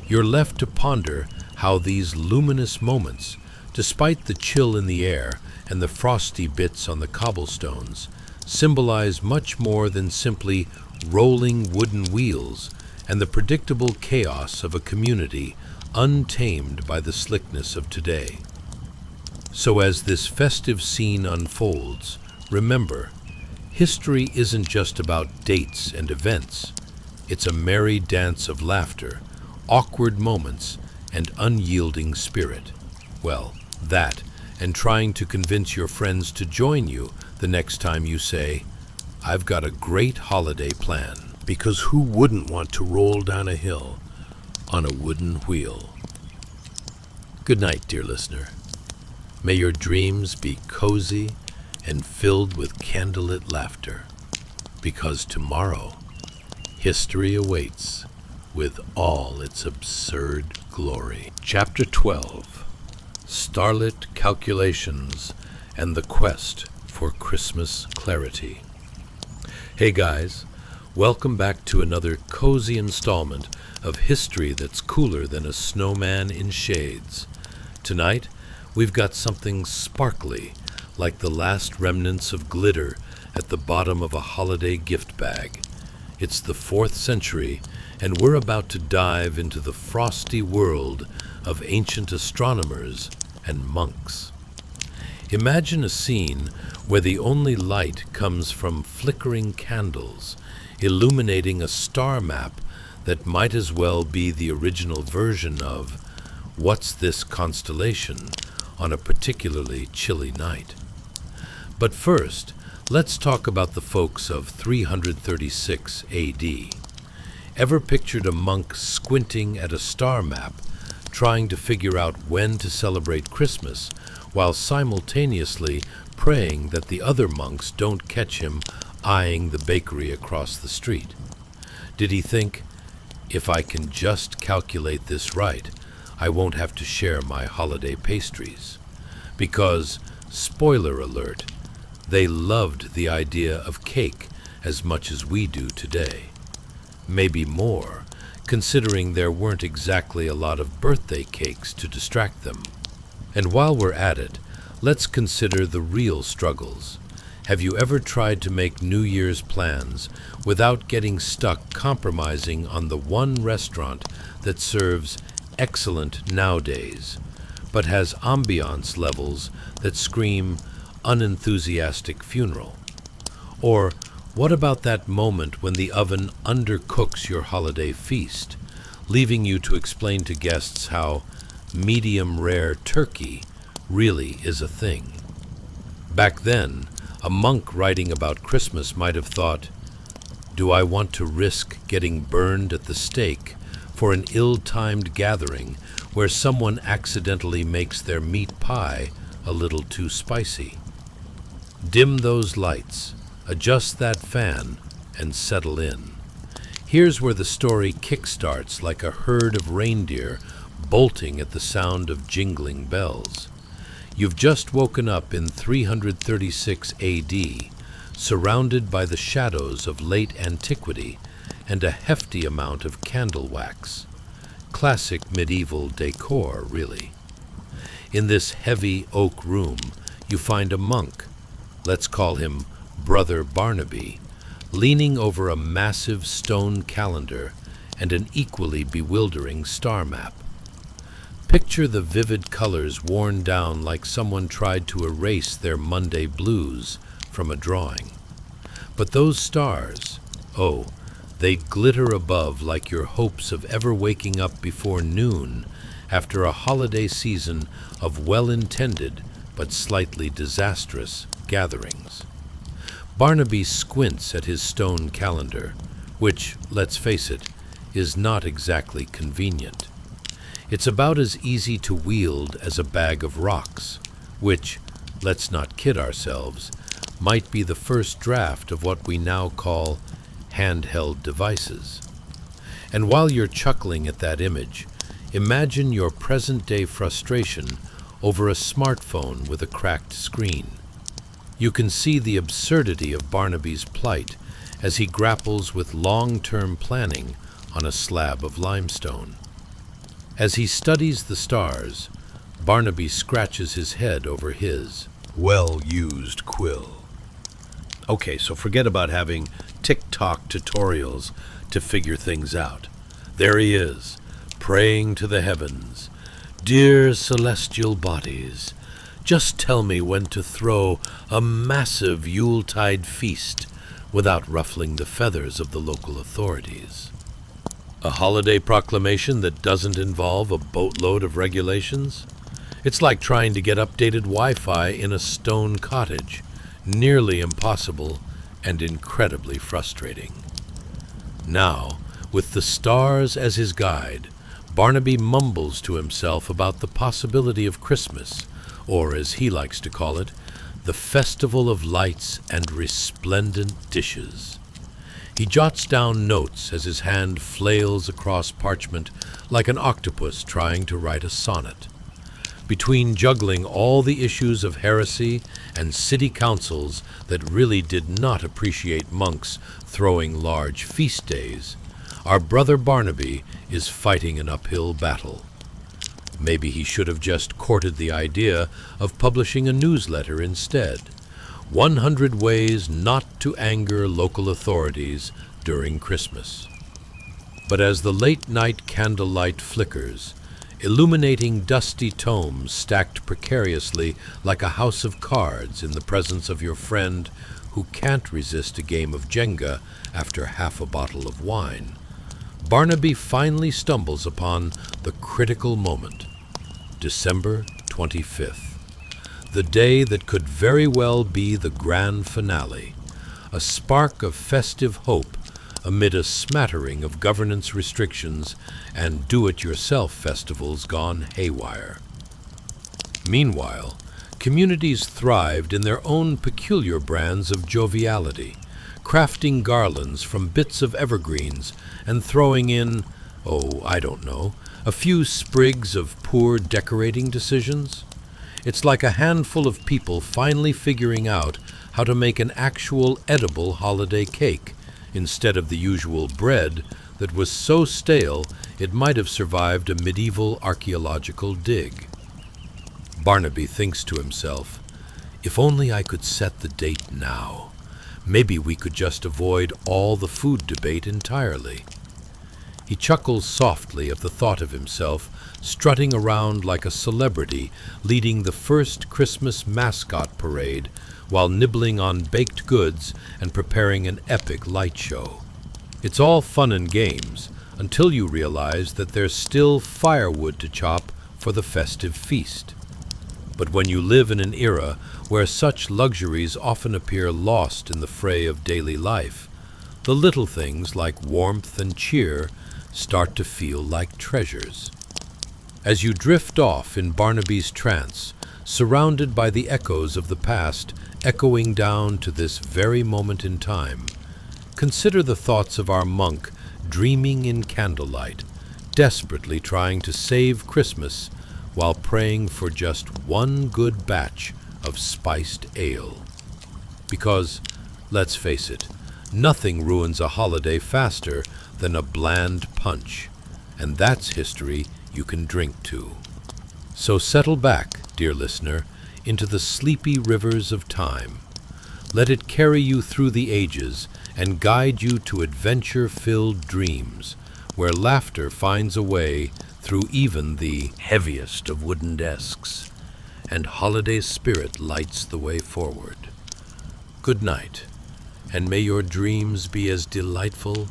you're left to ponder how these luminous moments, despite the chill in the air and the frosty bits on the cobblestones, symbolize much more than simply rolling wooden wheels and the predictable chaos of a community untamed by the slickness of today. So as this festive scene unfolds, remember, history isn't just about dates and events. It's a merry dance of laughter, awkward moments, and unyielding spirit. Well, that, and trying to convince your friends to join you the next time you say, "I've got a great holiday plan," because who wouldn't want to roll down a hill on a wooden wheel? Good night, dear listener. May your dreams be cozy and filled with candlelit laughter, because tomorrow, history awaits with all its absurd glory. Chapter 12, Starlit Calculations and the Quest for Christmas Clarity. Hey guys, welcome back to another cozy installment of history that's cooler than a snowman in shades. Tonight, we've got something sparkly, like the last remnants of glitter at the bottom of a holiday gift bag. It's the 4th century, and we're about to dive into the frosty world of ancient astronomers and monks. Imagine a scene where the only light comes from flickering candles, illuminating a star map that might as well be the original version of "What's this constellation?" on a particularly chilly night. But first, let's talk about the folks of 336 AD. Ever pictured a monk squinting at a star map, trying to figure out when to celebrate Christmas, while simultaneously praying that the other monks don't catch him eyeing the bakery across the street? Did he think, if I can just calculate this right, I won't have to share my holiday pastries? Because, spoiler alert, they loved the idea of cake as much as we do today. Maybe more, considering there weren't exactly a lot of birthday cakes to distract them. And while we're at it, let's consider the real struggles. Have you ever tried to make New Year's plans without getting stuck compromising on the one restaurant that serves excellent nowadays, but has ambiance levels that scream unenthusiastic funeral? Or what about that moment when the oven undercooks your holiday feast, leaving you to explain to guests how medium rare turkey really is a thing? Back then, a monk writing about Christmas might have thought, do I want to risk getting burned at the stake for an ill-timed gathering where someone accidentally makes their meat pie a little too spicy? Dim those lights, adjust that fan, and settle in. Here's where the story kickstarts like a herd of reindeer bolting at the sound of jingling bells. You've just woken up in 336 AD, surrounded by the shadows of late antiquity and a hefty amount of candle wax. Classic medieval decor, really. In this heavy oak room, you find a monk, let's call him Brother Barnaby, leaning over a massive stone calendar and an equally bewildering star map. Picture the vivid colors worn down like someone tried to erase their Monday blues from a drawing. But those stars, oh, they glitter above like your hopes of ever waking up before noon after a holiday season of well-intended but slightly disastrous gatherings. Barnaby squints at his stone calendar, which, let's face it, is not exactly convenient. It's about as easy to wield as a bag of rocks, which, let's not kid ourselves, might be the first draft of what we now call handheld devices. And while you're chuckling at that image, imagine your present-day frustration over a smartphone with a cracked screen. You can see the absurdity of Barnaby's plight as he grapples with long-term planning on a slab of limestone. As he studies the stars, Barnaby scratches his head over his well-used quill. Okay, so forget about having TikTok tutorials to figure things out. There he is, praying to the heavens. Dear celestial bodies, just tell me when to throw a massive Yuletide feast without ruffling the feathers of the local authorities. A holiday proclamation that doesn't involve a boatload of regulations? It's like trying to get updated Wi-Fi in a stone cottage, nearly impossible and incredibly frustrating. Now, with the stars as his guide, Barnaby mumbles to himself about the possibility of Christmas, or as he likes to call it, the festival of lights and resplendent dishes. He jots down notes as his hand flails across parchment like an octopus trying to write a sonnet. Between juggling all the issues of heresy and city councils that really did not appreciate monks throwing large feast days, our brother Barnaby is fighting an uphill battle. Maybe he should have just courted the idea of publishing a newsletter instead. 100 Ways Not to Anger Local Authorities During Christmas. But as the late-night candlelight flickers, illuminating dusty tomes stacked precariously like a house of cards in the presence of your friend who can't resist a game of Jenga after half a bottle of wine, Barnaby finally stumbles upon the critical moment, December 25th. The day that could very well be the grand finale, a spark of festive hope amid a smattering of governance restrictions and do-it-yourself festivals gone haywire. Meanwhile, communities thrived in their own peculiar brands of joviality, crafting garlands from bits of evergreens and throwing in, a few sprigs of poor decorating decisions. It's like a handful of people finally figuring out how to make an actual edible holiday cake instead of the usual bread that was so stale it might have survived a medieval archaeological dig. Barnaby thinks to himself, If only I could set the date now. Maybe we could just avoid all the food debate entirely. He chuckles softly at the thought of himself strutting around like a celebrity leading the first Christmas mascot parade while nibbling on baked goods and preparing an epic light show. It's all fun and games until you realize that there's still firewood to chop for the festive feast. But when you live in an era where such luxuries often appear lost in the fray of daily life, the little things like warmth and cheer start to feel like treasures. As you drift off in Barnaby's trance, surrounded by the echoes of the past echoing down to this very moment in time, consider the thoughts of our monk dreaming in candlelight, desperately trying to save Christmas while praying for just one good batch of spiced ale. Because, let's face it, nothing ruins a holiday faster than a bland punch, and that's history you can drink to. So settle back, dear listener, into the sleepy rivers of time. Let it carry you through the ages and guide you to adventure-filled dreams, where laughter finds a way through even the heaviest of wooden desks, and holiday spirit lights the way forward. Good night, and may your dreams be as delightful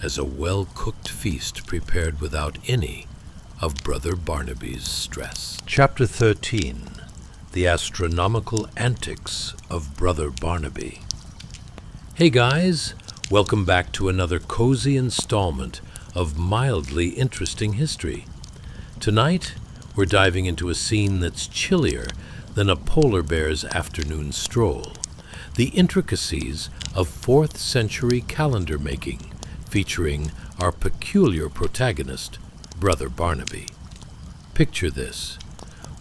as a well-cooked feast prepared without any of Brother Barnaby's stress. Chapter 13. The Astronomical Antics of Brother Barnaby. Hey guys, welcome back to another cozy installment of mildly interesting history. Tonight, we're diving into a scene that's chillier than a polar bear's afternoon stroll. The intricacies of 4th century calendar making, featuring our peculiar protagonist, Brother Barnaby. Picture this.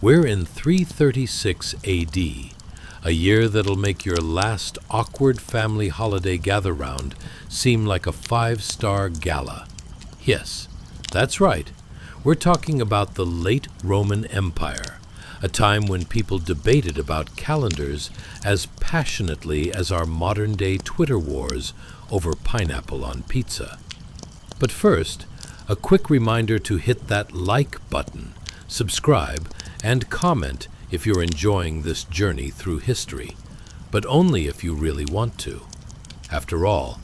We're in 336 AD, a year that'll make your last awkward family holiday gather-round seem like a 5-star gala. Yes, that's right. We're talking about the late Roman Empire, a time when people debated about calendars as passionately as our modern-day Twitter wars over pineapple on pizza. But first, a quick reminder to hit that like button, subscribe, and comment if you're enjoying this journey through history, but only if you really want to. After all,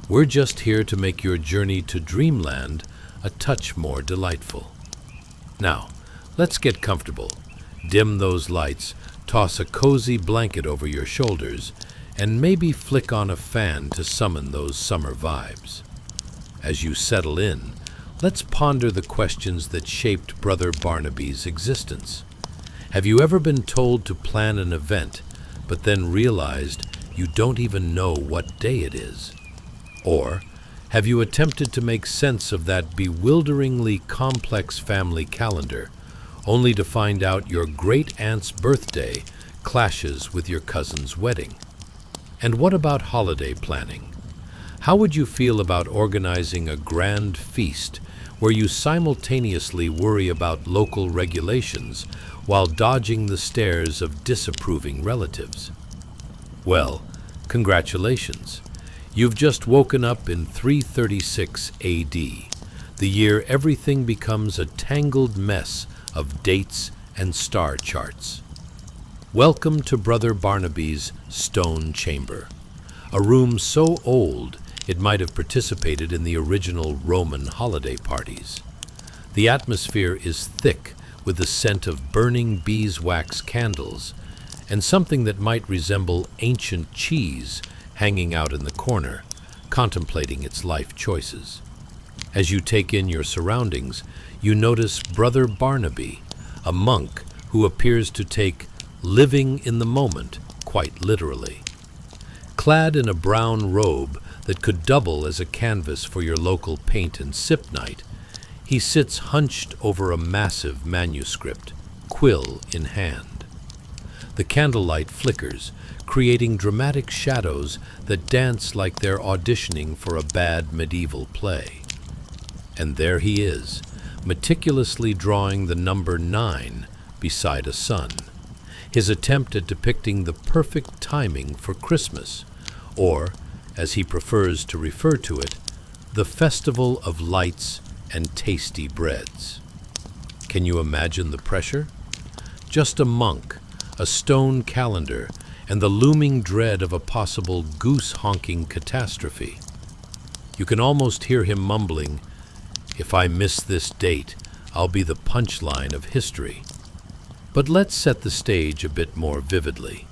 we're just here to make your journey to dreamland a touch more delightful. Now, let's get comfortable, dim those lights, toss a cozy blanket over your shoulders, and maybe flick on a fan to summon those summer vibes. As you settle in, let's ponder the questions that shaped Brother Barnaby's existence. Have you ever been told to plan an event, but then realized you don't even know what day it is? Or have you attempted to make sense of that bewilderingly complex family calendar, only to find out your great-aunt's birthday clashes with your cousin's wedding? And what about holiday planning? How would you feel about organizing a grand feast where you simultaneously worry about local regulations while dodging the stares of disapproving relatives? Well, congratulations. You've just woken up in 336 AD, the year everything becomes a tangled mess of dates and star charts. Welcome to Brother Barnaby's stone chamber, a room so old it might have participated in the original Roman holiday parties. The atmosphere is thick with the scent of burning beeswax candles and something that might resemble ancient cheese hanging out in the corner, contemplating its life choices. As you take in your surroundings, you notice Brother Barnaby, a monk who appears to take living in the moment quite literally. Clad in a brown robe that could double as a canvas for your local paint and sip night, he sits hunched over a massive manuscript, quill in hand. The candlelight flickers, creating dramatic shadows that dance like they're auditioning for a bad medieval play. And there he is, meticulously drawing the number 9 beside a sun. his attempt at depicting the perfect timing for Christmas, or, as he prefers to refer to it, the festival of lights and tasty breads. Can you imagine the pressure? Just a monk, a stone calendar, and the looming dread of a possible goose-honking catastrophe. You can almost hear him mumbling, "If I miss this date, I'll be the punchline of history." But let's set the stage a bit more vividly.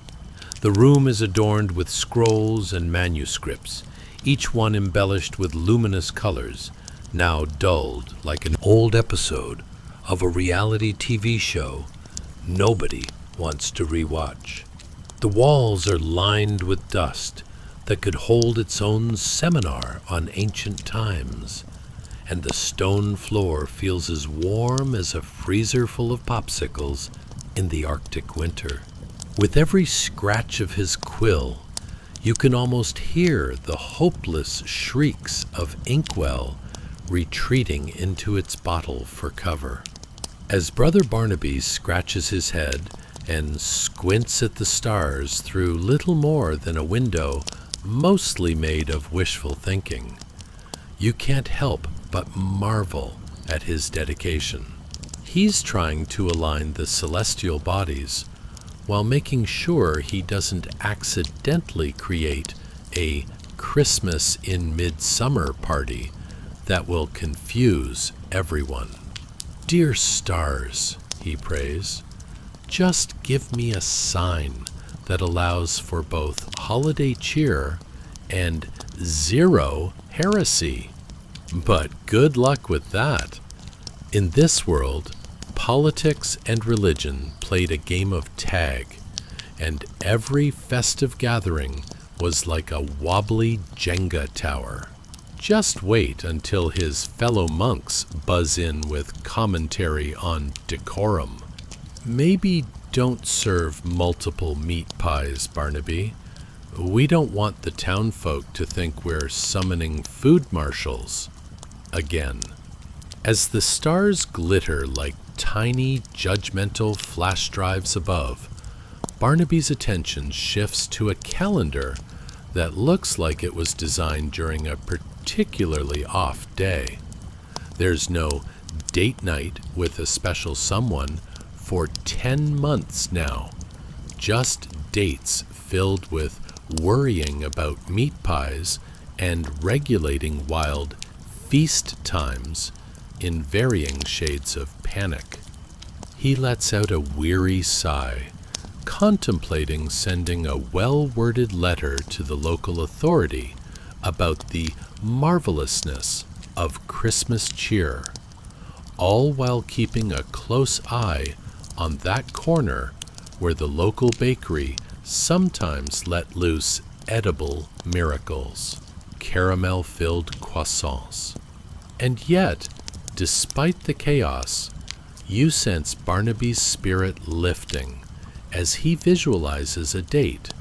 The room is adorned with scrolls and manuscripts, each one embellished with luminous colors, now dulled like an old episode of a reality TV show nobody wants to rewatch. The walls are lined with dust that could hold its own seminar on ancient times, and the stone floor feels as warm as a freezer full of popsicles in the Arctic winter. With every scratch of his quill, you can almost hear the hopeless shrieks of inkwell retreating into its bottle for cover. As Brother Barnaby scratches his head and squints at the stars through little more than a window mostly made of wishful thinking, you can't help but marvel at his dedication. He's trying to align the celestial bodies while making sure he doesn't accidentally create a Christmas in Midsummer party that will confuse everyone. "Dear stars," he prays, "just give me a sign that allows for both holiday cheer and zero heresy." But good luck with that. In this world, politics and religion played a game of tag, and every festive gathering was like a wobbly Jenga tower. Just wait until his fellow monks buzz in with commentary on decorum. Maybe don't serve multiple meat pies, Barnaby. We don't want the townfolk to think we're summoning food marshals again. As the stars glitter like tiny, judgmental flash drives above, Barnaby's attention shifts to a calendar that looks like it was designed during a particularly off day. There's no date night with a special someone for 10 months now, just dates filled with worrying about meat pies and regulating wild feast times in varying shades of panic. He lets out a weary sigh, contemplating sending a well-worded letter to the local authority about the marvelousness of Christmas cheer, all while keeping a close eye on that corner where the local bakery sometimes let loose edible miracles, caramel-filled croissants. And yet, despite the chaos, you sense Barnaby's spirit lifting as he visualizes a date,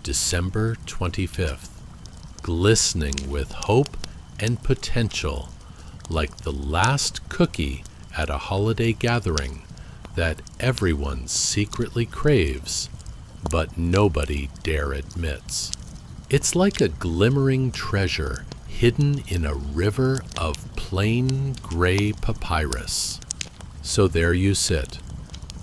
December 25th, glistening with hope and potential, like the last cookie at a holiday gathering that everyone secretly craves, but nobody dare admits. It's like a glimmering treasure hidden in a river of plain gray papyrus. So there you sit,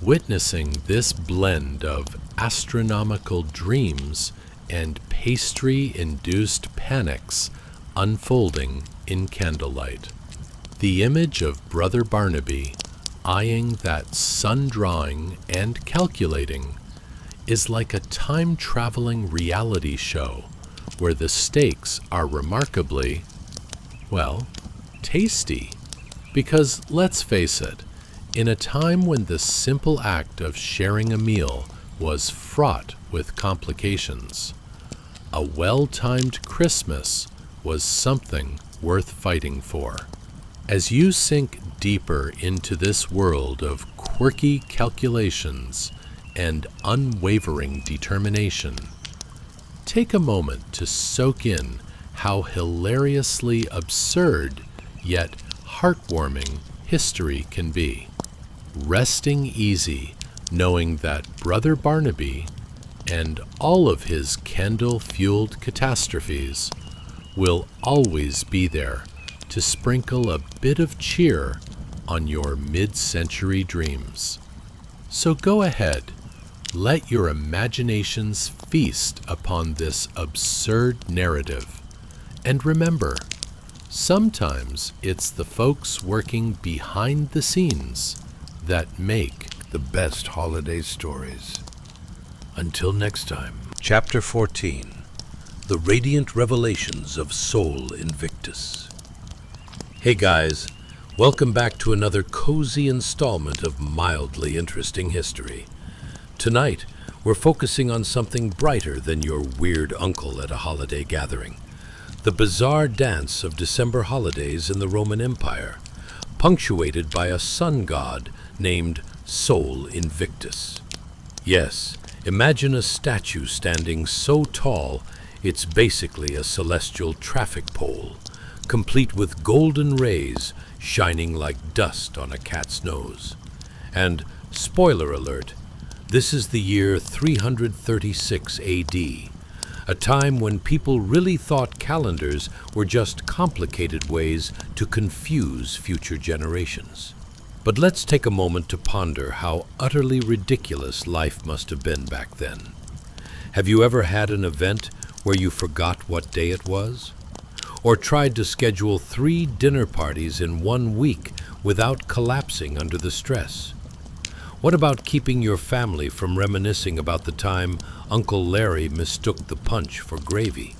witnessing this blend of astronomical dreams and pastry-induced panics unfolding in candlelight. The image of Brother Barnaby eyeing that sun drawing and calculating is like a time-traveling reality show where the stakes are remarkably, well, tasty. Because let's face it, in a time when the simple act of sharing a meal was fraught with complications, a well-timed Christmas was something worth fighting for. As you sink deeper into this world of quirky calculations and unwavering determination, take a moment to soak in how hilariously absurd yet heartwarming history can be. Resting easy, knowing that Brother Barnaby and all of his candle-fueled catastrophes will always be there to sprinkle a bit of cheer on your mid-century dreams. So go ahead, let your imaginations feast upon this absurd narrative. And remember, sometimes it's the folks working behind the scenes that make the best holiday stories. Until next time. Chapter 14. The Radiant Revelations of Sol Invictus. Hey guys, welcome back to another cozy installment of mildly interesting history. Tonight, we're focusing on something brighter than your weird uncle at a holiday gathering. The bizarre dance of December holidays in the Roman Empire, punctuated by a sun god named Sol Invictus. Yes, imagine a statue standing so tall it's basically a celestial traffic pole, complete with golden rays shining like dust on a cat's nose. And, spoiler alert, this is the year 336 AD, a time when people really thought calendars were just complicated ways to confuse future generations. But let's take a moment to ponder how utterly ridiculous life must have been back then. Have you ever had an event where you forgot what day it was? Or tried to schedule 3 dinner parties in 1 week without collapsing under the stress? What about keeping your family from reminiscing about the time Uncle Larry mistook the punch for gravy?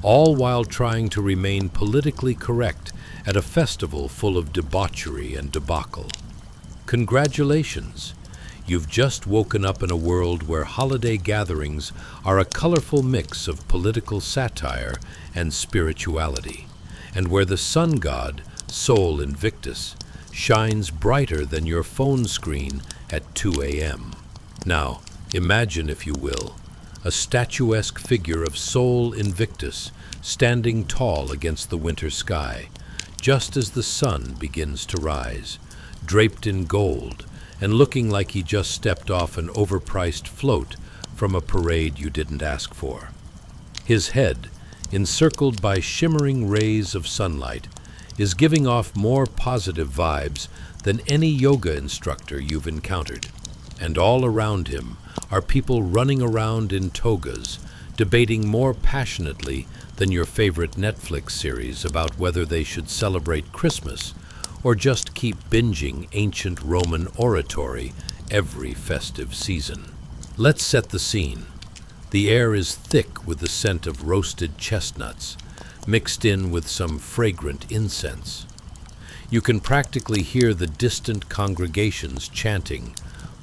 All while trying to remain politically correct at a festival full of debauchery and debacle. Congratulations! You've just woken up in a world where holiday gatherings are a colorful mix of political satire and spirituality, and where the sun god, Sol Invictus, shines brighter than your phone screen at 2 a.m. Now, imagine, if you will, a statuesque figure of Sol Invictus standing tall against the winter sky, just as the sun begins to rise, draped in gold, and looking like he just stepped off an overpriced float from a parade you didn't ask for. His head, encircled by shimmering rays of sunlight, is giving off more positive vibes than any yoga instructor you've encountered. And all around him are people running around in togas, debating more passionately than your favorite Netflix series about whether they should celebrate Christmas or just keep binging ancient Roman oratory every festive season. Let's set the scene. The air is thick with the scent of roasted chestnuts, mixed in with some fragrant incense. You can practically hear the distant congregations chanting,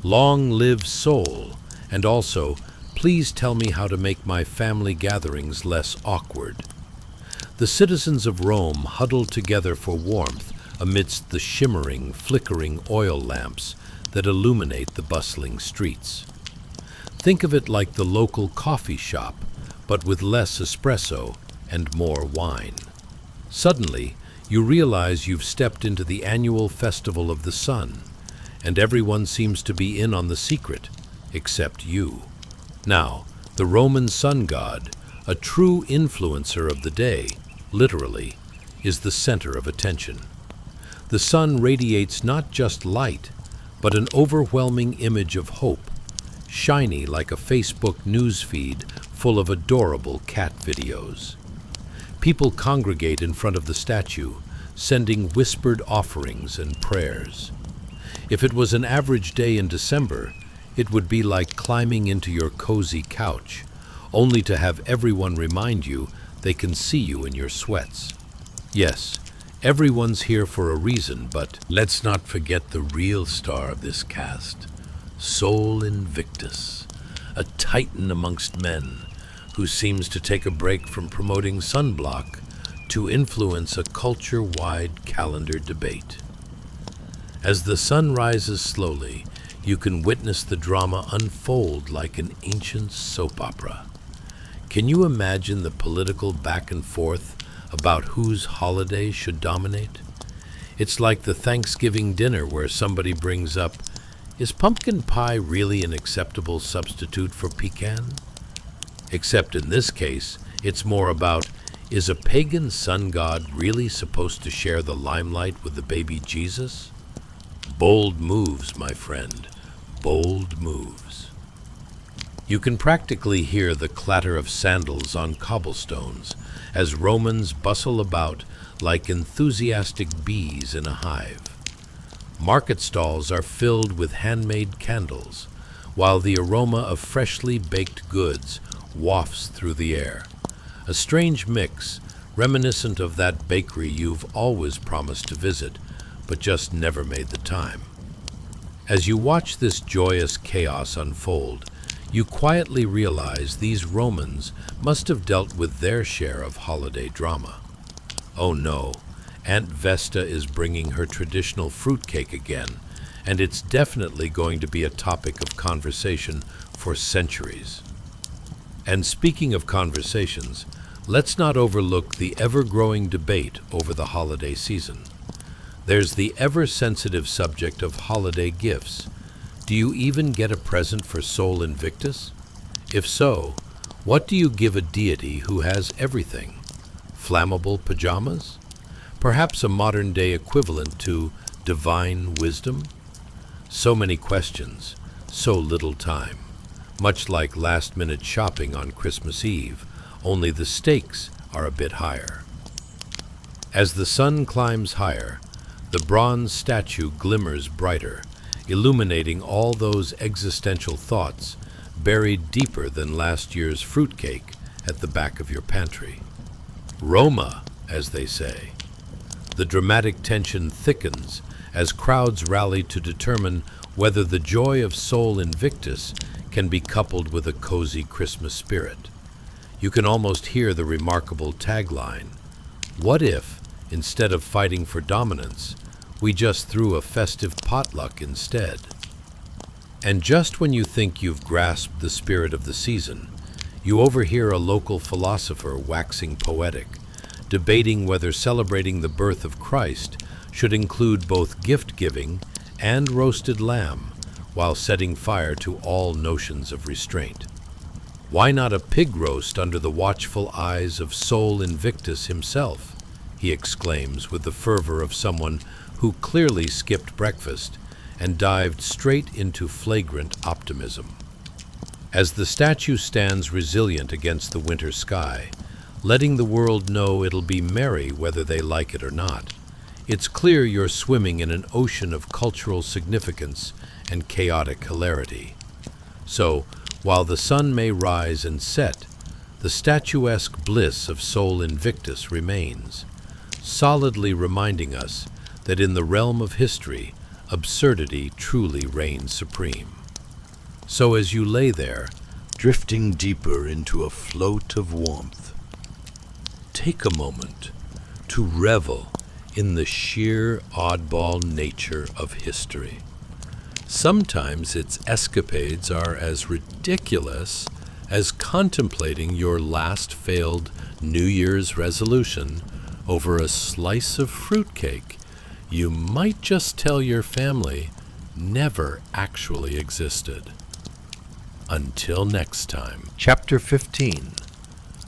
"Long live Sol," and also, "Please tell me how to make my family gatherings less awkward." The citizens of Rome huddle together for warmth amidst the shimmering, flickering oil lamps that illuminate the bustling streets. Think of it like the local coffee shop, but with less espresso and more wine. Suddenly, you realize you've stepped into the annual Festival of the Sun, and everyone seems to be in on the secret, except you. Now, the Roman sun god, a true influencer of the day, literally, is the center of attention. The sun radiates not just light, but an overwhelming image of hope, shiny like a Facebook newsfeed full of adorable cat videos. People congregate in front of the statue, sending whispered offerings and prayers. If it was an average day in December, it would be like climbing into your cozy couch, only to have everyone remind you they can see you in your sweats. Yes, everyone's here for a reason, but let's not forget the real star of this cast, Sol Invictus, a titan amongst men who seems to take a break from promoting sunblock to influence a culture-wide calendar debate. As the sun rises slowly, you can witness the drama unfold like an ancient soap opera. Can you imagine the political back and forth about whose holiday should dominate? It's like the Thanksgiving dinner where somebody brings up, Is pumpkin pie really an acceptable substitute for pecan? Except in this case, it's more about, is a pagan sun god really supposed to share the limelight with the baby Jesus? Bold moves, my friend, bold moves. You can practically hear the clatter of sandals on cobblestones as Romans bustle about like enthusiastic bees in a hive. Market stalls are filled with handmade candles, while the aroma of freshly baked goods wafts through the air. A strange mix, reminiscent of that bakery you've always promised to visit, but just never made the time. As you watch this joyous chaos unfold, you quietly realize these Romans must have dealt with their share of holiday drama. Oh no, Aunt Vesta is bringing her traditional fruitcake again, and it's definitely going to be a topic of conversation for centuries. And speaking of conversations, let's not overlook the ever-growing debate over the holiday season. There's the ever-sensitive subject of holiday gifts. Do you even get a present for Sol Invictus? If so, what do you give a deity who has everything? Flammable pajamas? Perhaps a modern-day equivalent to divine wisdom? So many questions, so little time. Much like last-minute shopping on Christmas Eve, only the stakes are a bit higher. As the sun climbs higher, the bronze statue glimmers brighter, illuminating all those existential thoughts buried deeper than last year's fruitcake at the back of your pantry. Roma, as they say. The dramatic tension thickens as crowds rally to determine whether the joy of Sol Invictus can be coupled with a cozy Christmas spirit. You can almost hear the remarkable tagline, "What if, instead of fighting for dominance, we just threw a festive potluck instead?" And just when you think you've grasped the spirit of the season, you overhear a local philosopher waxing poetic, debating whether celebrating the birth of Christ should include both gift-giving and roasted lamb, while setting fire to all notions of restraint. Why not a pig roast under the watchful eyes of Sol Invictus himself? He exclaims with the fervor of someone who clearly skipped breakfast and dived straight into flagrant optimism. As the statue stands resilient against the winter sky, letting the world know it'll be merry whether they like it or not, it's clear you're swimming in an ocean of cultural significance and chaotic hilarity. So, while the sun may rise and set, the statuesque bliss of Sol Invictus remains, solidly reminding us that in the realm of history, absurdity truly reigns supreme. So as you lay there, drifting deeper into a float of warmth, take a moment to revel in the sheer oddball nature of history. Sometimes its escapades are as ridiculous as contemplating your last failed New Year's resolution over a slice of fruitcake you might just tell your family never actually existed. Until next time. Chapter 15.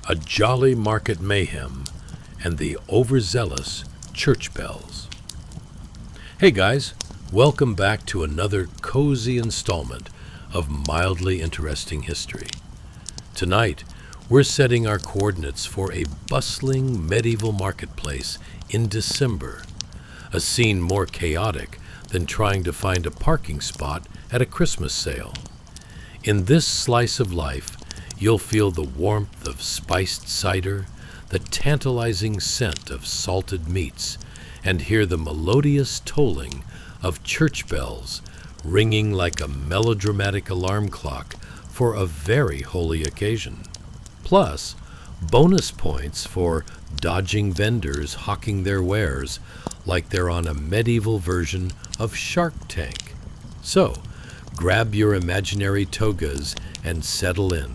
A Jolly Market Mayhem and the Overzealous Church Bells. Hey guys, welcome back to another cozy installment of mildly interesting history. Tonight, we're setting our coordinates for a bustling medieval marketplace in December, a scene more chaotic than trying to find a parking spot at a Christmas sale. In this slice of life, you'll feel the warmth of spiced cider, the tantalizing scent of salted meats, and hear the melodious tolling of church bells ringing like a melodramatic alarm clock for a very holy occasion. Plus, bonus points for dodging vendors hawking their wares like they're on a medieval version of Shark Tank. So, grab your imaginary togas and settle in.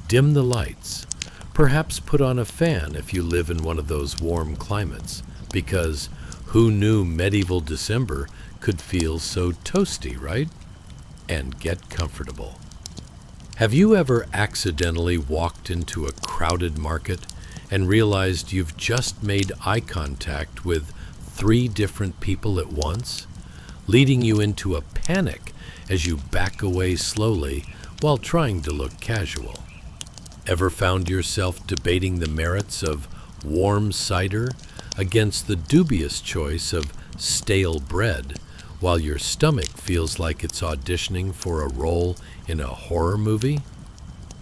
Dim the lights. Perhaps put on a fan if you live in one of those warm climates, because who knew medieval December could feel so toasty, right? and get comfortable. Have you ever accidentally walked into a crowded market and realized you've just made eye contact with 3 different people at once, leading you into a panic as you back away slowly while trying to look casual? Ever found yourself debating the merits of warm cider against the dubious choice of stale bread while your stomach feels like it's auditioning for a role in a horror movie?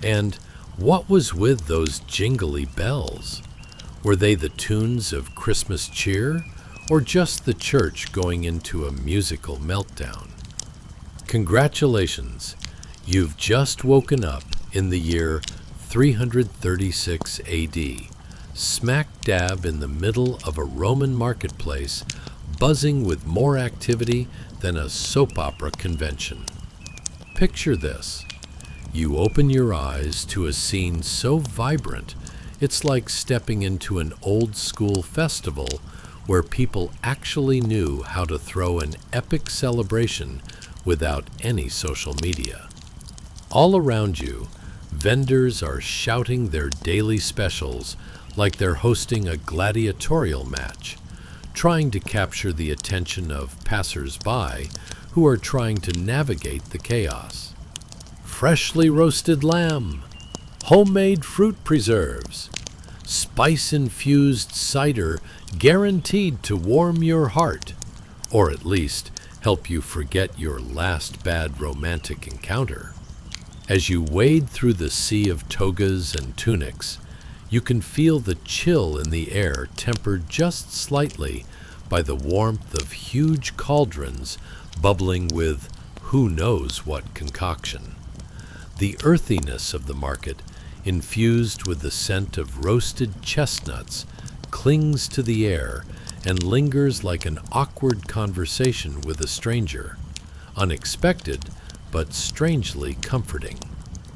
And what was with those jingly bells? Were they the tunes of Christmas cheer, or just the church going into a musical meltdown? Congratulations! You've just woken up in the year 336 AD, smack dab in the middle of a Roman marketplace buzzing with more activity than a soap opera convention. Picture this. You open your eyes to a scene so vibrant, it's like stepping into an old-school festival where people actually knew how to throw an epic celebration without any social media. All around you, vendors are shouting their daily specials like they're hosting a gladiatorial match, trying to capture the attention of passers-by who are trying to navigate the chaos. Freshly roasted lamb, homemade fruit preserves, spice-infused cider guaranteed to warm your heart, or at least help you forget your last bad romantic encounter. As you wade through the sea of togas and tunics, you can feel the chill in the air tempered just slightly by the warmth of huge cauldrons bubbling with who knows what concoction. The earthiness of the market, infused with the scent of roasted chestnuts, clings to the air and lingers like an awkward conversation with a stranger, unexpected but strangely comforting.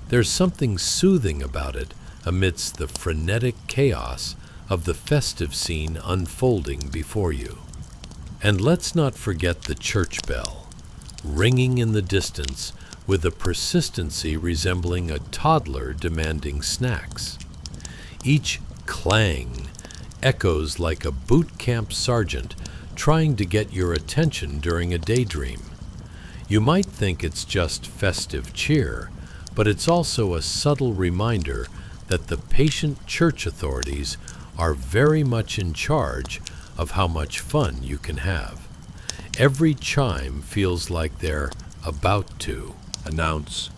There's something soothing about it amidst the frenetic chaos of the festive scene unfolding before you. And let's not forget the church bell, ringing in the distance with a persistency resembling a toddler demanding snacks. Each clang echoes like a boot camp sergeant trying to get your attention during a daydream. You might think it's just festive cheer, but it's also a subtle reminder that the patient church authorities are very much in charge of how much fun you can have. Every chime feels like they're about to announce,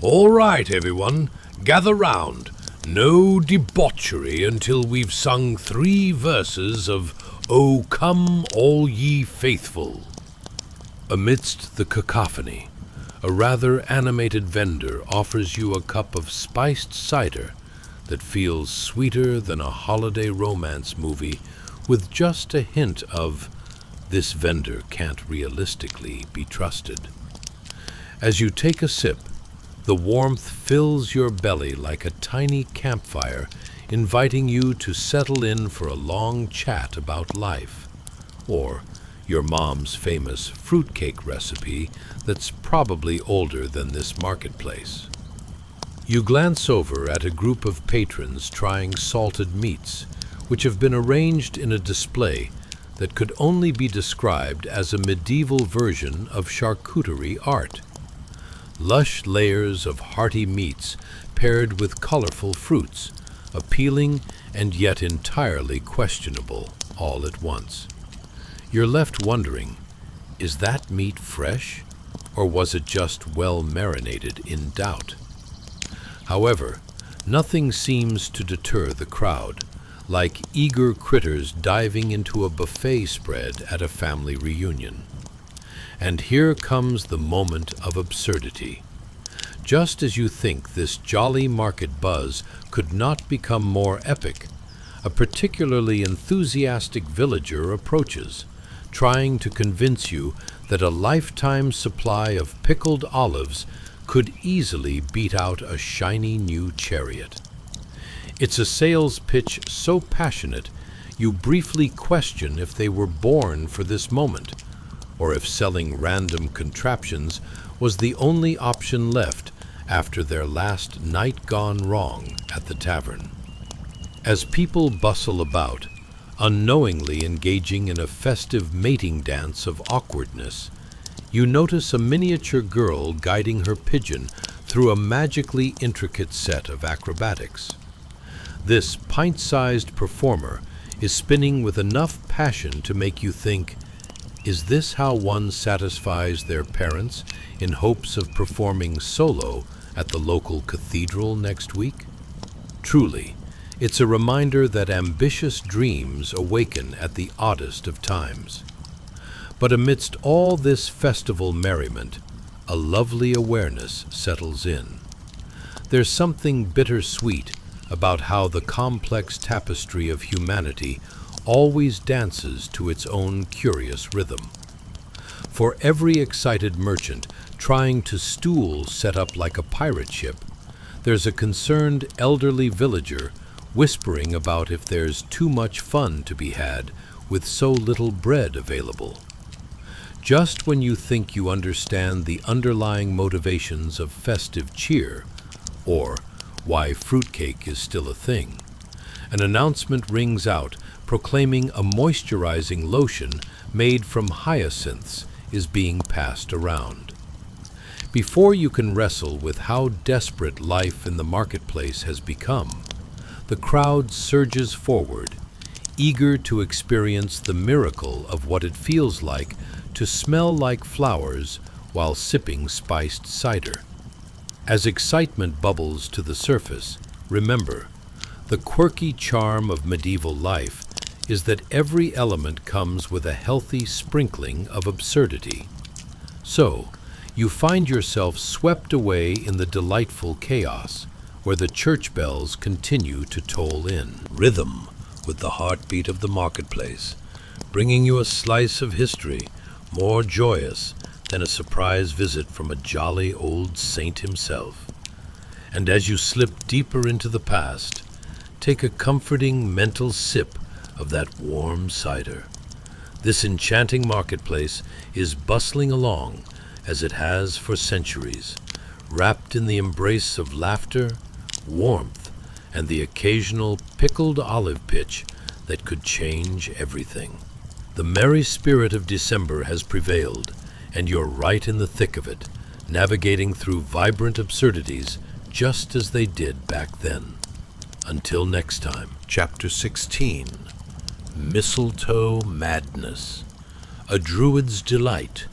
"All right, everyone, gather round. No debauchery until we've sung 3 verses of O Come All Ye Faithful." Amidst the cacophony, a rather animated vendor offers you a cup of spiced cider that feels sweeter than a holiday romance movie with just a hint of, "This vendor can't realistically be trusted." As you take a sip, the warmth fills your belly like a tiny campfire, inviting you to settle in for a long chat about life, or your mom's famous fruitcake recipe that's probably older than this marketplace. You glance over at a group of patrons trying salted meats, which have been arranged in a display that could only be described as a medieval version of charcuterie art. Lush layers of hearty meats paired with colorful fruits, appealing and yet entirely questionable all at once. You're left wondering, is that meat fresh, or was it just well marinated in doubt? However, nothing seems to deter the crowd, like eager critters diving into a buffet spread at a family reunion. And here comes the moment of absurdity. Just as you think this jolly market buzz could not become more epic, a particularly enthusiastic villager approaches, trying to convince you that a lifetime supply of pickled olives could easily beat out a shiny new chariot. It's a sales pitch so passionate, you briefly question if they were born for this moment, or if selling random contraptions was the only option left after their last night gone wrong at the tavern. As people bustle about, unknowingly engaging in a festive mating dance of awkwardness, you notice a miniature girl guiding her pigeon through a magically intricate set of acrobatics. This pint-sized performer is spinning with enough passion to make you think, is this how one satisfies their parents in hopes of performing solo at the local cathedral next week? Truly, it's a reminder that ambitious dreams awaken at the oddest of times. But amidst all this festival merriment, a lovely awareness settles in. There's something bittersweet about how the complex tapestry of humanity always dances to its own curious rhythm. For every excited merchant trying to stool set up like a pirate ship, there's a concerned elderly villager whispering about if there's too much fun to be had with so little bread available. Just when you think you understand the underlying motivations of festive cheer, or why fruitcake is still a thing, an announcement rings out proclaiming a moisturizing lotion made from hyacinths is being passed around. Before you can wrestle with how desperate life in the marketplace has become, the crowd surges forward, eager to experience the miracle of what it feels like to smell like flowers while sipping spiced cider. As excitement bubbles to the surface, remember, the quirky charm of medieval life is that every element comes with a healthy sprinkling of absurdity. So, you find yourself swept away in the delightful chaos, where the church bells continue to toll in. Rhythm with the heartbeat of the marketplace, bringing you a slice of history more joyous than a surprise visit from a jolly old saint himself. And as you slip deeper into the past, take a comforting mental sip of that warm cider. This enchanting marketplace is bustling along as it has for centuries, wrapped in the embrace of laughter, warmth, and the occasional pickled olive pitch that could change everything. The merry spirit of December has prevailed, and you're right in the thick of it, navigating through vibrant absurdities just as they did back then. Until next time. Chapter 16. Mistletoe Madness. A druid's delight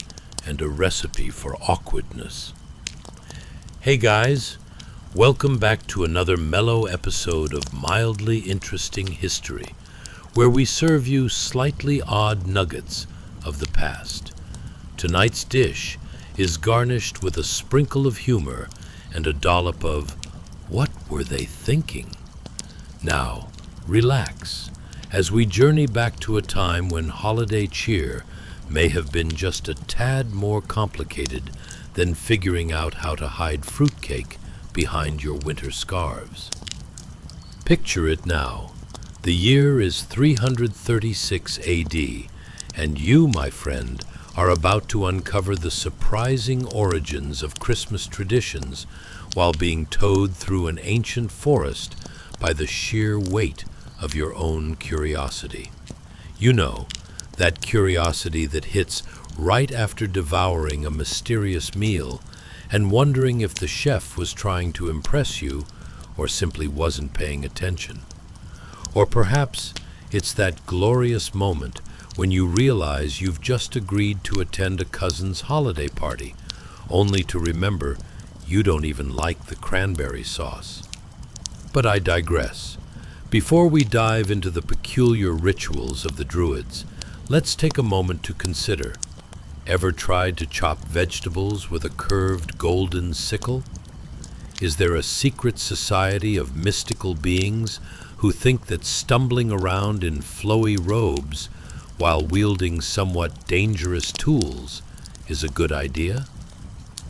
and a recipe for awkwardness. Hey guys, welcome back to another mellow episode of Mildly Interesting History, where we serve you slightly odd nuggets of the past. Tonight's dish is garnished with a sprinkle of humor and a dollop of what were they thinking? Now, relax as we journey back to a time when holiday cheer may have been just a tad more complicated than figuring out how to hide fruitcake behind your winter scarves. Picture it now. The year is 336 AD, and you, my friend, are about to uncover the surprising origins of Christmas traditions while being towed through an ancient forest by the sheer weight of your own curiosity. You know, that curiosity that hits right after devouring a mysterious meal and wondering if the chef was trying to impress you or simply wasn't paying attention. Or perhaps it's that glorious moment when you realize you've just agreed to attend a cousin's holiday party, only to remember you don't even like the cranberry sauce. But I digress. Before we dive into the peculiar rituals of the Druids, let's take a moment to consider. Ever tried to chop vegetables with a curved golden sickle? Is there a secret society of mystical beings who think that stumbling around in flowy robes while wielding somewhat dangerous tools is a good idea?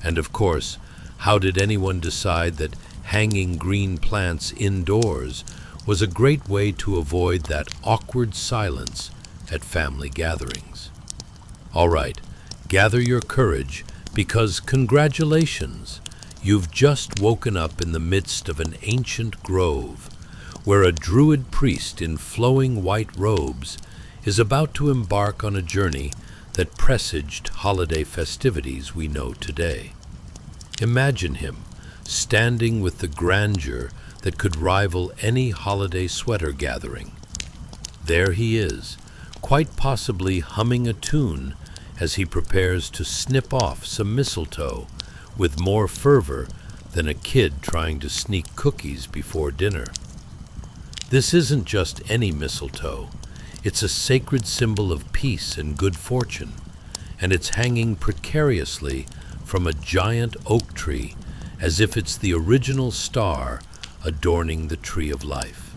And of course, how did anyone decide that hanging green plants indoors was a great way to avoid that awkward silence at family gatherings? All right, gather your courage, Because congratulations, you've just woken up in the midst of an ancient grove, where a druid priest in flowing white robes is about to embark on a journey that presaged holiday festivities we know today. Imagine him standing with the grandeur that could rival any holiday sweater gathering. There he is, quite possibly humming a tune as he prepares to snip off some mistletoe with more fervor than a kid trying to sneak cookies before dinner. This isn't just any mistletoe. It's a sacred symbol of peace and good fortune, and it's hanging precariously from a giant oak tree as if it's the original star adorning the tree of life.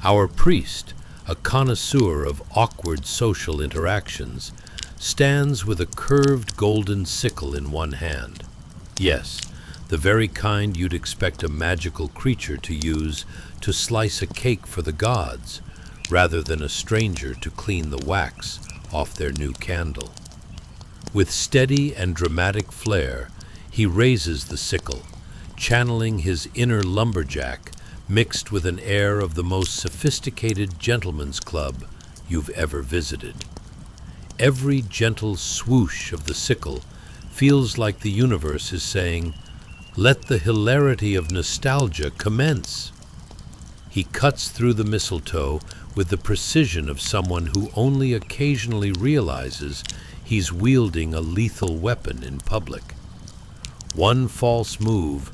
Our priest, a connoisseur of awkward social interactions, stands with a curved golden sickle in one hand. Yes, the very kind you'd expect a magical creature to use to slice a cake for the gods, rather than a stranger to clean the wax off their new candle. With steady and dramatic flair, he raises the sickle, channeling his inner lumberjack mixed with an air of the most sophisticated gentleman's club you've ever visited. Every gentle swoosh of the sickle feels like the universe is saying, "Let the hilarity of nostalgia commence." He cuts through the mistletoe with the precision of someone who only occasionally realizes he's wielding a lethal weapon in public. One false move,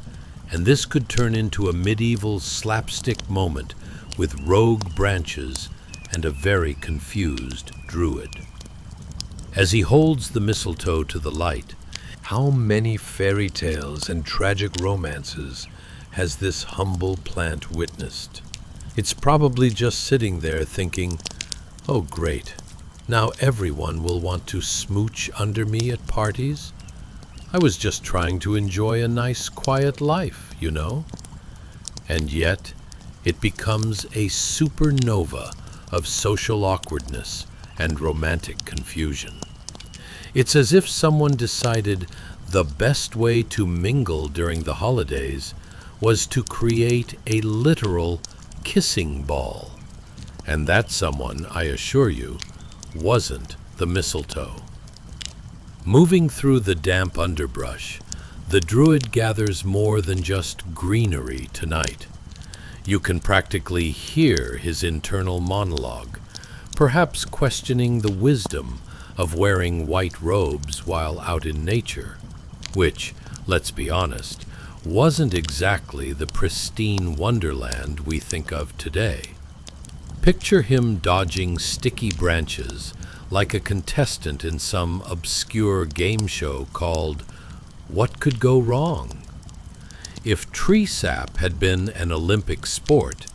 and this could turn into a medieval slapstick moment with rogue branches and a very confused druid. As he holds the mistletoe to the light, how many fairy tales and tragic romances has this humble plant witnessed? It's probably just sitting there thinking, "Oh great, now everyone will want to smooch under me at parties. I was just trying to enjoy a nice quiet life, you know." And yet, it becomes a supernova of social awkwardness and romantic confusion. It's as if someone decided the best way to mingle during the holidays was to create a literal kissing ball. And that someone, I assure you, wasn't the mistletoe. Moving through the damp underbrush, the druid gathers more than just greenery tonight. You can practically hear his internal monologue, perhaps questioning the wisdom of wearing white robes while out in nature, which, let's be honest, wasn't exactly the pristine wonderland we think of today. Picture him dodging sticky branches like a contestant in some obscure game show called What Could Go Wrong? If tree sap had been an Olympic sport,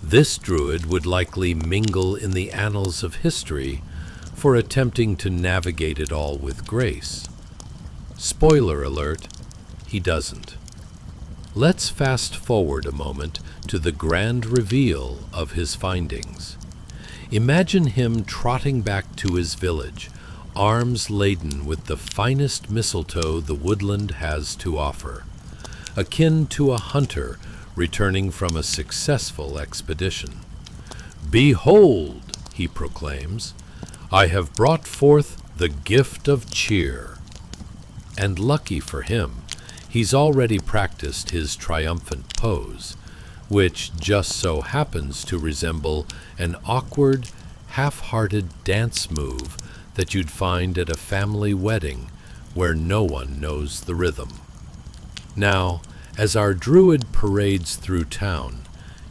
this druid would likely mingle in the annals of history for attempting to navigate it all with grace. Spoiler alert, he doesn't. Let's fast forward a moment to the grand reveal of his findings. Imagine him trotting back to his village, arms laden with the finest mistletoe the woodland has to offer, akin to a hunter returning from a successful expedition. "Behold," he proclaims, "I have brought forth the gift of cheer." And lucky for him, he's already practiced his triumphant pose, which just so happens to resemble an awkward, half-hearted dance move that you'd find at a family wedding where no one knows the rhythm. Now, as our druid parades through town,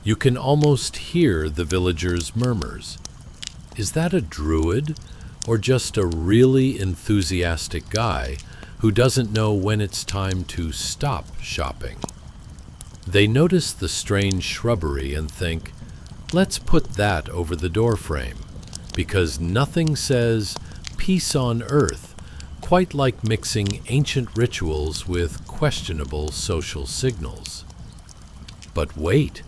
you can almost hear the villagers' murmurs. Is that a druid, or just a really enthusiastic guy who doesn't know when it's time to stop shopping? They notice the strange shrubbery and think, let's put that over the doorframe, because nothing says peace on earth quite like mixing ancient rituals with questionable social signals. But wait,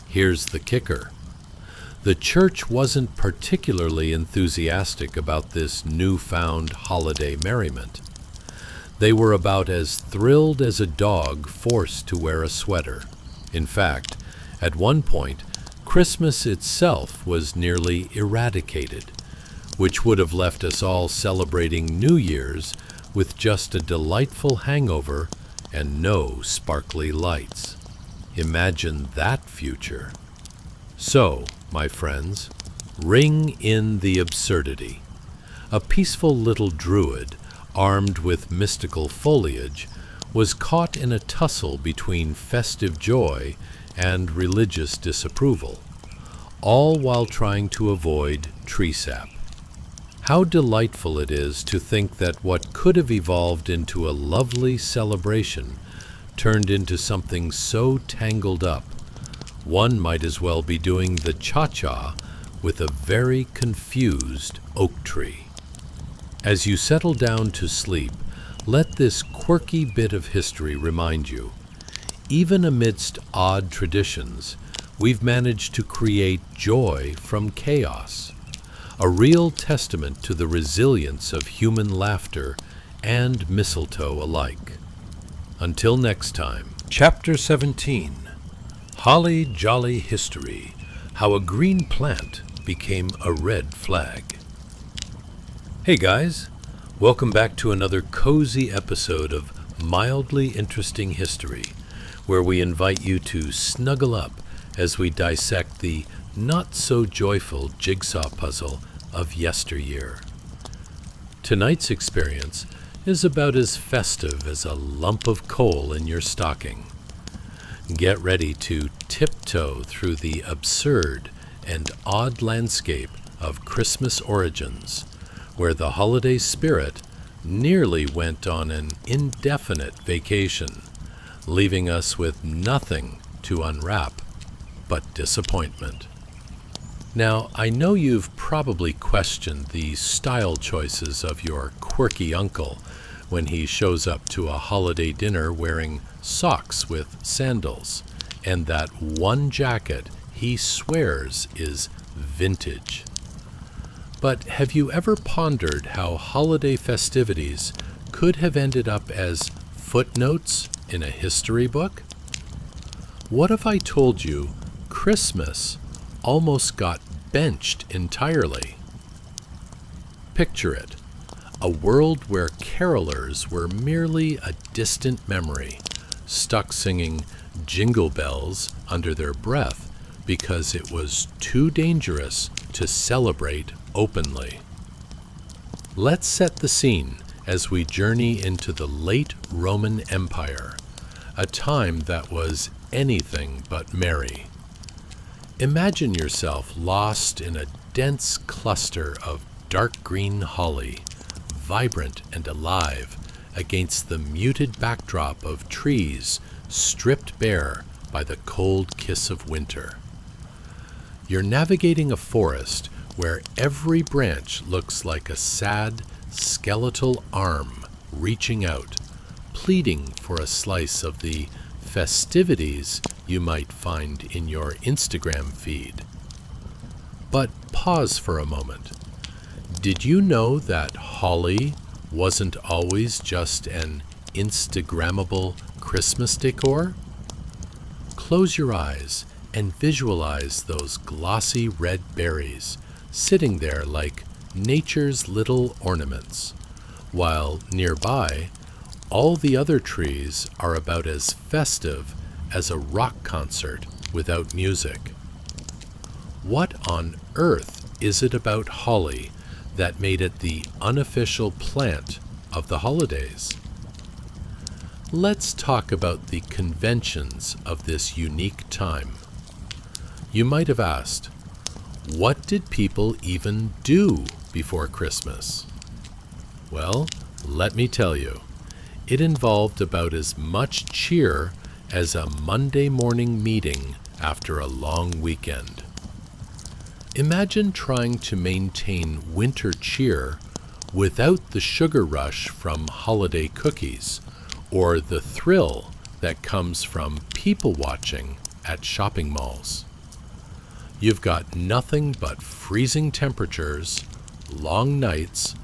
here's the kicker. The church wasn't particularly enthusiastic about this newfound holiday merriment. They were about as thrilled as a dog forced to wear a sweater. In fact, at one point, Christmas itself was nearly eradicated, which would have left us all celebrating New Year's with just a delightful hangover and no sparkly lights. Imagine that future. So, my friends, ring in the absurdity. A peaceful little druid, armed with mystical foliage, was caught in a tussle between festive joy and religious disapproval, all while trying to avoid tree sap. How delightful it is to think that what could have evolved into a lovely celebration turned into something so tangled up, one might as well be doing the cha-cha with a very confused oak tree. As you settle down to sleep, let this quirky bit of history remind you, even amidst odd traditions, we've managed to create joy from chaos, a real testament to the resilience of human laughter and mistletoe alike. Until next time. Chapter 17. Holly Jolly History, How a Green Plant Became a Red Flag. Hey guys, welcome back to another cozy episode of Mildly Interesting History, where we invite you to snuggle up as we dissect the not-so-joyful jigsaw puzzle of yesteryear. Tonight's experience is about as festive as a lump of coal in your stocking. Get ready to tiptoe through the absurd and odd landscape of Christmas origins, where the holiday spirit nearly went on an indefinite vacation, leaving us with nothing to unwrap but disappointment. Now, I know you've probably questioned the style choices of your quirky uncle when he shows up to a holiday dinner wearing socks with sandals, and that one jacket he swears is vintage. But have you ever pondered how holiday festivities could have ended up as footnotes in a history book? What if I told you Christmas almost got benched entirely? Picture it, a world where carolers were merely a distant memory, stuck singing jingle bells under their breath because it was too dangerous to celebrate openly. Let's set the scene as we journey into the late Roman Empire, a time that was anything but merry. Imagine yourself lost in a dense cluster of dark green holly, vibrant and alive against the muted backdrop of trees stripped bare by the cold kiss of winter. You're navigating a forest where every branch looks like a sad, skeletal arm reaching out, pleading for a slice of the festivities you might find in your Instagram feed. But pause for a moment. Did you know that holly wasn't always just an Instagrammable Christmas decor? Close your eyes and visualize those glossy red berries sitting there like nature's little ornaments, while nearby, all the other trees are about as festive as a rock concert without music. What on earth is it about holly that made it the unofficial plant of the holidays? Let's talk about the conventions of this unique time. You might have asked, what did people even do before Christmas? Well, let me tell you, it involved about as much cheer as a Monday morning meeting after a long weekend. Imagine trying to maintain winter cheer without the sugar rush from holiday cookies or the thrill that comes from people watching at shopping malls. You've got nothing but freezing temperatures, long nights,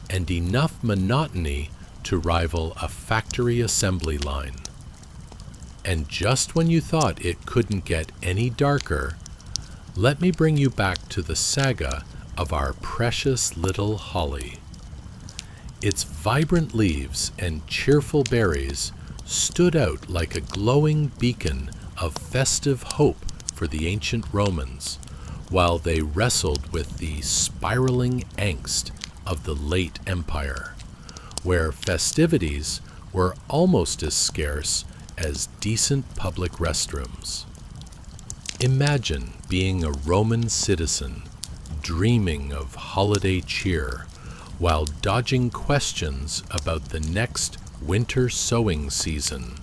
and enough monotony to rival a factory assembly line. And just when you thought it couldn't get any darker, let me bring you back to the saga of our precious little holly. Its vibrant leaves and cheerful berries stood out like a glowing beacon of festive hope for the ancient Romans, while they wrestled with the spiraling angst of the late Empire, where festivities were almost as scarce as decent public restrooms. Imagine being a Roman citizen, dreaming of holiday cheer, while dodging questions about the next winter sowing season,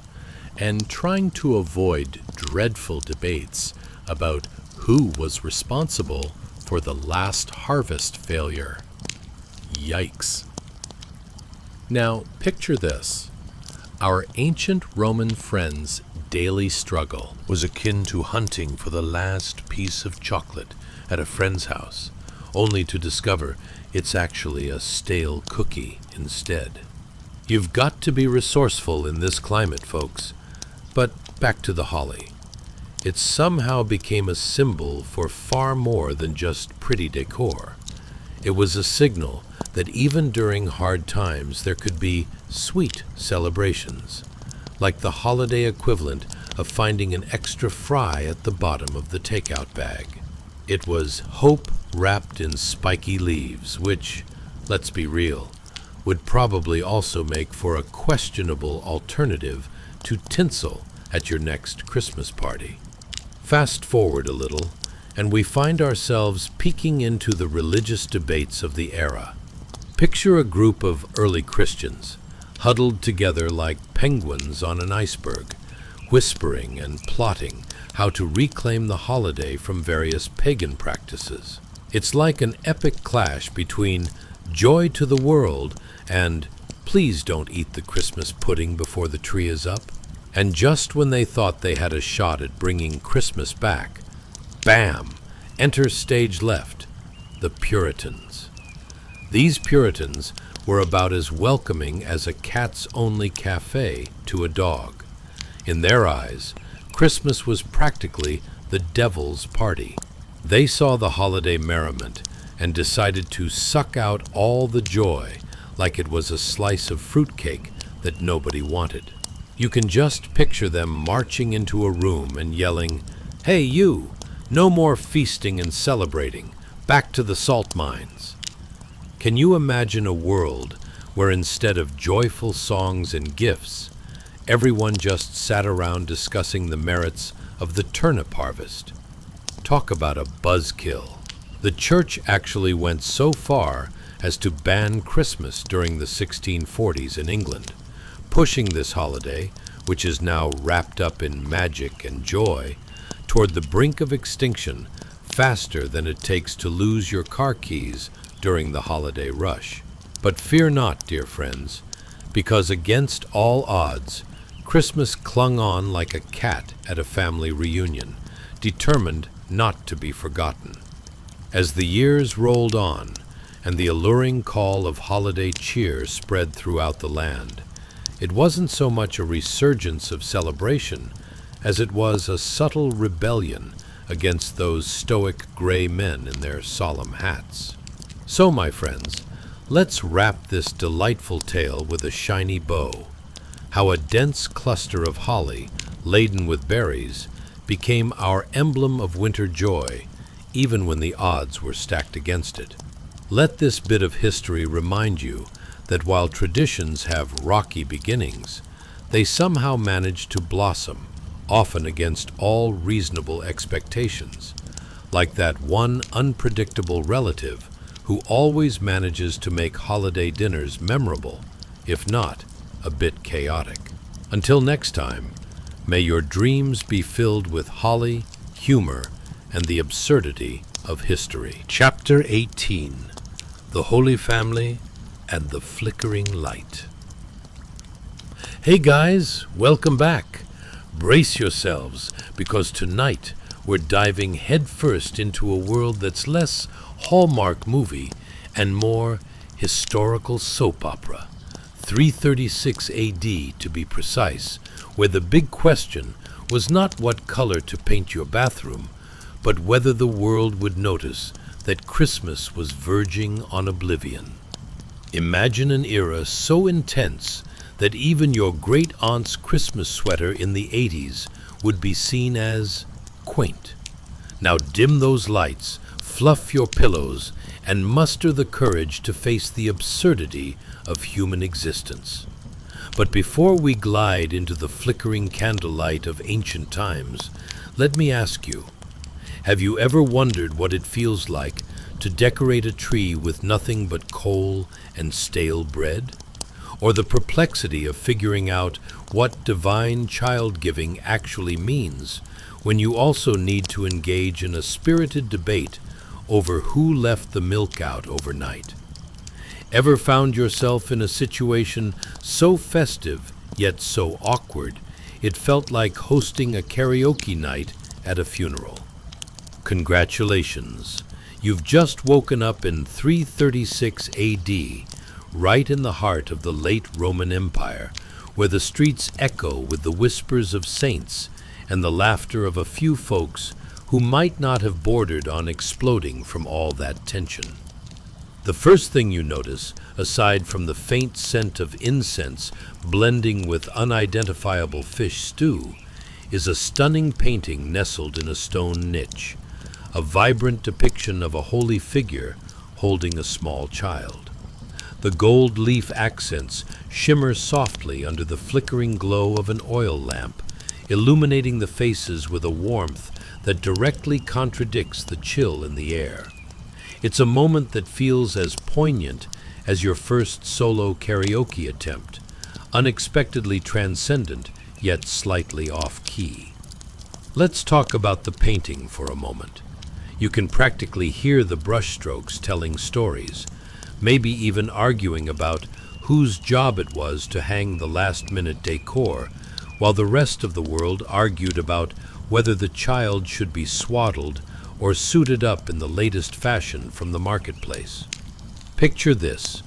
and trying to avoid dreadful debates about who was responsible for the last harvest failure. Yikes. Now, picture this. Our ancient Roman friends' daily struggle was akin to hunting for the last piece of chocolate at a friend's house, only to discover it's actually a stale cookie instead. You've got to be resourceful in this climate, folks. But back to the holly. It somehow became a symbol for far more than just pretty decor. It was a signal that even during hard times there could be sweet celebrations, like the holiday equivalent of finding an extra fry at the bottom of the takeout bag. It was hope wrapped in spiky leaves, which, let's be real, would probably also make for a questionable alternative to tinsel at your next Christmas party. Fast forward a little, and we find ourselves peeking into the religious debates of the era. Picture a group of early Christians, huddled together like penguins on an iceberg, whispering and plotting how to reclaim the holiday from various pagan practices. It's like an epic clash between joy to the world and please don't eat the Christmas pudding before the tree is up. And just when they thought they had a shot at bringing Christmas back, bam! Enter stage left, the Puritans. These Puritans were about as welcoming as a cats-only cafe to a dog. In their eyes, Christmas was practically the devil's party. They saw the holiday merriment and decided to suck out all the joy like it was a slice of fruitcake that nobody wanted. You can just picture them marching into a room and yelling, "Hey you, no more feasting and celebrating, back to the salt mines." Can you imagine a world where instead of joyful songs and gifts, everyone just sat around discussing the merits of the turnip harvest? Talk about a buzzkill. The church actually went so far as to ban Christmas during the 1640s in England, pushing this holiday, which is now wrapped up in magic and joy, toward the brink of extinction faster than it takes to lose your car keys during the holiday rush. But fear not, dear friends, because against all odds, Christmas clung on like a cat at a family reunion, determined not to be forgotten. As the years rolled on, and the alluring call of holiday cheer spread throughout the land, it wasn't so much a resurgence of celebration as it was a subtle rebellion against those stoic gray men in their solemn hats. So, my friends, let's wrap this delightful tale with a shiny bow. How a dense cluster of holly, laden with berries, became our emblem of winter joy, even when the odds were stacked against it. Let this bit of history remind you that while traditions have rocky beginnings, they somehow manage to blossom, often against all reasonable expectations, like that one unpredictable relative who always manages to make holiday dinners memorable, if not a bit chaotic. Until next time, may your dreams be filled with holly, humor, and the absurdity of history. Chapter 18: The Holy Family and the Flickering Light. Hey guys, welcome back. Brace yourselves, because tonight we're diving headfirst into a world that's less Hallmark movie and more historical soap opera. 336 AD to be precise, where the big question was not what color to paint your bathroom, but whether the world would notice that Christmas was verging on oblivion. Imagine an era so intense that even your great-aunt's Christmas sweater in the 80s would be seen as quaint. Now dim those lights, fluff your pillows, and muster the courage to face the absurdity of human existence. But before we glide into the flickering candlelight of ancient times, let me ask you, have you ever wondered what it feels like to decorate a tree with nothing but coal and stale bread? Or the perplexity of figuring out what divine child-giving actually means when you also need to engage in a spirited debate over who left the milk out overnight? Ever found yourself in a situation so festive yet so awkward it felt like hosting a karaoke night at a funeral? Congratulations! You've just woken up in 336 AD, right in the heart of the late Roman Empire, where the streets echo with the whispers of saints and the laughter of a few folks who might not have bordered on exploding from all that tension. The first thing you notice, aside from the faint scent of incense blending with unidentifiable fish stew, is a stunning painting nestled in a stone niche, a vibrant depiction of a holy figure holding a small child. The gold leaf accents shimmer softly under the flickering glow of an oil lamp, illuminating the faces with a warmth that directly contradicts the chill in the air. It's a moment that feels as poignant as your first solo karaoke attempt, unexpectedly transcendent yet slightly off-key. Let's talk about the painting for a moment. You can practically hear the brushstrokes telling stories, maybe even arguing about whose job it was to hang the last-minute decor, while the rest of the world argued about whether the child should be swaddled or suited up in the latest fashion from the marketplace. Picture this,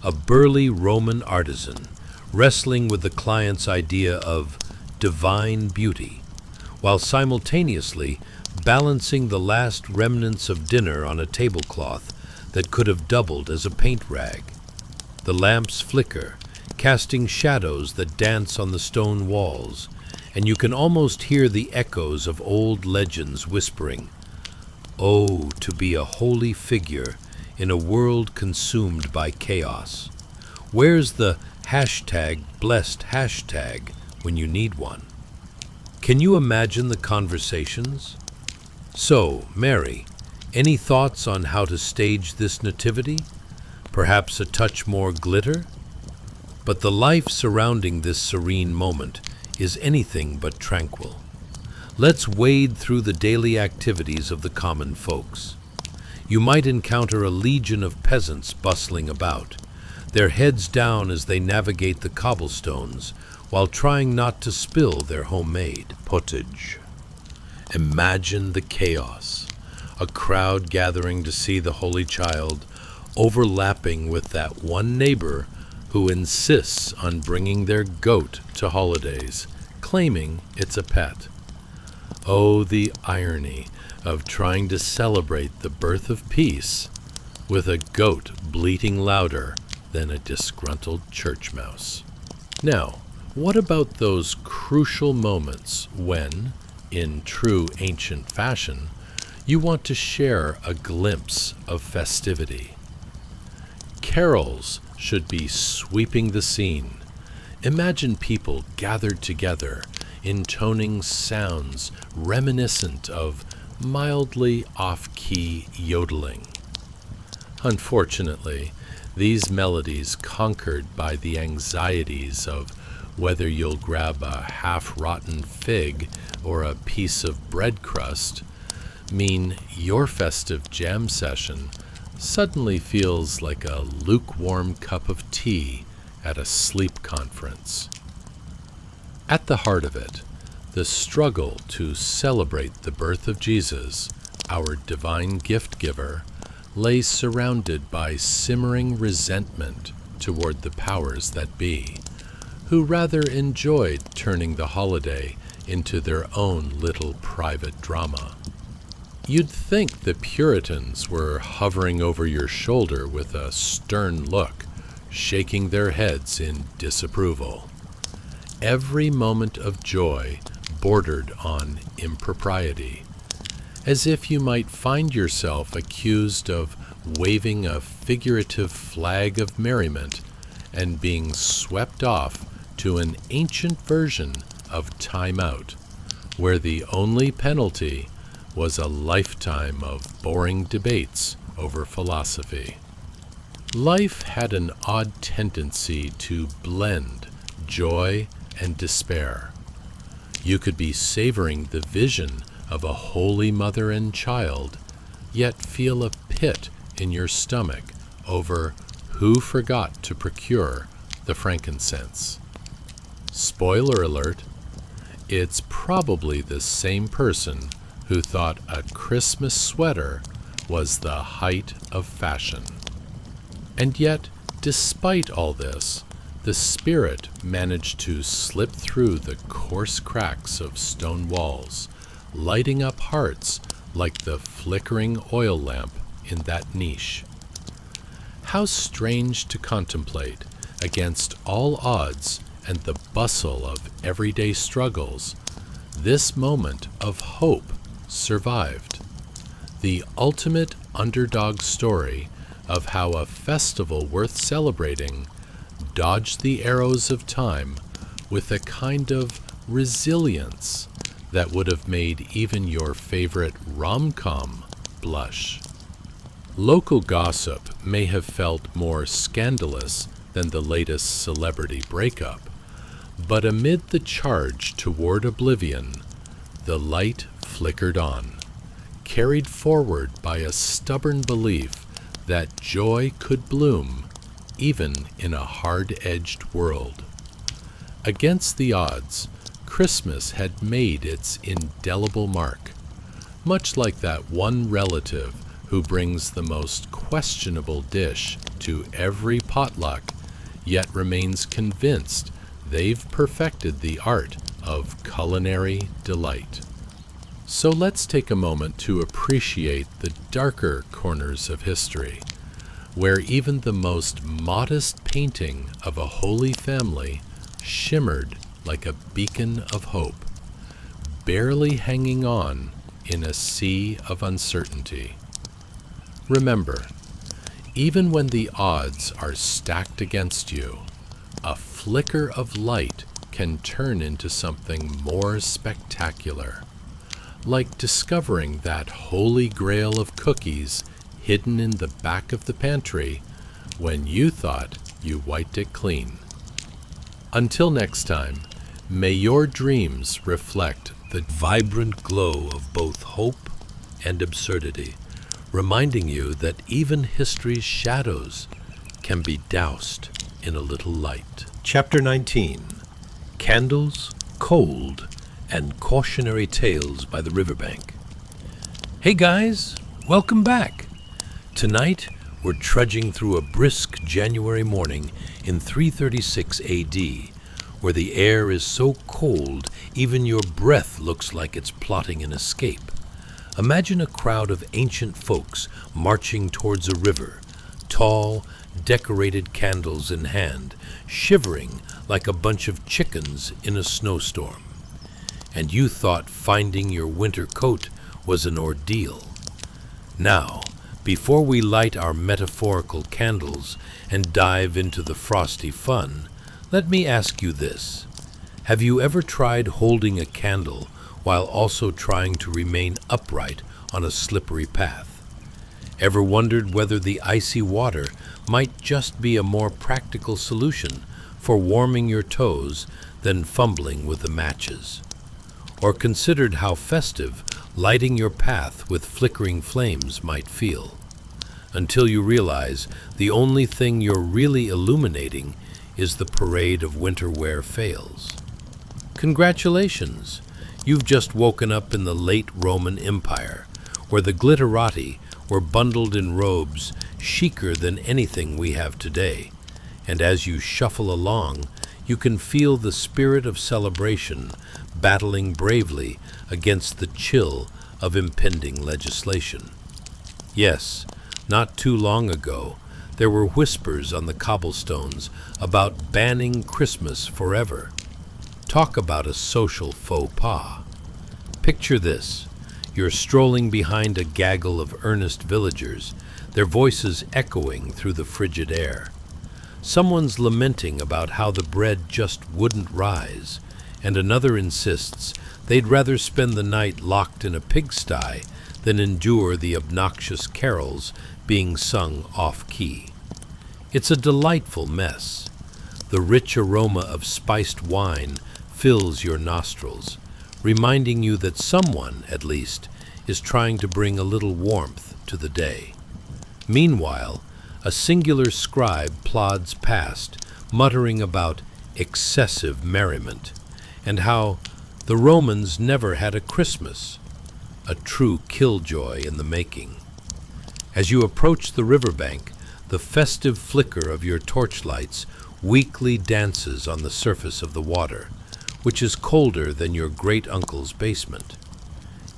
a burly Roman artisan wrestling with the client's idea of divine beauty, while simultaneously balancing the last remnants of dinner on a tablecloth that could have doubled as a paint rag. The lamps flicker, casting shadows that dance on the stone walls, and you can almost hear the echoes of old legends whispering, "Oh, to be a holy figure in a world consumed by chaos. Where's the #blessed hashtag when you need one?" Can you imagine the conversations? So, Mary, any thoughts on how to stage this nativity? Perhaps a touch more glitter? But the life surrounding this serene moment is anything but tranquil. Let's wade through the daily activities of the common folks. You might encounter a legion of peasants bustling about, their heads down as they navigate the cobblestones while trying not to spill their homemade pottage. Imagine the chaos, a crowd gathering to see the Holy Child, overlapping with that one neighbor who insists on bringing their goat to holidays, claiming it's a pet. Oh, the irony of trying to celebrate the birth of peace with a goat bleating louder than a disgruntled church mouse. Now, what about those crucial moments when, in true ancient fashion, you want to share a glimpse of festivity? Carols should be sweeping the scene. Imagine people gathered together, intoning sounds reminiscent of mildly off-key yodeling. Unfortunately, these melodies, conquered by the anxieties of whether you'll grab a half-rotten fig or a piece of bread crust, mean your festive jam session suddenly feels like a lukewarm cup of tea at a sleep conference. At the heart of it, the struggle to celebrate the birth of Jesus, our divine gift giver, lay surrounded by simmering resentment toward the powers that be, who rather enjoyed turning the holiday into their own little private drama. You'd think the Puritans were hovering over your shoulder with a stern look, shaking their heads in disapproval. Every moment of joy bordered on impropriety, as if you might find yourself accused of waving a figurative flag of merriment and being swept off to an ancient version of Time Out, where the only penalty was a lifetime of boring debates over philosophy. Life had an odd tendency to blend joy and despair. You could be savoring the vision of a holy mother and child, yet feel a pit in your stomach over who forgot to procure the frankincense. Spoiler alert, it's probably the same person who thought a Christmas sweater was the height of fashion. And yet, despite all this, the spirit managed to slip through the coarse cracks of stone walls, lighting up hearts like the flickering oil lamp in that niche. How strange to contemplate, against all odds and the bustle of everyday struggles, this moment of hope survived. The ultimate underdog story of how a festival worth celebrating dodged the arrows of time with a kind of resilience that would have made even your favorite rom-com blush. Local gossip may have felt more scandalous than the latest celebrity breakup, but amid the charge toward oblivion, the light flickered on, carried forward by a stubborn belief that joy could bloom even in a hard-edged world. Against the odds, Christmas had made its indelible mark, much like that one relative who brings the most questionable dish to every potluck, yet remains convinced they've perfected the art of culinary delight. So let's take a moment to appreciate the darker corners of history, where even the most modest painting of a holy family shimmered like a beacon of hope, barely hanging on in a sea of uncertainty. Remember, even when the odds are stacked against you, a flicker of light can turn into something more spectacular, like discovering that holy grail of cookies hidden in the back of the pantry when you thought you wiped it clean. Until next time, may your dreams reflect the vibrant glow of both hope and absurdity, reminding you that even history's shadows can be doused in a little light. Chapter 19. Candles, Cold, and Cautionary Tales by the Riverbank. Hey guys, welcome back. Tonight, we're trudging through a brisk January morning in 336 AD, where the air is so cold even your breath looks like it's plotting an escape. Imagine a crowd of ancient folks marching towards a river, tall, decorated candles in hand, shivering like a bunch of chickens in a snowstorm. And you thought finding your winter coat was an ordeal. Now, before we light our metaphorical candles and dive into the frosty fun, let me ask you this. Have you ever tried holding a candle while also trying to remain upright on a slippery path? Ever wondered whether the icy water might just be a more practical solution for warming your toes than fumbling with the matches? Or considered how festive lighting your path with flickering flames might feel, until you realize the only thing you're really illuminating is the parade of winter wear fails? Congratulations! You've just woken up in the late Roman Empire, where the glitterati were bundled in robes chicer than anything we have today, And as you shuffle along, you can feel the spirit of celebration battling bravely against the chill of impending legislation. Yes, not too long ago, there were whispers on the cobblestones about banning Christmas forever. Talk about a social faux pas. Picture this. You're strolling behind a gaggle of earnest villagers, their voices echoing through the frigid air. Someone's lamenting about how the bread just wouldn't rise, and another insists they'd rather spend the night locked in a pigsty than endure the obnoxious carols being sung off-key. It's a delightful mess. The rich aroma of spiced wine fills your nostrils, reminding you that someone, at least, is trying to bring a little warmth to the day. Meanwhile, a singular scribe plods past, muttering about excessive merriment, and how the Romans never had a Christmas, a true killjoy in the making. As you approach the riverbank, the festive flicker of your torchlights weakly dances on the surface of the water, which is colder than your great-uncle's basement.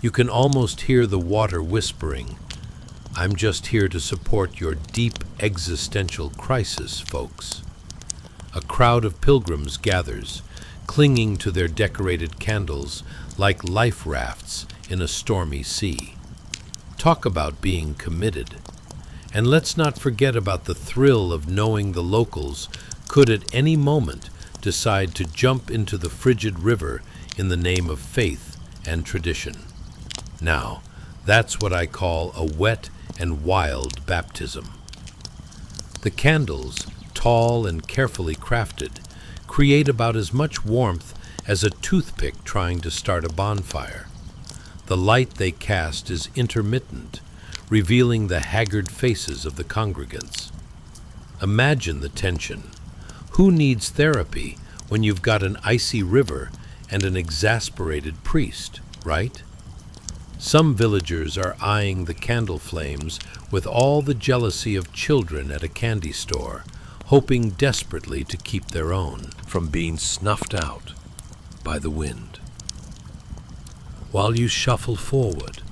You can almost hear the water whispering, "I'm just here to support your deep existential crisis, folks." A crowd of pilgrims gathers, clinging to their decorated candles like life rafts in a stormy sea. Talk about being committed. And let's not forget about the thrill of knowing the locals could at any moment decide to jump into the frigid river in the name of faith and tradition. Now, that's what I call a wet and wild baptism. The candles, tall and carefully crafted, create about as much warmth as a toothpick trying to start a bonfire. The light they cast is intermittent, revealing the haggard faces of the congregants. Imagine the tension. Who needs therapy when you've got an icy river and an exasperated priest, right? Some villagers are eyeing the candle flames with all the jealousy of children at a candy store, hoping desperately to keep their own from being snuffed out by the wind. While you shuffle forward,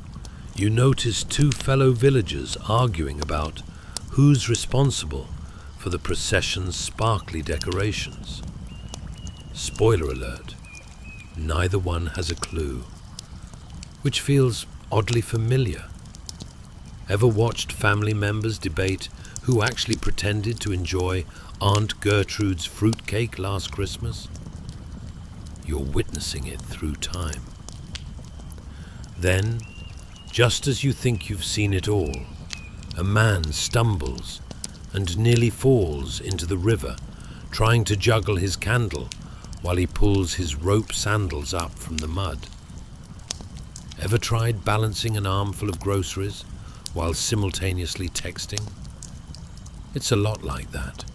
you notice two fellow villagers arguing about who's responsible for the procession's sparkly decorations. Spoiler alert, neither one has a clue, which feels oddly familiar. Ever watched family members debate who actually pretended to enjoy Aunt Gertrude's fruitcake last Christmas? You're witnessing it through time. Then, just as you think you've seen it all, a man stumbles and nearly falls into the river, trying to juggle his candle while he pulls his rope sandals up from the mud. Ever tried balancing an armful of groceries while simultaneously texting? It's a lot like that.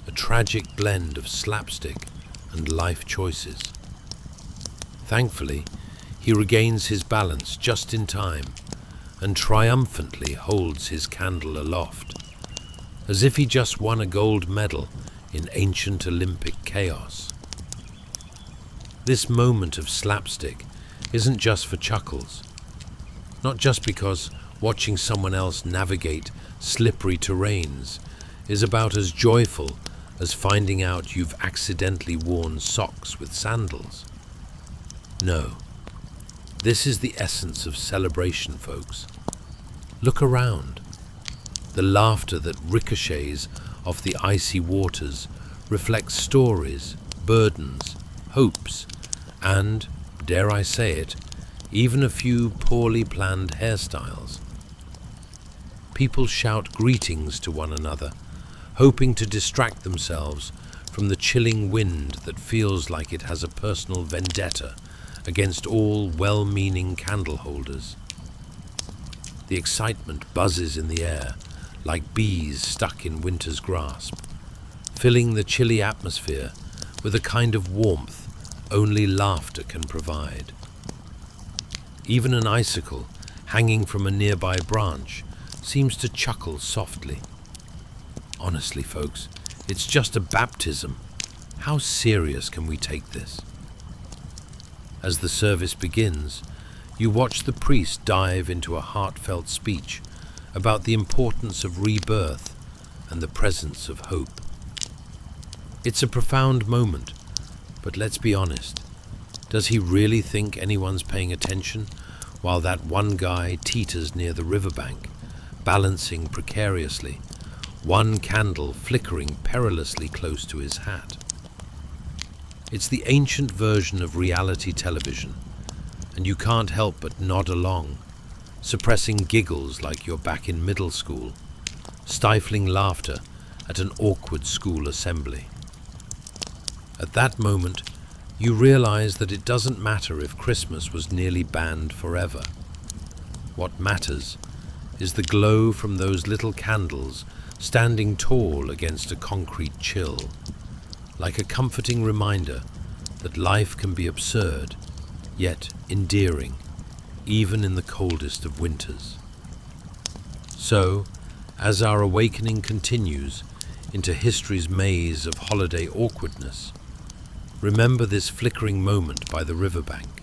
A tragic blend of slapstick and life choices. Thankfully, he regains his balance just in time and triumphantly holds his candle aloft, as if he just won a gold medal in ancient Olympic chaos. This moment of slapstick isn't just for chuckles, not just because watching someone else navigate slippery terrains is about as joyful as finding out you've accidentally worn socks with sandals. No, this is the essence of celebration, folks. Look around. The laughter that ricochets off the icy waters reflects stories, burdens, hopes, and, dare I say it, even a few poorly planned hairstyles. People shout greetings to one another, hoping to distract themselves from the chilling wind that feels like it has a personal vendetta against all well-meaning candle holders. The excitement buzzes in the air like bees stuck in winter's grasp, filling the chilly atmosphere with a kind of warmth only laughter can provide. Even an icicle hanging from a nearby branch seems to chuckle softly. Honestly, folks, It's just a baptism. How serious can we take this? As the service begins, you watch the priest dive into a heartfelt speech about the importance of rebirth and the presence of hope. It's a profound moment, but let's be honest. Does he really think anyone's paying attention while that one guy teeters near the riverbank, balancing precariously, one candle flickering perilously close to his hat? It's the ancient version of reality television, and you can't help but nod along, suppressing giggles like you're back in middle school, stifling laughter at an awkward school assembly. At that moment, you realize that it doesn't matter if Christmas was nearly banned forever. What matters is the glow from those little candles standing tall against a concrete chill, like a comforting reminder that life can be absurd, yet endearing, even in the coldest of winters. So, as our awakening continues into history's maze of holiday awkwardness, remember this flickering moment by the riverbank.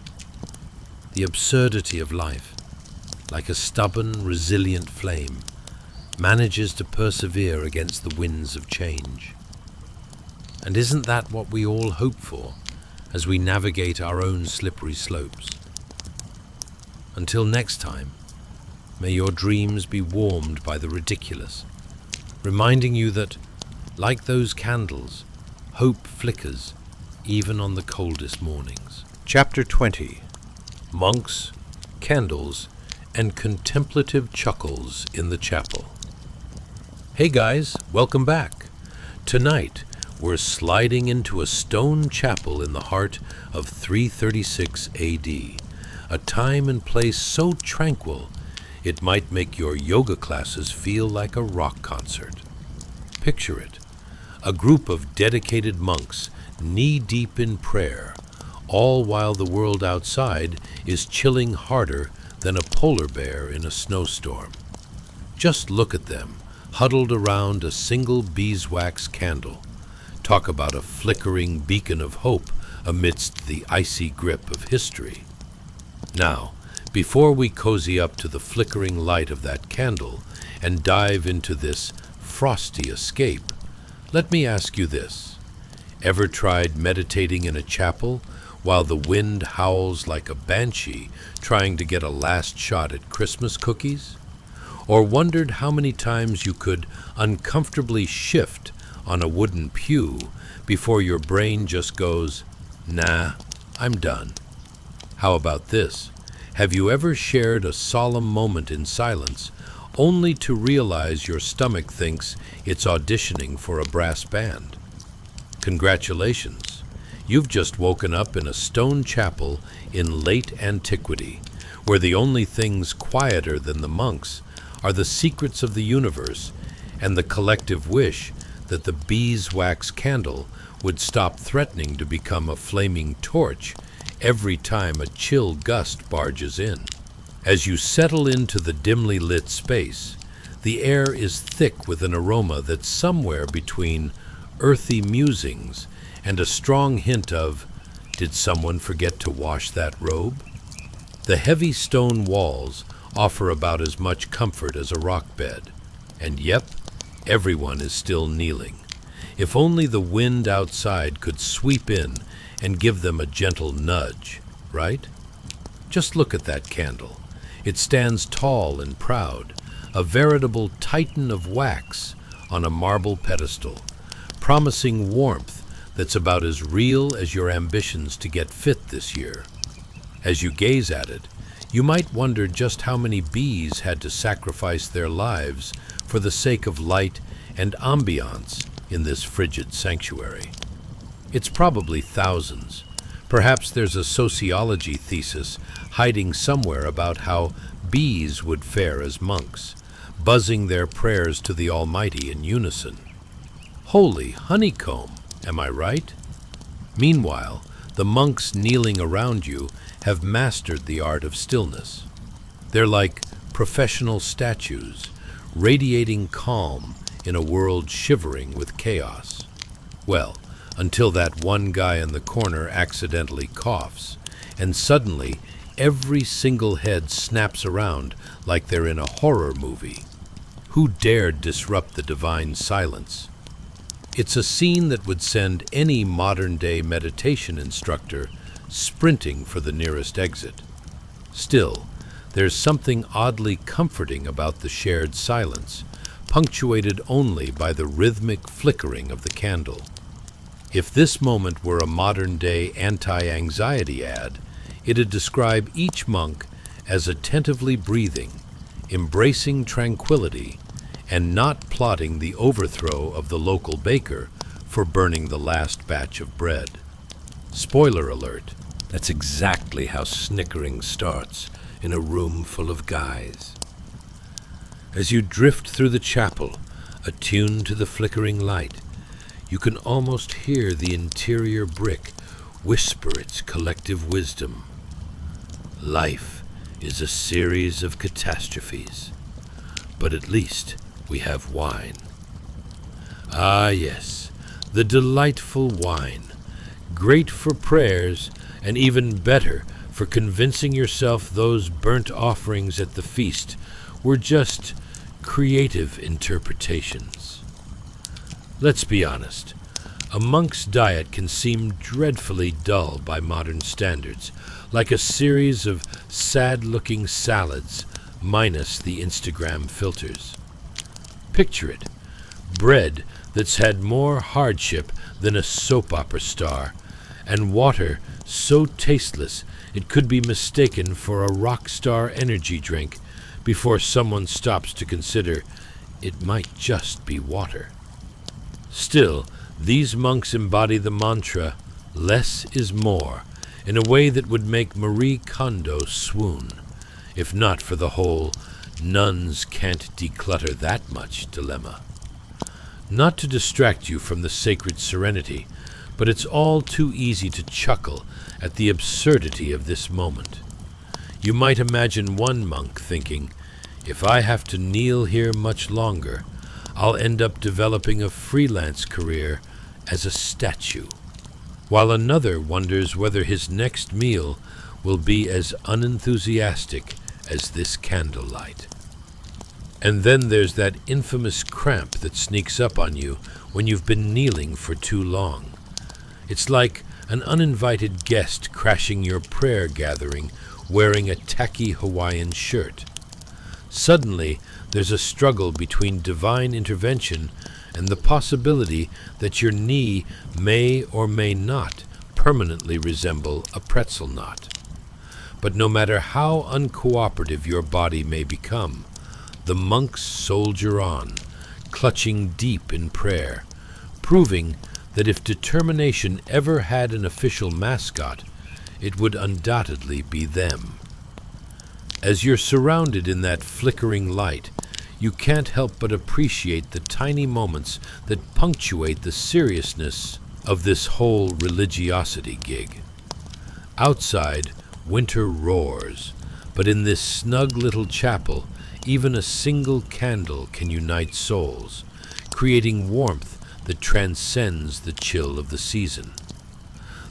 The absurdity of life, like a stubborn, resilient flame, manages to persevere against the winds of change. And isn't that what we all hope for as we navigate our own slippery slopes? Until next time, may your dreams be warmed by the ridiculous, reminding you that, like those candles, hope flickers even on the coldest mornings. Chapter 20. Monks, Candles, and Contemplative Chuckles in the Chapel. Hey guys, welcome back. Tonight, we're sliding into a stone chapel in the heart of 336 AD, a time and place so tranquil it might make your yoga classes feel like a rock concert. Picture it, a group of dedicated monks knee-deep in prayer, all while the world outside is chilling harder than a polar bear in a snowstorm. Just look at them, huddled around a single beeswax candle. Talk about a flickering beacon of hope amidst the icy grip of history. Now, before we cozy up to the flickering light of that candle and dive into this frosty escape, let me ask you this. Ever tried meditating in a chapel while the wind howls like a banshee trying to get a last shot at Christmas cookies? Or wondered how many times you could uncomfortably shift on a wooden pew before your brain just goes, nah, I'm done? How about this? Have you ever shared a solemn moment in silence only to realize your stomach thinks it's auditioning for a brass band? Congratulations! You've just woken up in a stone chapel in late antiquity, where the only things quieter than the monks are the secrets of the universe and the collective wish that the beeswax candle would stop threatening to become a flaming torch every time a chill gust barges in. As you settle into the dimly lit space, the air is thick with an aroma that's somewhere between earthy musings and a strong hint of, did someone forget to wash that robe? The heavy stone walls offer about as much comfort as a rock bed, and yep, everyone is still kneeling. If only the wind outside could sweep in and give them a gentle nudge, right? Just look at that candle. It stands tall and proud, a veritable titan of wax on a marble pedestal, promising warmth that's about as real as your ambitions to get fit this year. As you gaze at it, you might wonder just how many bees had to sacrifice their lives for the sake of light and ambiance in this frigid sanctuary. It's probably thousands. Perhaps there's a sociology thesis hiding somewhere about how bees would fare as monks, buzzing their prayers to the Almighty in unison. Holy honeycomb, am I right? Meanwhile, the monks kneeling around you have mastered the art of stillness. They're like professional statues, radiating calm in a world shivering with chaos. Well, until that one guy in the corner accidentally coughs, and suddenly every single head snaps around like they're in a horror movie. Who dared disrupt the divine silence? It's a scene that would send any modern-day meditation instructor sprinting for the nearest exit. Still, there's something oddly comforting about the shared silence, punctuated only by the rhythmic flickering of the candle. If this moment were a modern-day anti-anxiety ad, it'd describe each monk as attentively breathing, embracing tranquility, and not plotting the overthrow of the local baker for burning the last batch of bread. Spoiler alert, that's exactly how snickering starts in a room full of guys. As you drift through the chapel, attuned to the flickering light, you can almost hear the interior brick whisper its collective wisdom. Life is a series of catastrophes, but at least we have wine. Ah yes, the delightful wine, great for prayers and even better for convincing yourself those burnt offerings at the feast were just creative interpretations. Let's be honest, a monk's diet can seem dreadfully dull by modern standards, like a series of sad-looking salads minus the Instagram filters. Picture it, bread that's had more hardship than a soap opera star, and water so tasteless it could be mistaken for a rock star energy drink before someone stops to consider it might just be water. Still, these monks embody the mantra, less is more, in a way that would make Marie Kondo swoon, if not for the whole nuns can't declutter that much dilemma. Not to distract you from the sacred serenity, but it's all too easy to chuckle at the absurdity of this moment. You might imagine one monk thinking, if I have to kneel here much longer, I'll end up developing a freelance career as a statue, while another wonders whether his next meal will be as unenthusiastic as this candlelight. And then there's that infamous cramp that sneaks up on you when you've been kneeling for too long. It's like an uninvited guest crashing your prayer gathering wearing a tacky Hawaiian shirt. Suddenly, there's a struggle between divine intervention and the possibility that your knee may or may not permanently resemble a pretzel knot. But no matter how uncooperative your body may become, the monks soldier on, clutching deep in prayer, proving that if determination ever had an official mascot, it would undoubtedly be them. As you're surrounded in that flickering light, you can't help but appreciate the tiny moments that punctuate the seriousness of this whole religiosity gig. Outside, winter roars, but in this snug little chapel, even a single candle can unite souls, creating warmth that transcends the chill of the season.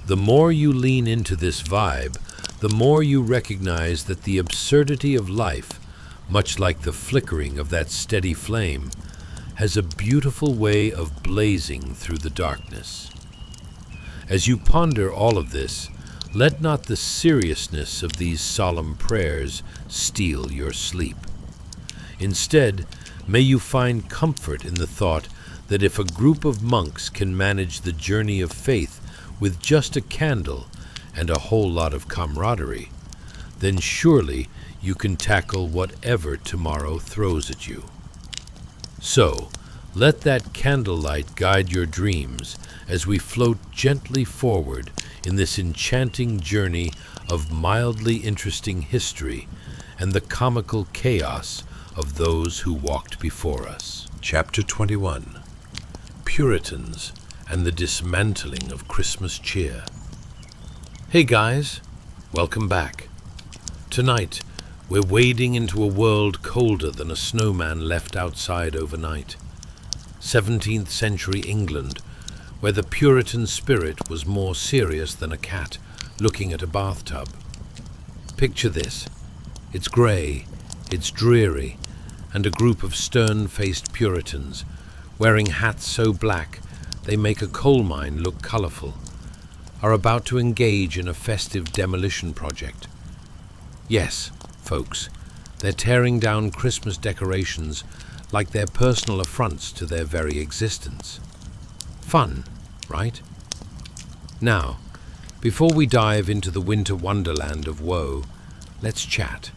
The more you lean into this vibe, the more you recognize that the absurdity of life, much like the flickering of that steady flame, has a beautiful way of blazing through the darkness. As you ponder all of this, let not the seriousness of these solemn prayers steal your sleep. Instead, may you find comfort in the thought that if a group of monks can manage the journey of faith with just a candle and a whole lot of camaraderie, then surely you can tackle whatever tomorrow throws at you. So, let that candlelight guide your dreams as we float gently forward in this enchanting journey of mildly interesting history and the comical chaos of those who walked before us. Chapter 21. Puritans and the Dismantling of Christmas Cheer. Hey guys, welcome back. Tonight, we're wading into a world colder than a snowman left outside overnight. 17th century England, where the Puritan spirit was more serious than a cat looking at a bathtub. Picture this. It's grey, it's dreary, and a group of stern-faced Puritans, wearing hats so black they make a coal mine look colourful, are about to engage in a festive demolition project. Yes, folks, they're tearing down Christmas decorations like they're personal affronts to their very existence. Fun, right? Now, before we dive into the winter wonderland of woe, let's chat.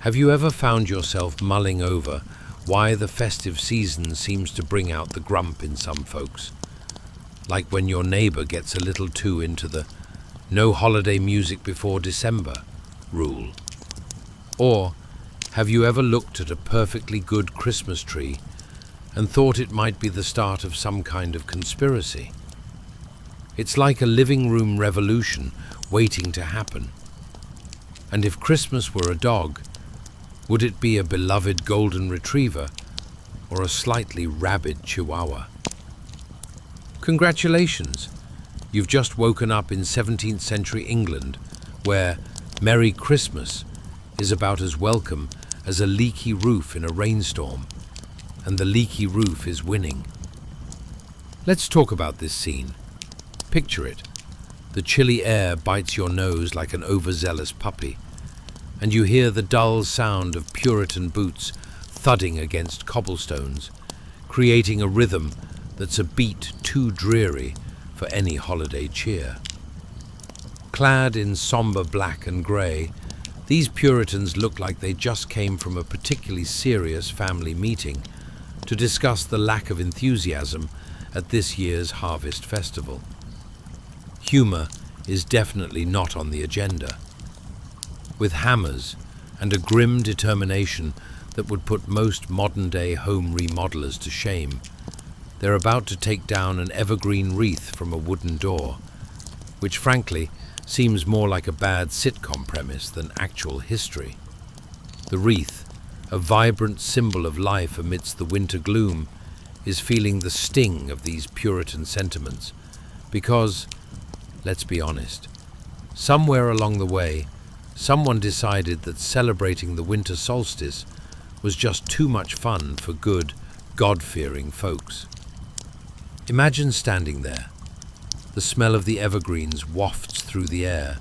Have you ever found yourself mulling over why the festive season seems to bring out the grump in some folks? Like when your neighbor gets a little too into the no holiday music before December rule. Or have you ever looked at a perfectly good Christmas tree and thought it might be the start of some kind of conspiracy? It's like a living room revolution waiting to happen. And if Christmas were a dog, would it be a beloved golden retriever or a slightly rabid chihuahua? Congratulations! You've just woken up in 17th century England, where Merry Christmas is about as welcome as a leaky roof in a rainstorm, and the leaky roof is winning. Let's talk about this scene. Picture it. The chilly air bites your nose like an overzealous puppy, and you hear the dull sound of Puritan boots thudding against cobblestones, creating a rhythm that's a beat too dreary for any holiday cheer. Clad in somber black and grey, these Puritans look like they just came from a particularly serious family meeting to discuss the lack of enthusiasm at this year's harvest festival. Humour is definitely not on the agenda. With hammers and a grim determination that would put most modern-day home remodelers to shame, they're about to take down an evergreen wreath from a wooden door, which frankly seems more like a bad sitcom premise than actual history. The wreath, a vibrant symbol of life amidst the winter gloom, is feeling the sting of these Puritan sentiments because, let's be honest, somewhere along the way, someone decided that celebrating the winter solstice was just too much fun for good, God-fearing folks. Imagine standing there. The smell of the evergreens wafts through the air,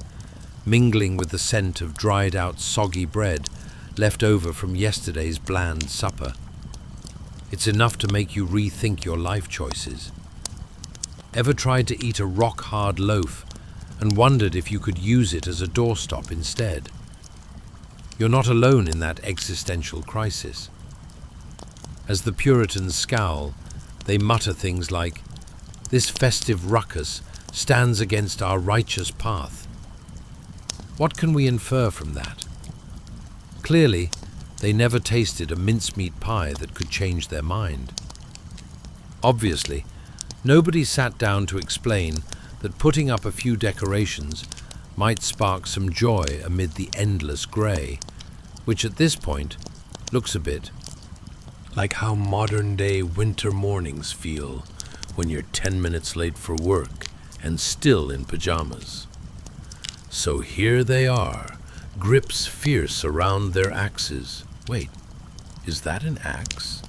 mingling with the scent of dried-out soggy bread left over from yesterday's bland supper. It's enough to make you rethink your life choices. Ever tried to eat a rock-hard loaf and wondered if you could use it as a doorstop instead? You're not alone in that existential crisis. As the Puritans scowl, they mutter things like, "This festive ruckus stands against our righteous path." What can we infer from that? Clearly, they never tasted a mincemeat pie that could change their mind. Obviously, nobody sat down to explain that putting up a few decorations might spark some joy amid the endless grey, which at this point looks a bit like how modern-day winter mornings feel when you're 10 minutes late for work and still in pajamas. So here they are, grips fierce around their axes. Wait, is that an axe?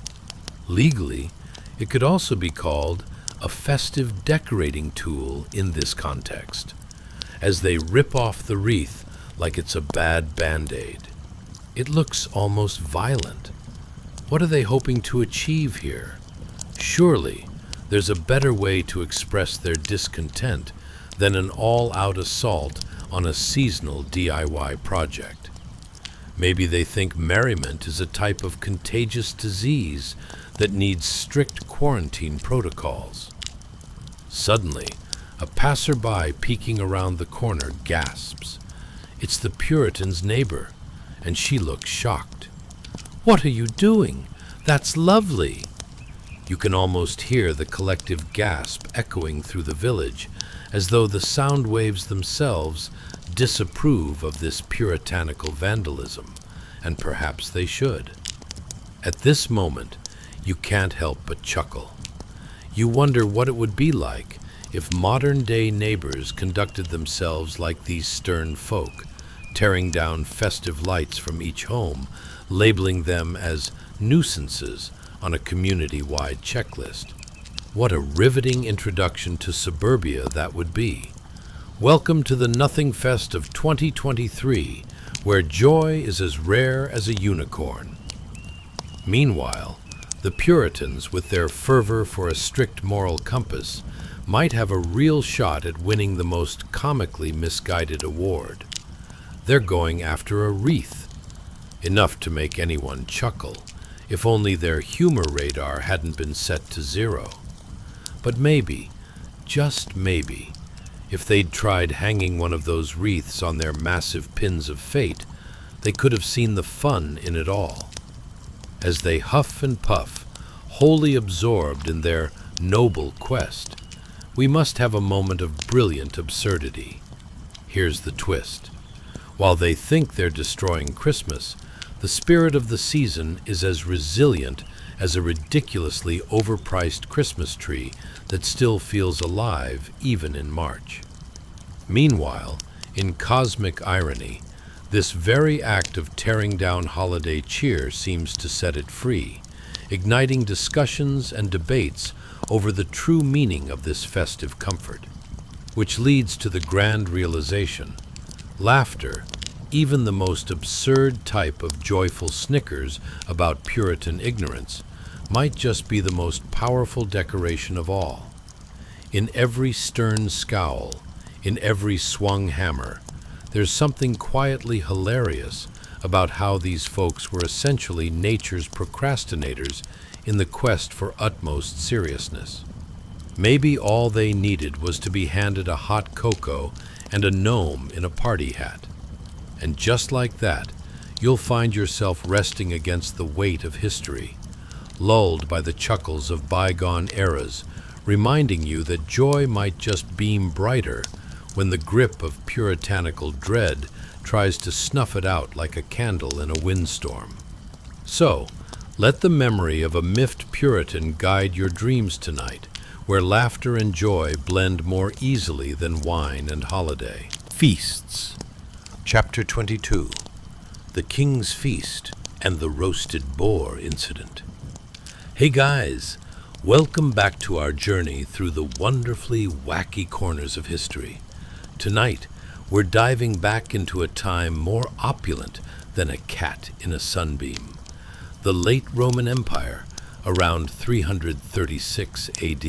Legally, it could also be called a festive decorating tool in this context, as they rip off the wreath like it's a bad Band-Aid. It looks almost violent. What are they hoping to achieve here? Surely, there's a better way to express their discontent than an all-out assault on a seasonal DIY project. Maybe they think merriment is a type of contagious disease that needs strict quarantine protocols. Suddenly, a passerby peeking around the corner gasps. It's the Puritan's neighbor, and she looks shocked. "What are you doing? That's lovely!" You can almost hear the collective gasp echoing through the village, as though the sound waves themselves disapprove of this puritanical vandalism, and perhaps they should. At this moment, you can't help but chuckle. You wonder what it would be like if modern-day neighbors conducted themselves like these stern folk, tearing down festive lights from each home, labeling them as nuisances on a community-wide checklist. What a riveting introduction to suburbia that would be. Welcome to the Nothing Fest of 2023, where joy is as rare as a unicorn. Meanwhile, the Puritans, with their fervor for a strict moral compass, might have a real shot at winning the most comically misguided award. They're going after a wreath. Enough to make anyone chuckle, if only their humor radar hadn't been set to 0. But maybe, just maybe, if they'd tried hanging one of those wreaths on their massive pins of fate, they could have seen the fun in it all. As they huff and puff, wholly absorbed in their noble quest, we must have a moment of brilliant absurdity. Here's the twist. While they think they're destroying Christmas, the spirit of the season is as resilient as a ridiculously overpriced Christmas tree that still feels alive even in March. Meanwhile, in cosmic irony, this very act of tearing down holiday cheer seems to set it free, igniting discussions and debates over the true meaning of this festive comfort, which leads to the grand realization: laughter, even the most absurd type of joyful snickers about Puritan ignorance, might just be the most powerful decoration of all. In every stern scowl, in every swung hammer, there's something quietly hilarious about how these folks were essentially nature's procrastinators in the quest for utmost seriousness. Maybe all they needed was to be handed a hot cocoa and a gnome in a party hat. And just like that, you'll find yourself resting against the weight of history, lulled by the chuckles of bygone eras, reminding you that joy might just beam brighter when the grip of puritanical dread tries to snuff it out like a candle in a windstorm. So, let the memory of a miffed Puritan guide your dreams tonight, where laughter and joy blend more easily than wine and holiday. Feasts. Chapter 22. The King's Feast and the Roasted Boar Incident. Hey guys, welcome back to our journey through the wonderfully wacky corners of history. Tonight, we're diving back into a time more opulent than a cat in a sunbeam. The late Roman Empire, around 336 AD.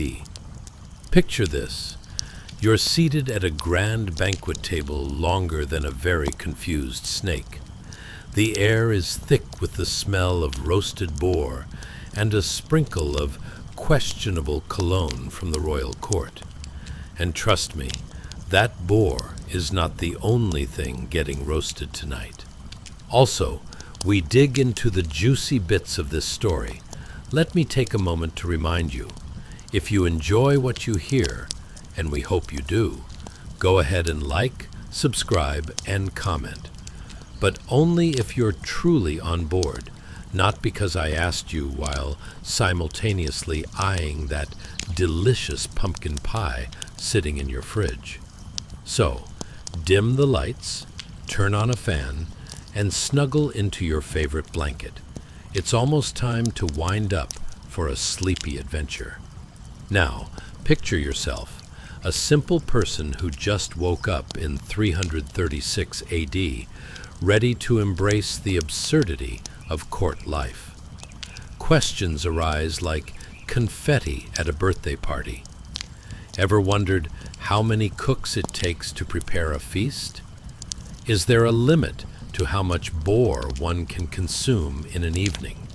Picture this. You're seated at a grand banquet table longer than a very confused snake. The air is thick with the smell of roasted boar and a sprinkle of questionable cologne from the royal court. And trust me, that boar is not the only thing getting roasted tonight. Also, we dig into the juicy bits of this story. Let me take a moment to remind you, if you enjoy what you hear, and we hope you do, go ahead and like, subscribe, and comment. But only if you're truly on board, not because I asked you while simultaneously eyeing that delicious pumpkin pie sitting in your fridge. So, dim the lights, turn on a fan, and snuggle into your favorite blanket. It's almost time to wind up for a sleepy adventure. Now, picture yourself, a simple person who just woke up in 336 AD, ready to embrace the absurdity of court life. Questions arise like confetti at a birthday party. Ever wondered how many cooks it takes to prepare a feast? Is there a limit to how much boar one can consume in an evening?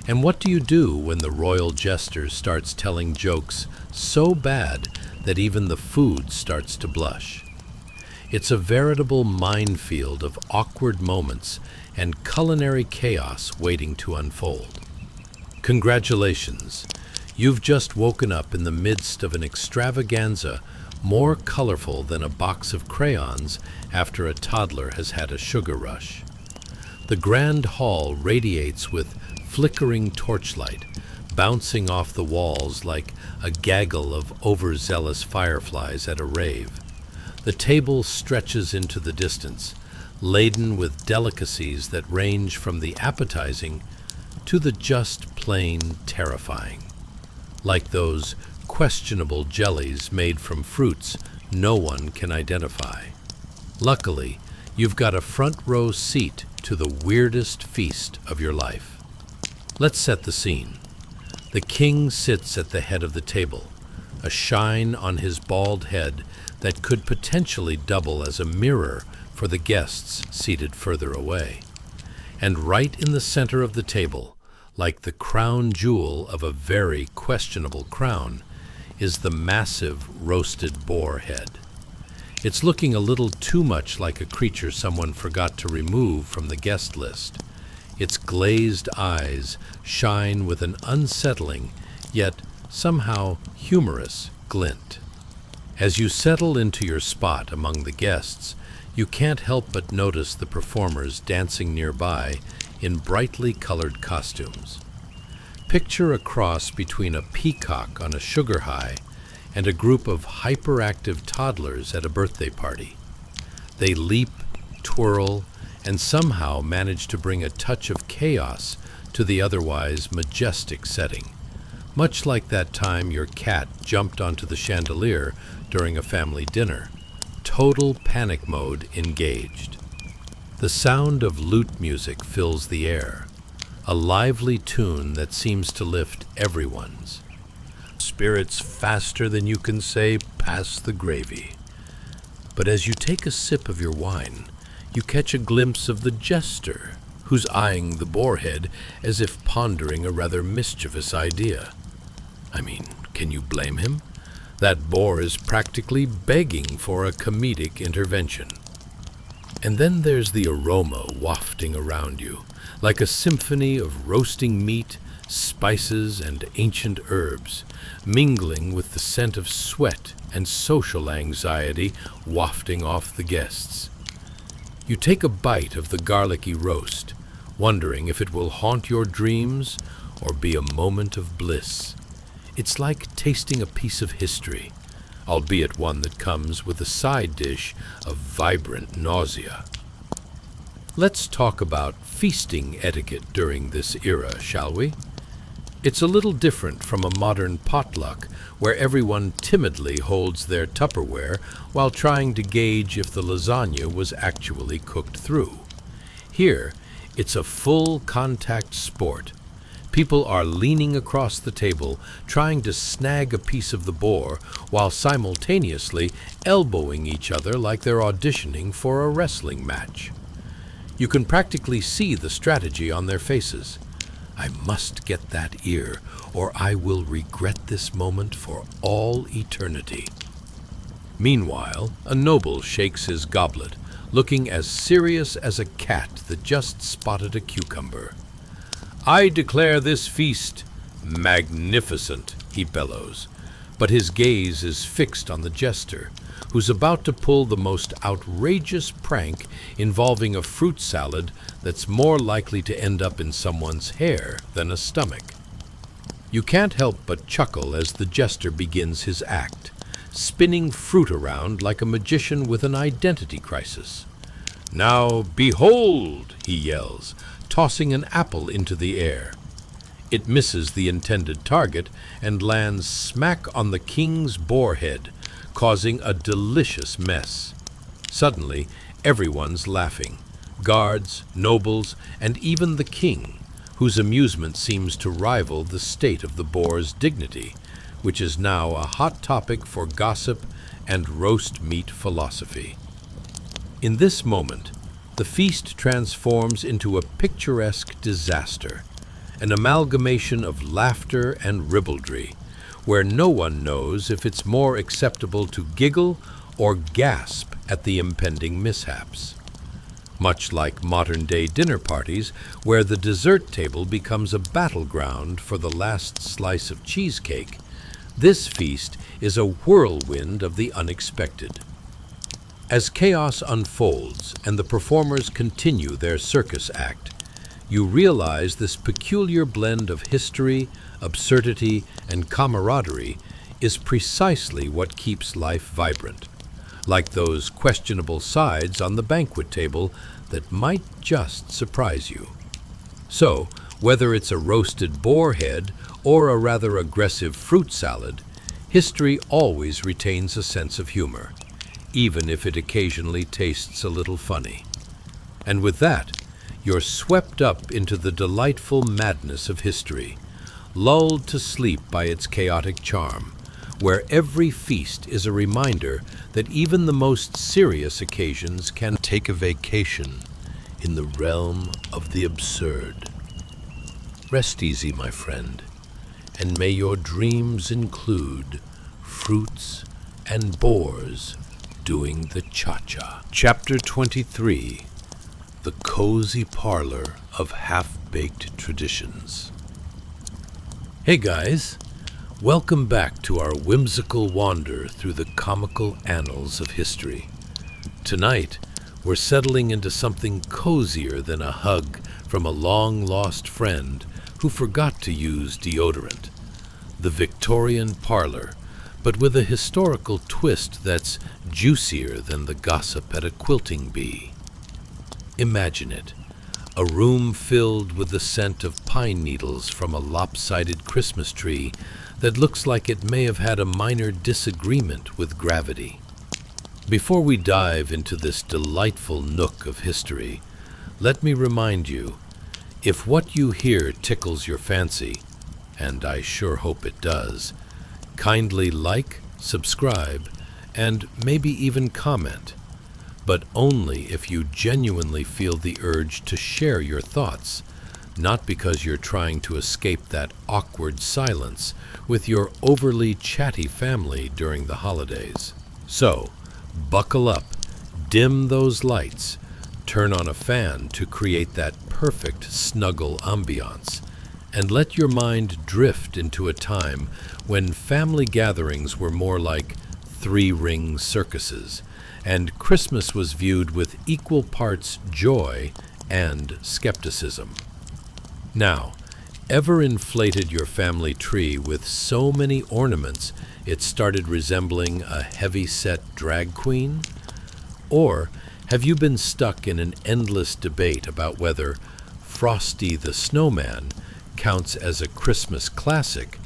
And what do you do when the royal jester starts telling jokes so bad that even the food starts to blush? It's a veritable minefield of awkward moments and culinary chaos waiting to unfold. Congratulations! You've just woken up in the midst of an extravaganza more colorful than a box of crayons after a toddler has had a sugar rush. The grand hall radiates with flickering torchlight, bouncing off the walls like a gaggle of overzealous fireflies at a rave. The table stretches into the distance, laden with delicacies that range from the appetizing to the just plain terrifying, like those questionable jellies made from fruits no one can identify. Luckily, you've got a front row seat to the weirdest feast of your life. Let's set the scene. The king sits at the head of the table, a shine on his bald head that could potentially double as a mirror for the guests seated further away. And right in the center of the table, like the crown jewel of a very questionable crown, is the massive roasted boar head. It's looking a little too much like a creature someone forgot to remove from the guest list. Its glazed eyes shine with an unsettling, yet somehow humorous glint. As you settle into your spot among the guests, you can't help but notice the performers dancing nearby in brightly colored costumes. Picture a cross between a peacock on a sugar high and a group of hyperactive toddlers at a birthday party. They leap, twirl, and somehow manage to bring a touch of chaos to the otherwise majestic setting, much like that time your cat jumped onto the chandelier during a family dinner. Total panic mode engaged. The sound of lute music fills the air, a lively tune that seems to lift everyone's spirits faster than you can say, "Pass the gravy." But as you take a sip of your wine, you catch a glimpse of the jester, who's eyeing the boarhead as if pondering a rather mischievous idea. I mean, can you blame him? That boar is practically begging for a comedic intervention. And then there's the aroma wafting around you, like a symphony of roasting meat, spices, and ancient herbs, mingling with the scent of sweat and social anxiety wafting off the guests. You take a bite of the garlicky roast, wondering if it will haunt your dreams or be a moment of bliss. It's like tasting a piece of history, albeit one that comes with a side dish of vibrant nausea. Let's talk about feasting etiquette during this era, shall we? It's a little different from a modern potluck where everyone timidly holds their Tupperware while trying to gauge if the lasagna was actually cooked through. Here, it's a full contact sport. People are leaning across the table, trying to snag a piece of the boar while simultaneously elbowing each other like they're auditioning for a wrestling match. You can practically see the strategy on their faces. I must get that ear, or I will regret this moment for all eternity. Meanwhile, a noble shakes his goblet, looking as serious as a cat that just spotted a cucumber. "I declare this feast magnificent," he bellows, but his gaze is fixed on the jester, who's about to pull the most outrageous prank involving a fruit salad that's more likely to end up in someone's hair than a stomach. You can't help but chuckle as the jester begins his act, spinning fruit around like a magician with an identity crisis. "Now, behold," he yells, tossing an apple into the air. It misses the intended target and lands smack on the king's boar head, causing a delicious mess. Suddenly, everyone's laughing. Guards, nobles, and even the king, whose amusement seems to rival the state of the boar's dignity, which is now a hot topic for gossip and roast meat philosophy. In this moment, the feast transforms into a picturesque disaster, an amalgamation of laughter and ribaldry, where no one knows if it's more acceptable to giggle or gasp at the impending mishaps. Much like modern-day dinner parties, where the dessert table becomes a battleground for the last slice of cheesecake, this feast is a whirlwind of the unexpected. As chaos unfolds and the performers continue their circus act, you realize this peculiar blend of history, absurdity, and camaraderie is precisely what keeps life vibrant, like those questionable sides on the banquet table that might just surprise you. So, whether it's a roasted boar head or a rather aggressive fruit salad, history always retains a sense of humor, even if it occasionally tastes a little funny. And with that, you're swept up into the delightful madness of history, lulled to sleep by its chaotic charm, where every feast is a reminder that even the most serious occasions can take a vacation in the realm of the absurd. Rest easy, my friend, and may your dreams include fruits and boars doing the cha-cha. Chapter 23, The Cozy Parlor of Half-Baked Traditions. Hey guys, welcome back to our whimsical wander through the comical annals of history. Tonight, we're settling into something cozier than a hug from a long-lost friend who forgot to use deodorant. The Victorian parlor, but with a historical twist that's juicier than the gossip at a quilting bee. Imagine it, a room filled with the scent of pine needles from a lopsided Christmas tree that looks like it may have had a minor disagreement with gravity. Before we dive into this delightful nook of history, let me remind you, if what you hear tickles your fancy, and I sure hope it does, kindly like, subscribe, and maybe even comment, but only if you genuinely feel the urge to share your thoughts, not because you're trying to escape that awkward silence with your overly chatty family during the holidays. So, buckle up, dim those lights, turn on a fan to create that perfect snuggle ambiance, and let your mind drift into a time when family gatherings were more like three-ring circuses, and Christmas was viewed with equal parts joy and skepticism. Now, ever inflated your family tree with so many ornaments it started resembling a heavy-set drag queen? Or have you been stuck in an endless debate about whether Frosty the Snowman counts as a Christmas classic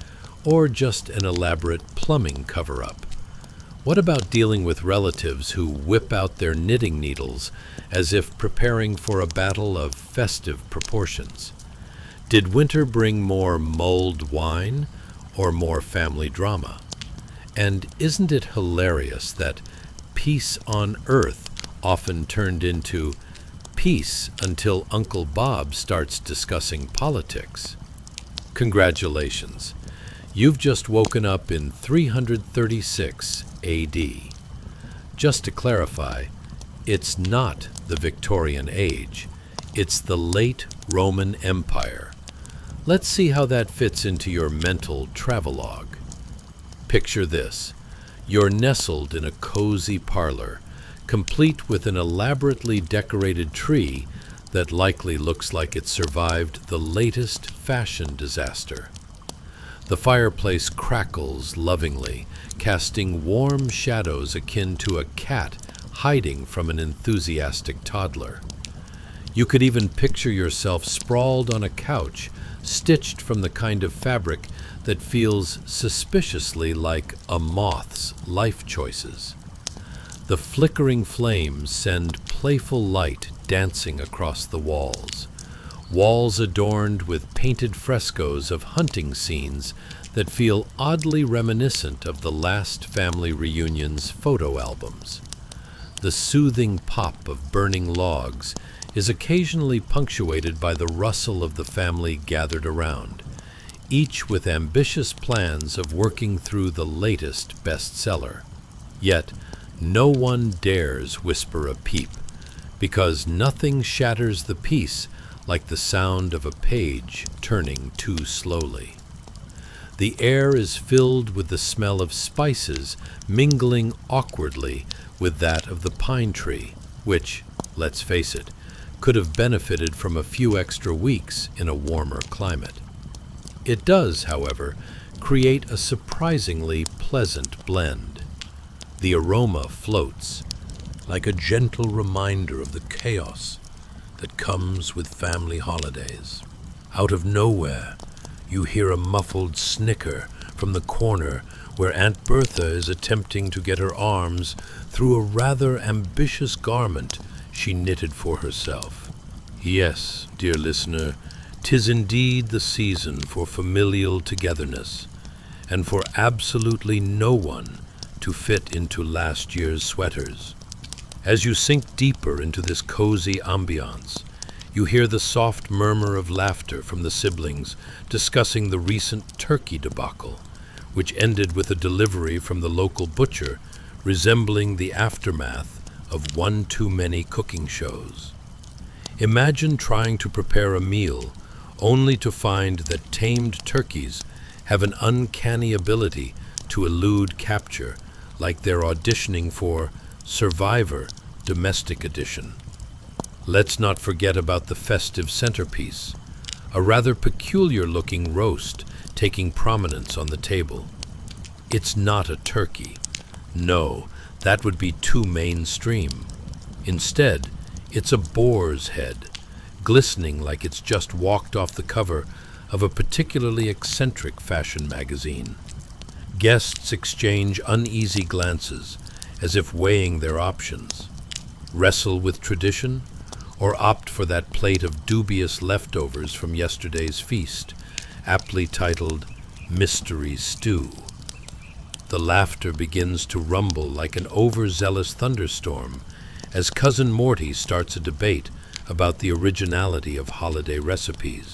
or just an elaborate plumbing cover-up? What about dealing with relatives who whip out their knitting needles as if preparing for a battle of festive proportions? Did winter bring more mulled wine or more family drama? And isn't it hilarious that peace on earth often turned into peace until Uncle Bob starts discussing politics? Congratulations. You've just woken up in 336 AD. Just to clarify, it's not the Victorian Age. It's the late Roman Empire. Let's see how that fits into your mental travelogue. Picture this. You're nestled in a cozy parlor, complete with an elaborately decorated tree that likely looks like it survived the latest fashion disaster. The fireplace crackles lovingly, casting warm shadows akin to a cat hiding from an enthusiastic toddler. You could even picture yourself sprawled on a couch, stitched from the kind of fabric that feels suspiciously like a moth's life choices. The flickering flames send playful light dancing across the walls. Walls adorned with painted frescoes of hunting scenes that feel oddly reminiscent of the last family reunion's photo albums. The soothing pop of burning logs is occasionally punctuated by the rustle of the family gathered around, each with ambitious plans of working through the latest bestseller. Yet, no one dares whisper a peep, because nothing shatters the peace like the sound of a page turning too slowly. The air is filled with the smell of spices mingling awkwardly with that of the pine tree, which, let's face it, could have benefited from from a few extra weeks in a warmer climate. It does, however, create a surprisingly pleasant blend. The aroma floats like a gentle reminder of the chaos that comes with family holidays. Out of nowhere, you hear a muffled snicker from the corner where Aunt Bertha is attempting to get her arms through a rather ambitious garment she knitted for herself. Yes, dear listener, 'tis indeed the season for familial togetherness, and for absolutely no one to fit into last year's sweaters. As you sink deeper into this cozy ambiance, you hear the soft murmur of laughter from the siblings discussing the recent turkey debacle, which ended with a delivery from the local butcher resembling the aftermath of one too many cooking shows. Imagine trying to prepare a meal only to find that tamed turkeys have an uncanny ability to elude capture, like they're auditioning for Survivor Domestic Edition. Let's not forget about the festive centerpiece, a rather peculiar-looking roast taking prominence on the table. It's not a turkey. No, that would be too mainstream. Instead, it's a boar's head, glistening like it's just walked off the cover of a particularly eccentric fashion magazine. Guests exchange uneasy glances, as if weighing their options. Wrestle with tradition, or opt for that plate of dubious leftovers from yesterday's feast, aptly titled Mystery Stew. The laughter begins to rumble like an overzealous thunderstorm as Cousin Morty starts a debate about the originality of holiday recipes.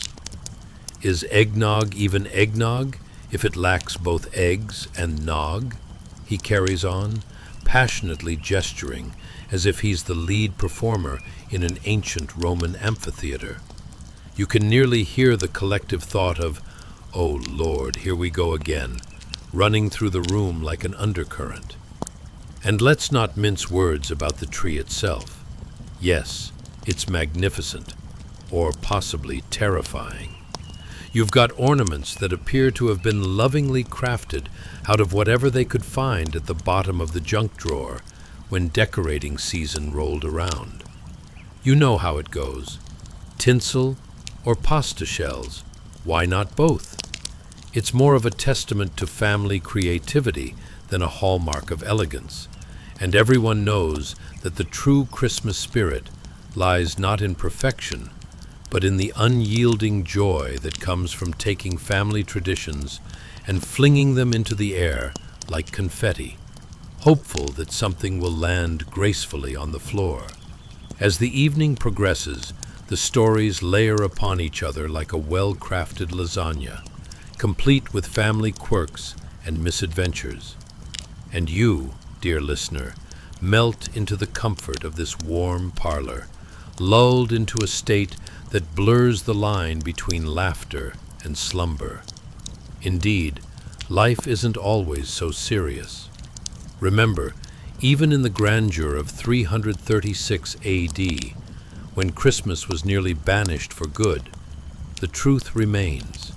Is eggnog even eggnog if it lacks both eggs and nog? He carries on, passionately gesturing as if he's the lead performer in an ancient Roman amphitheater. You can nearly hear the collective thought of, "Oh Lord, here we go again," running through the room like an undercurrent. And let's not mince words about the tree itself. Yes, it's magnificent, or possibly terrifying. You've got ornaments that appear to have been lovingly crafted out of whatever they could find at the bottom of the junk drawer when decorating season rolled around. You know how it goes. Tinsel or pasta shells, why not both? It's more of a testament to family creativity than a hallmark of elegance, and everyone knows that the true Christmas spirit lies not in perfection, but in the unyielding joy that comes from taking family traditions and flinging them into the air like confetti, hopeful that something will land gracefully on the floor. As the evening progresses, the stories layer upon each other like a well-crafted lasagna, complete with family quirks and misadventures. And you, dear listener, melt into the comfort of this warm parlor, lulled into a state that blurs the line between laughter and slumber. Indeed, life isn't always so serious. Remember, even in the grandeur of 336 AD, when Christmas was nearly banished for good, the truth remains.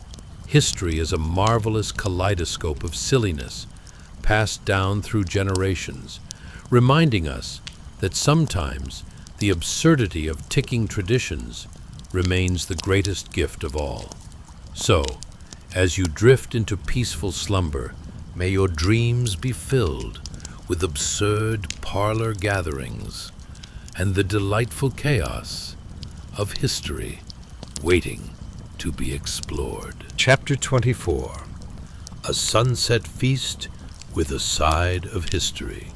History is a marvelous kaleidoscope of silliness passed down through generations, reminding us that sometimes the absurdity of ticking traditions remains the greatest gift of all. So, as you drift into peaceful slumber, may your dreams be filled with absurd parlor gatherings and the delightful chaos of history waiting to be explored. Chapter 24. A Sunset Feast with a Side of History.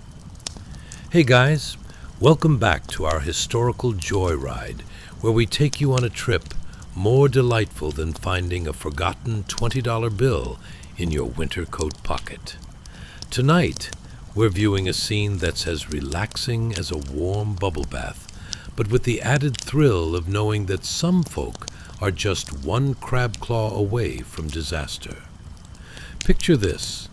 Hey guys, welcome back to our historical joyride, where we take you on a trip more delightful than finding a forgotten $20 bill in your winter coat pocket. Tonight, we're viewing a scene that's as relaxing as a warm bubble bath, but with the added thrill of knowing that some folk are just one crab claw away from disaster. Picture this: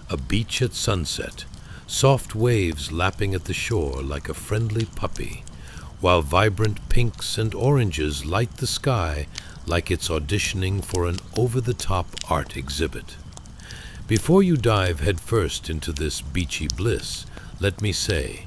a beach at sunset, soft waves lapping at the shore like a friendly puppy, while vibrant pinks and oranges light the sky like it's auditioning for an over-the-top art exhibit. Before you dive headfirst into this beachy bliss, let me say,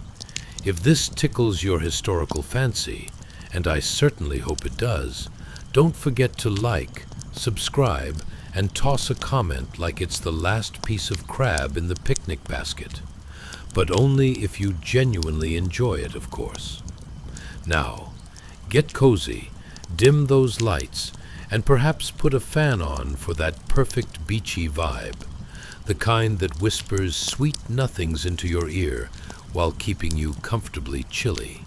if this tickles your historical fancy, and I certainly hope it does, don't forget to like, subscribe, and toss a comment like it's the last piece of crab in the picnic basket. But only if you genuinely enjoy it, of course. Now, get cozy, dim those lights, and perhaps put a fan on for that perfect beachy vibe, the kind that whispers sweet nothings into your ear while keeping you comfortably chilly.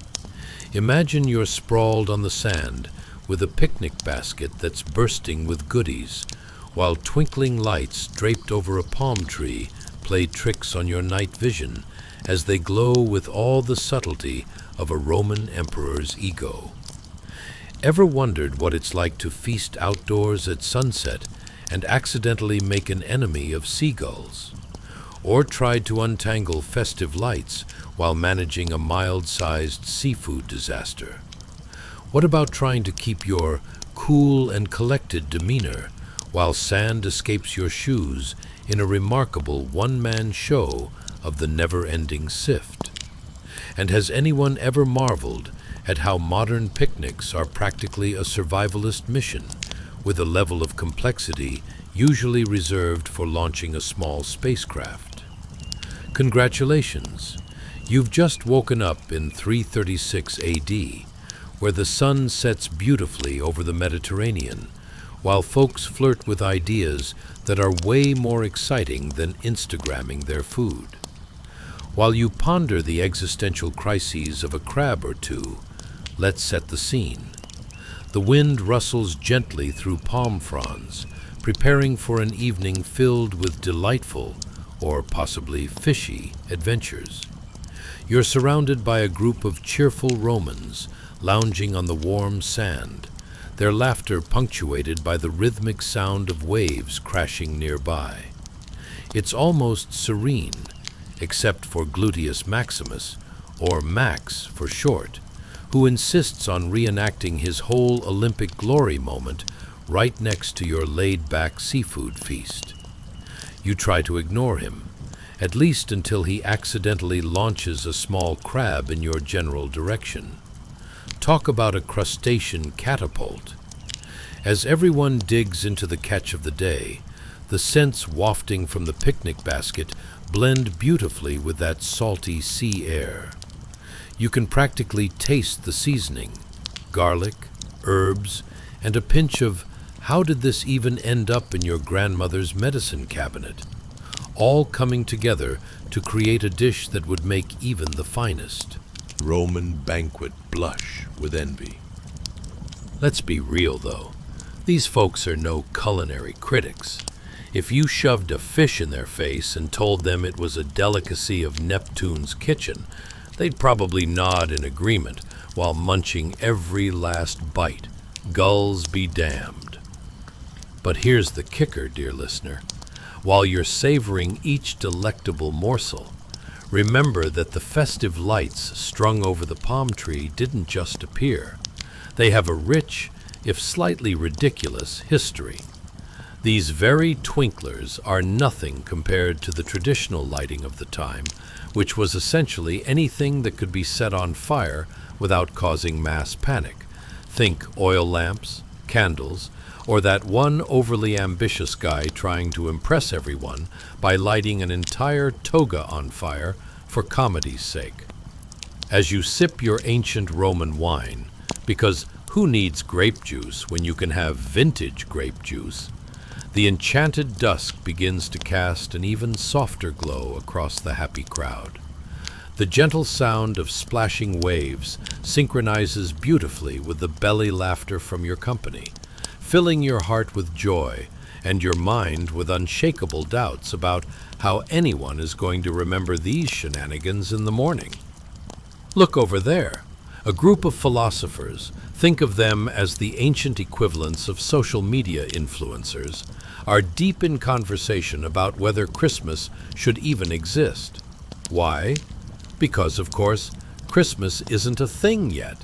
Imagine you're sprawled on the sand with a picnic basket that's bursting with goodies, while twinkling lights draped over a palm tree play tricks on your night vision as they glow with all the subtlety of a Roman emperor's ego. Ever wondered what it's like to feast outdoors at sunset and accidentally make an enemy of seagulls? Or tried to untangle festive lights while managing a mild-sized seafood disaster? What about trying to keep your cool and collected demeanor while sand escapes your shoes in a remarkable one-man show of the never-ending sift? And has anyone ever marveled at how modern picnics are practically a survivalist mission, with a level of complexity usually reserved for launching a small spacecraft? Congratulations! You've just woken up in 336 AD, where the sun sets beautifully over the Mediterranean, while folks flirt with ideas that are way more exciting than Instagramming their food. While you ponder the existential crises of a crab or two, let's set the scene. The wind rustles gently through palm fronds, preparing for an evening filled with delightful, or possibly fishy, adventures. You're surrounded by a group of cheerful Romans lounging on the warm sand, their laughter punctuated by the rhythmic sound of waves crashing nearby. It's almost serene, except for Gluteus Maximus, or Max for short, who insists on reenacting his whole Olympic glory moment right next to your laid-back seafood feast. You try to ignore him, at least until he accidentally launches a small crab in your general direction. Talk about a crustacean catapult. As everyone digs into the catch of the day, the scents wafting from the picnic basket blend beautifully with that salty sea air. You can practically taste the seasoning, garlic, herbs, and a pinch of how did this even end up in your grandmother's medicine cabinet, all coming together to create a dish that would make even the finest Roman banquet blush with envy. Let's be real, though. These folks are no culinary critics. If you shoved a fish in their face and told them it was a delicacy of Neptune's kitchen, they'd probably nod in agreement while munching every last bite. Gulls be damned. But here's the kicker, dear listener. While you're savoring each delectable morsel, remember that the festive lights strung over the palm tree didn't just appear. They have a rich, if slightly ridiculous, history. These very twinklers are nothing compared to the traditional lighting of the time, which was essentially anything that could be set on fire without causing mass panic. Think oil lamps, candles, or that one overly ambitious guy trying to impress everyone by lighting an entire toga on fire for comedy's sake. As you sip your ancient Roman wine, because who needs grape juice when you can have vintage grape juice, the enchanted dusk begins to cast an even softer glow across the happy crowd. The gentle sound of splashing waves synchronizes beautifully with the belly laughter from your company, filling your heart with joy and your mind with unshakable doubts about how anyone is going to remember these shenanigans in the morning. Look over there. A group of philosophers, think of them as the ancient equivalents of social media influencers, are deep in conversation about whether Christmas should even exist. Why? Because, of course, Christmas isn't a thing yet.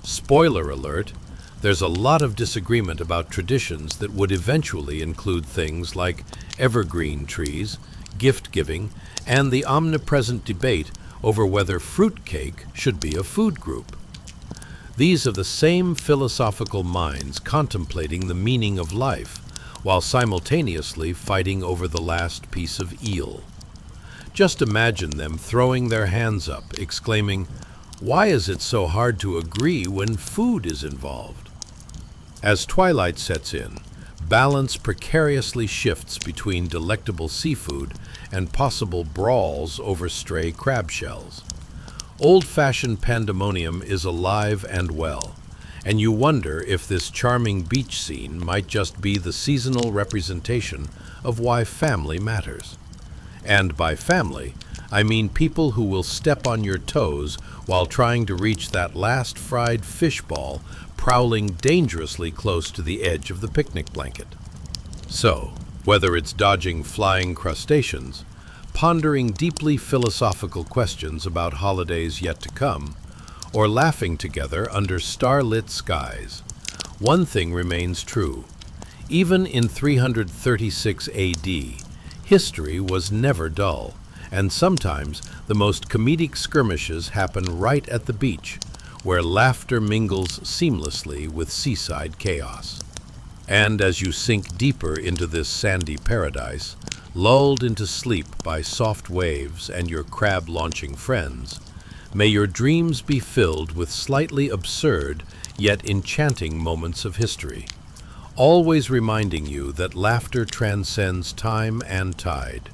Spoiler alert, there's a lot of disagreement about traditions that would eventually include things like evergreen trees, gift-giving, and the omnipresent debate over whether fruitcake should be a food group. These are the same philosophical minds contemplating the meaning of life, while simultaneously fighting over the last piece of eel. Just imagine them throwing their hands up, exclaiming, "Why is it so hard to agree when food is involved?" As twilight sets in, balance precariously shifts between delectable seafood and possible brawls over stray crab shells. Old-fashioned pandemonium is alive and well, and you wonder if this charming beach scene might just be the seasonal representation of why family matters. And by family, I mean people who will step on your toes while trying to reach that last fried fish ball prowling dangerously close to the edge of the picnic blanket. So, whether it's dodging flying crustaceans, pondering deeply philosophical questions about holidays yet to come, or laughing together under starlit skies, one thing remains true. Even in 336 AD, history was never dull, and sometimes the most comedic skirmishes happen right at the beach, where laughter mingles seamlessly with seaside chaos. And as you sink deeper into this sandy paradise, lulled into sleep by soft waves and your crab-launching friends, may your dreams be filled with slightly absurd yet enchanting moments of history, always reminding you that laughter transcends time and tide,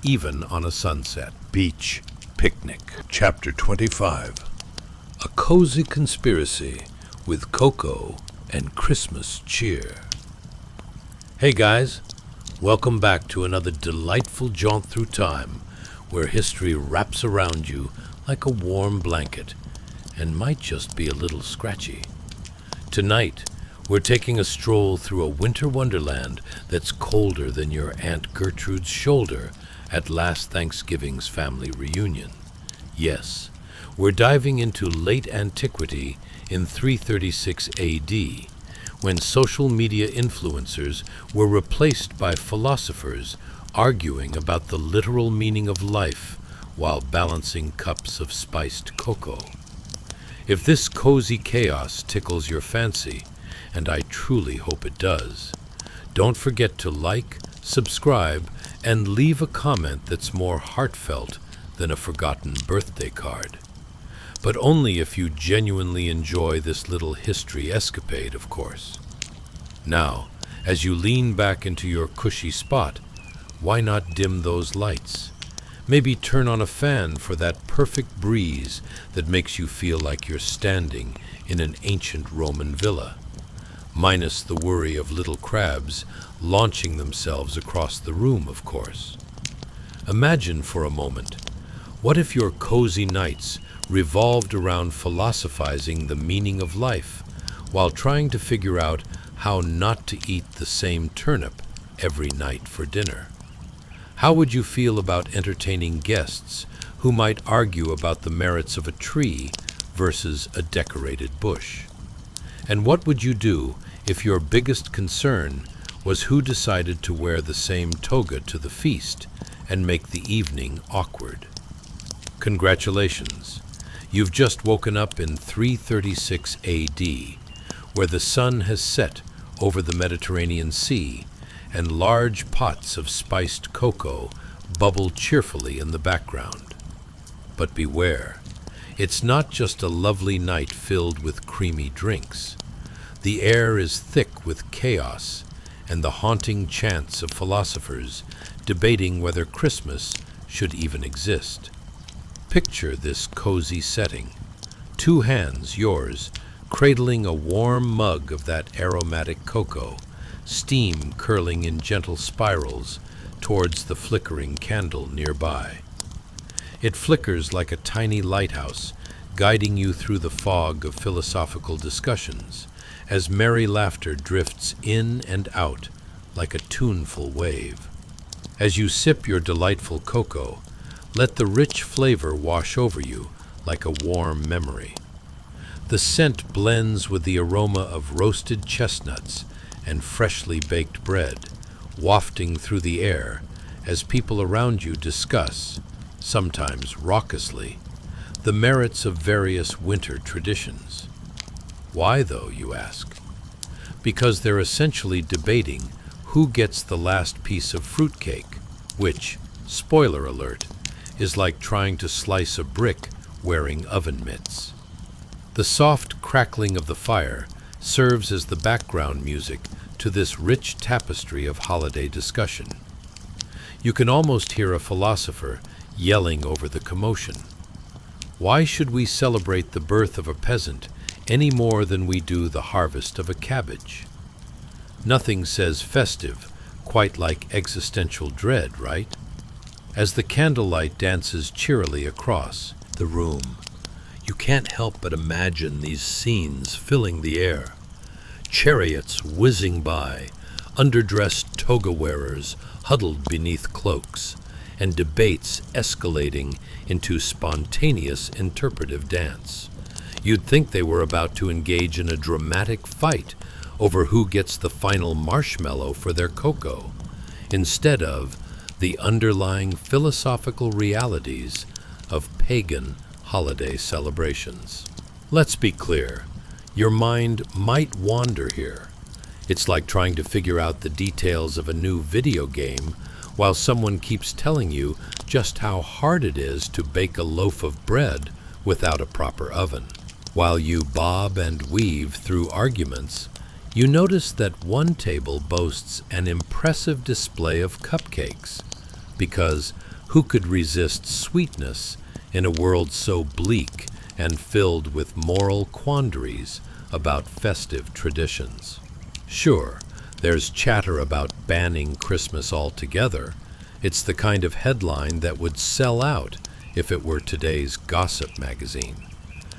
even on a sunset. Beach Picnic, Chapter 25. A cozy conspiracy with cocoa and Christmas cheer. Hey guys, welcome back to another delightful jaunt through time where history wraps around you like a warm blanket and might just be a little scratchy. Tonight, we're taking a stroll through a winter wonderland that's colder than your Aunt Gertrude's shoulder at last Thanksgiving's family reunion. Yes, we're diving into late antiquity in 336 AD, when social media influencers were replaced by philosophers arguing about the literal meaning of life while balancing cups of spiced cocoa. If this cozy chaos tickles your fancy, and I truly hope it does, don't forget to like, subscribe, and leave a comment that's more heartfelt than a forgotten birthday card. But only if you genuinely enjoy this little history escapade, of course. Now, as you lean back into your cushy spot, why not dim those lights? Maybe turn on a fan for that perfect breeze that makes you feel like you're standing in an ancient Roman villa, minus the worry of little crabs launching themselves across the room, of course. Imagine for a moment, what if your cozy nights revolved around philosophizing the meaning of life while trying to figure out how not to eat the same turnip every night for dinner? How would you feel about entertaining guests who might argue about the merits of a tree versus a decorated bush? And what would you do if your biggest concern was who decided to wear the same toga to the feast and make the evening awkward? Congratulations! You've just woken up in 336 AD, where the sun has set over the Mediterranean Sea and large pots of spiced cocoa bubble cheerfully in the background. But beware, it's not just a lovely night filled with creamy drinks. The air is thick with chaos and the haunting chants of philosophers debating whether Christmas should even exist. Picture this cozy setting. Two hands, yours, cradling a warm mug of that aromatic cocoa, steam curling in gentle spirals towards the flickering candle nearby. It flickers like a tiny lighthouse, guiding you through the fog of philosophical discussions, as merry laughter drifts in and out like a tuneful wave. As you sip your delightful cocoa, let the rich flavor wash over you like a warm memory. The scent blends with the aroma of roasted chestnuts and freshly baked bread, wafting through the air as people around you discuss, sometimes raucously, the merits of various winter traditions. Why, though, you ask? Because they're essentially debating who gets the last piece of fruitcake, which, spoiler alert, is like trying to slice a brick wearing oven mitts. The soft crackling of the fire serves as the background music to this rich tapestry of holiday discussion. You can almost hear a philosopher yelling over the commotion. Why should we celebrate the birth of a peasant any more than we do the harvest of a cabbage? Nothing says festive quite like existential dread, right? As the candlelight dances cheerily across the room, you can't help but imagine these scenes filling the air. Chariots whizzing by, underdressed toga wearers huddled beneath cloaks, and debates escalating into spontaneous interpretive dance. You'd think they were about to engage in a dramatic fight over who gets the final marshmallow for their cocoa, instead of the underlying philosophical realities of pagan holiday celebrations. Let's be clear, your mind might wander here. It's like trying to figure out the details of a new video game while someone keeps telling you just how hard it is to bake a loaf of bread without a proper oven. While you bob and weave through arguments, you notice that one table boasts an impressive display of cupcakes, because who could resist sweetness in a world so bleak and filled with moral quandaries about festive traditions? Sure, there's chatter about banning Christmas altogether. It's the kind of headline that would sell out if it were today's gossip magazine.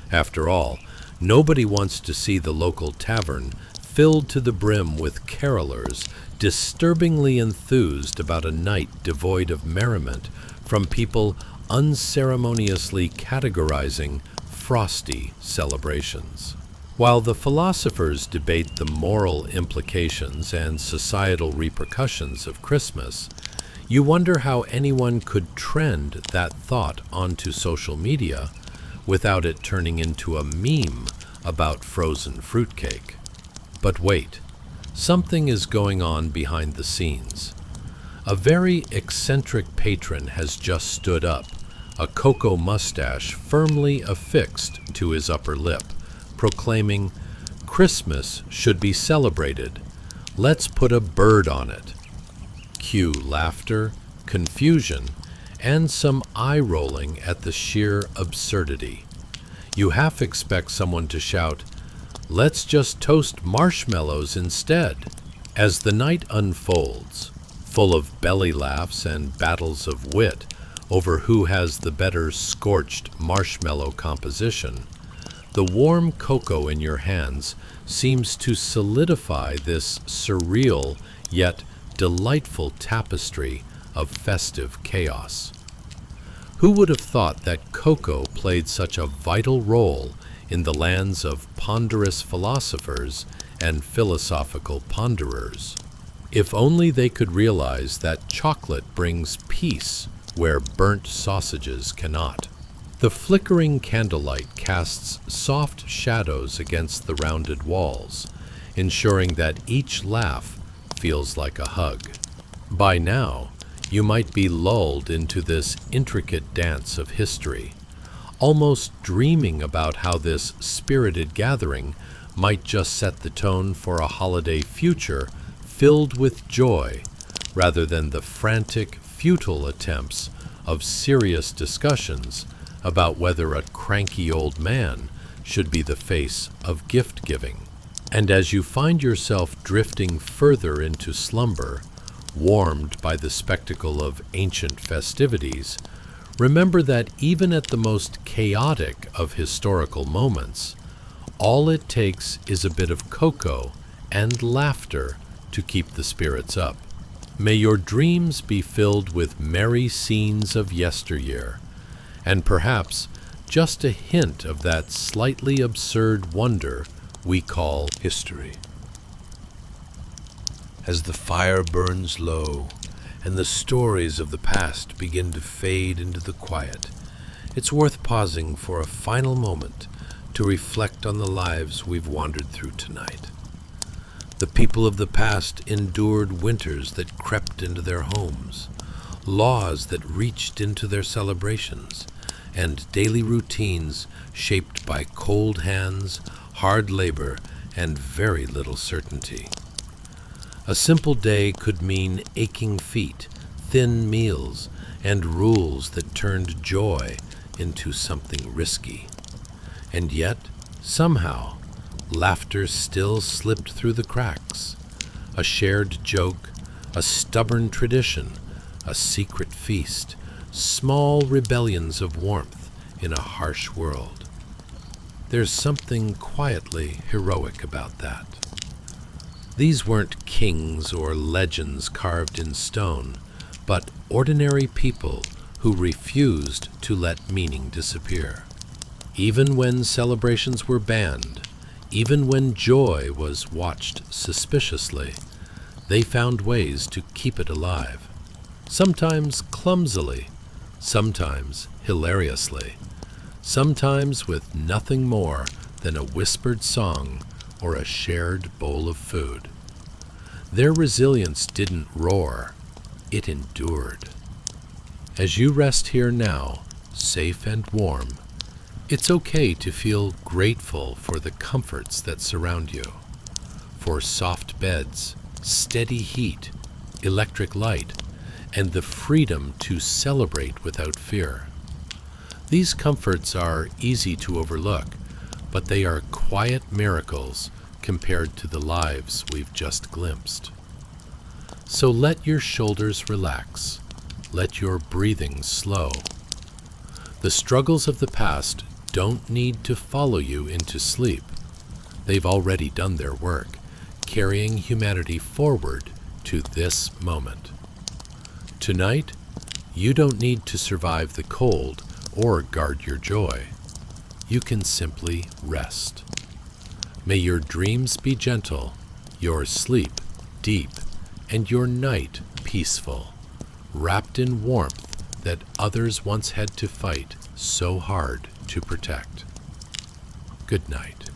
After all, nobody wants to see the local tavern filled to the brim with carolers disturbingly enthused about a night devoid of merriment from people unceremoniously categorizing frosty celebrations. While the philosophers debate the moral implications and societal repercussions of Christmas, you wonder how anyone could trend that thought onto social media without it turning into a meme about frozen fruitcake. But wait, something is going on behind the scenes. A very eccentric patron has just stood up, a cocoa mustache firmly affixed to his upper lip, proclaiming, "Christmas should be celebrated. Let's put a bird on it." Cue laughter, confusion, and some eye-rolling at the sheer absurdity. You half expect someone to shout, "Let's just toast marshmallows instead." As the night unfolds, full of belly laughs and battles of wit over who has the better scorched marshmallow composition, the warm cocoa in your hands seems to solidify this surreal yet delightful tapestry of festive chaos. Who would have thought that cocoa played such a vital role in the lands of ponderous philosophers and philosophical ponderers? If only they could realize that chocolate brings peace where burnt sausages cannot. The flickering candlelight casts soft shadows against the rounded walls, ensuring that each laugh feels like a hug. By now, you might be lulled into this intricate dance of history, almost dreaming about how this spirited gathering might just set the tone for a holiday future filled with joy, rather than the frantic, futile attempts of serious discussions about whether a cranky old man should be the face of gift-giving. And as you find yourself drifting further into slumber, warmed by the spectacle of ancient festivities, remember that even at the most chaotic of historical moments, all it takes is a bit of cocoa and laughter to keep the spirits up. May your dreams be filled with merry scenes of yesteryear, and perhaps just a hint of that slightly absurd wonder we call history. As the fire burns low and the stories of the past begin to fade into the quiet, it's worth pausing for a final moment to reflect on the lives we've wandered through tonight. The people of the past endured winters that crept into their homes, laws that reached into their celebrations, and daily routines shaped by cold hands, hard labor, and very little certainty. A simple day could mean aching feet, thin meals, and rules that turned joy into something risky. And yet, somehow, laughter still slipped through the cracks. A shared joke, a stubborn tradition, a secret feast, small rebellions of warmth in a harsh world. There's something quietly heroic about that. These weren't kings or legends carved in stone, but ordinary people who refused to let meaning disappear. Even when celebrations were banned, even when joy was watched suspiciously, they found ways to keep it alive. Sometimes clumsily, sometimes hilariously, sometimes with nothing more than a whispered song or a shared bowl of food. Their resilience didn't roar, it endured. As you rest here now, safe and warm, it's okay to feel grateful for the comforts that surround you, for soft beds, steady heat, electric light, and the freedom to celebrate without fear. These comforts are easy to overlook, but they are quiet miracles compared to the lives we've just glimpsed. So let your shoulders relax, let your breathing slow. The struggles of the past don't need to follow you into sleep. They've already done their work, carrying humanity forward to this moment. Tonight, you don't need to survive the cold or guard your joy. You can simply rest. May your dreams be gentle, your sleep deep, and your night peaceful, wrapped in warmth that others once had to fight so hard to protect. Good night.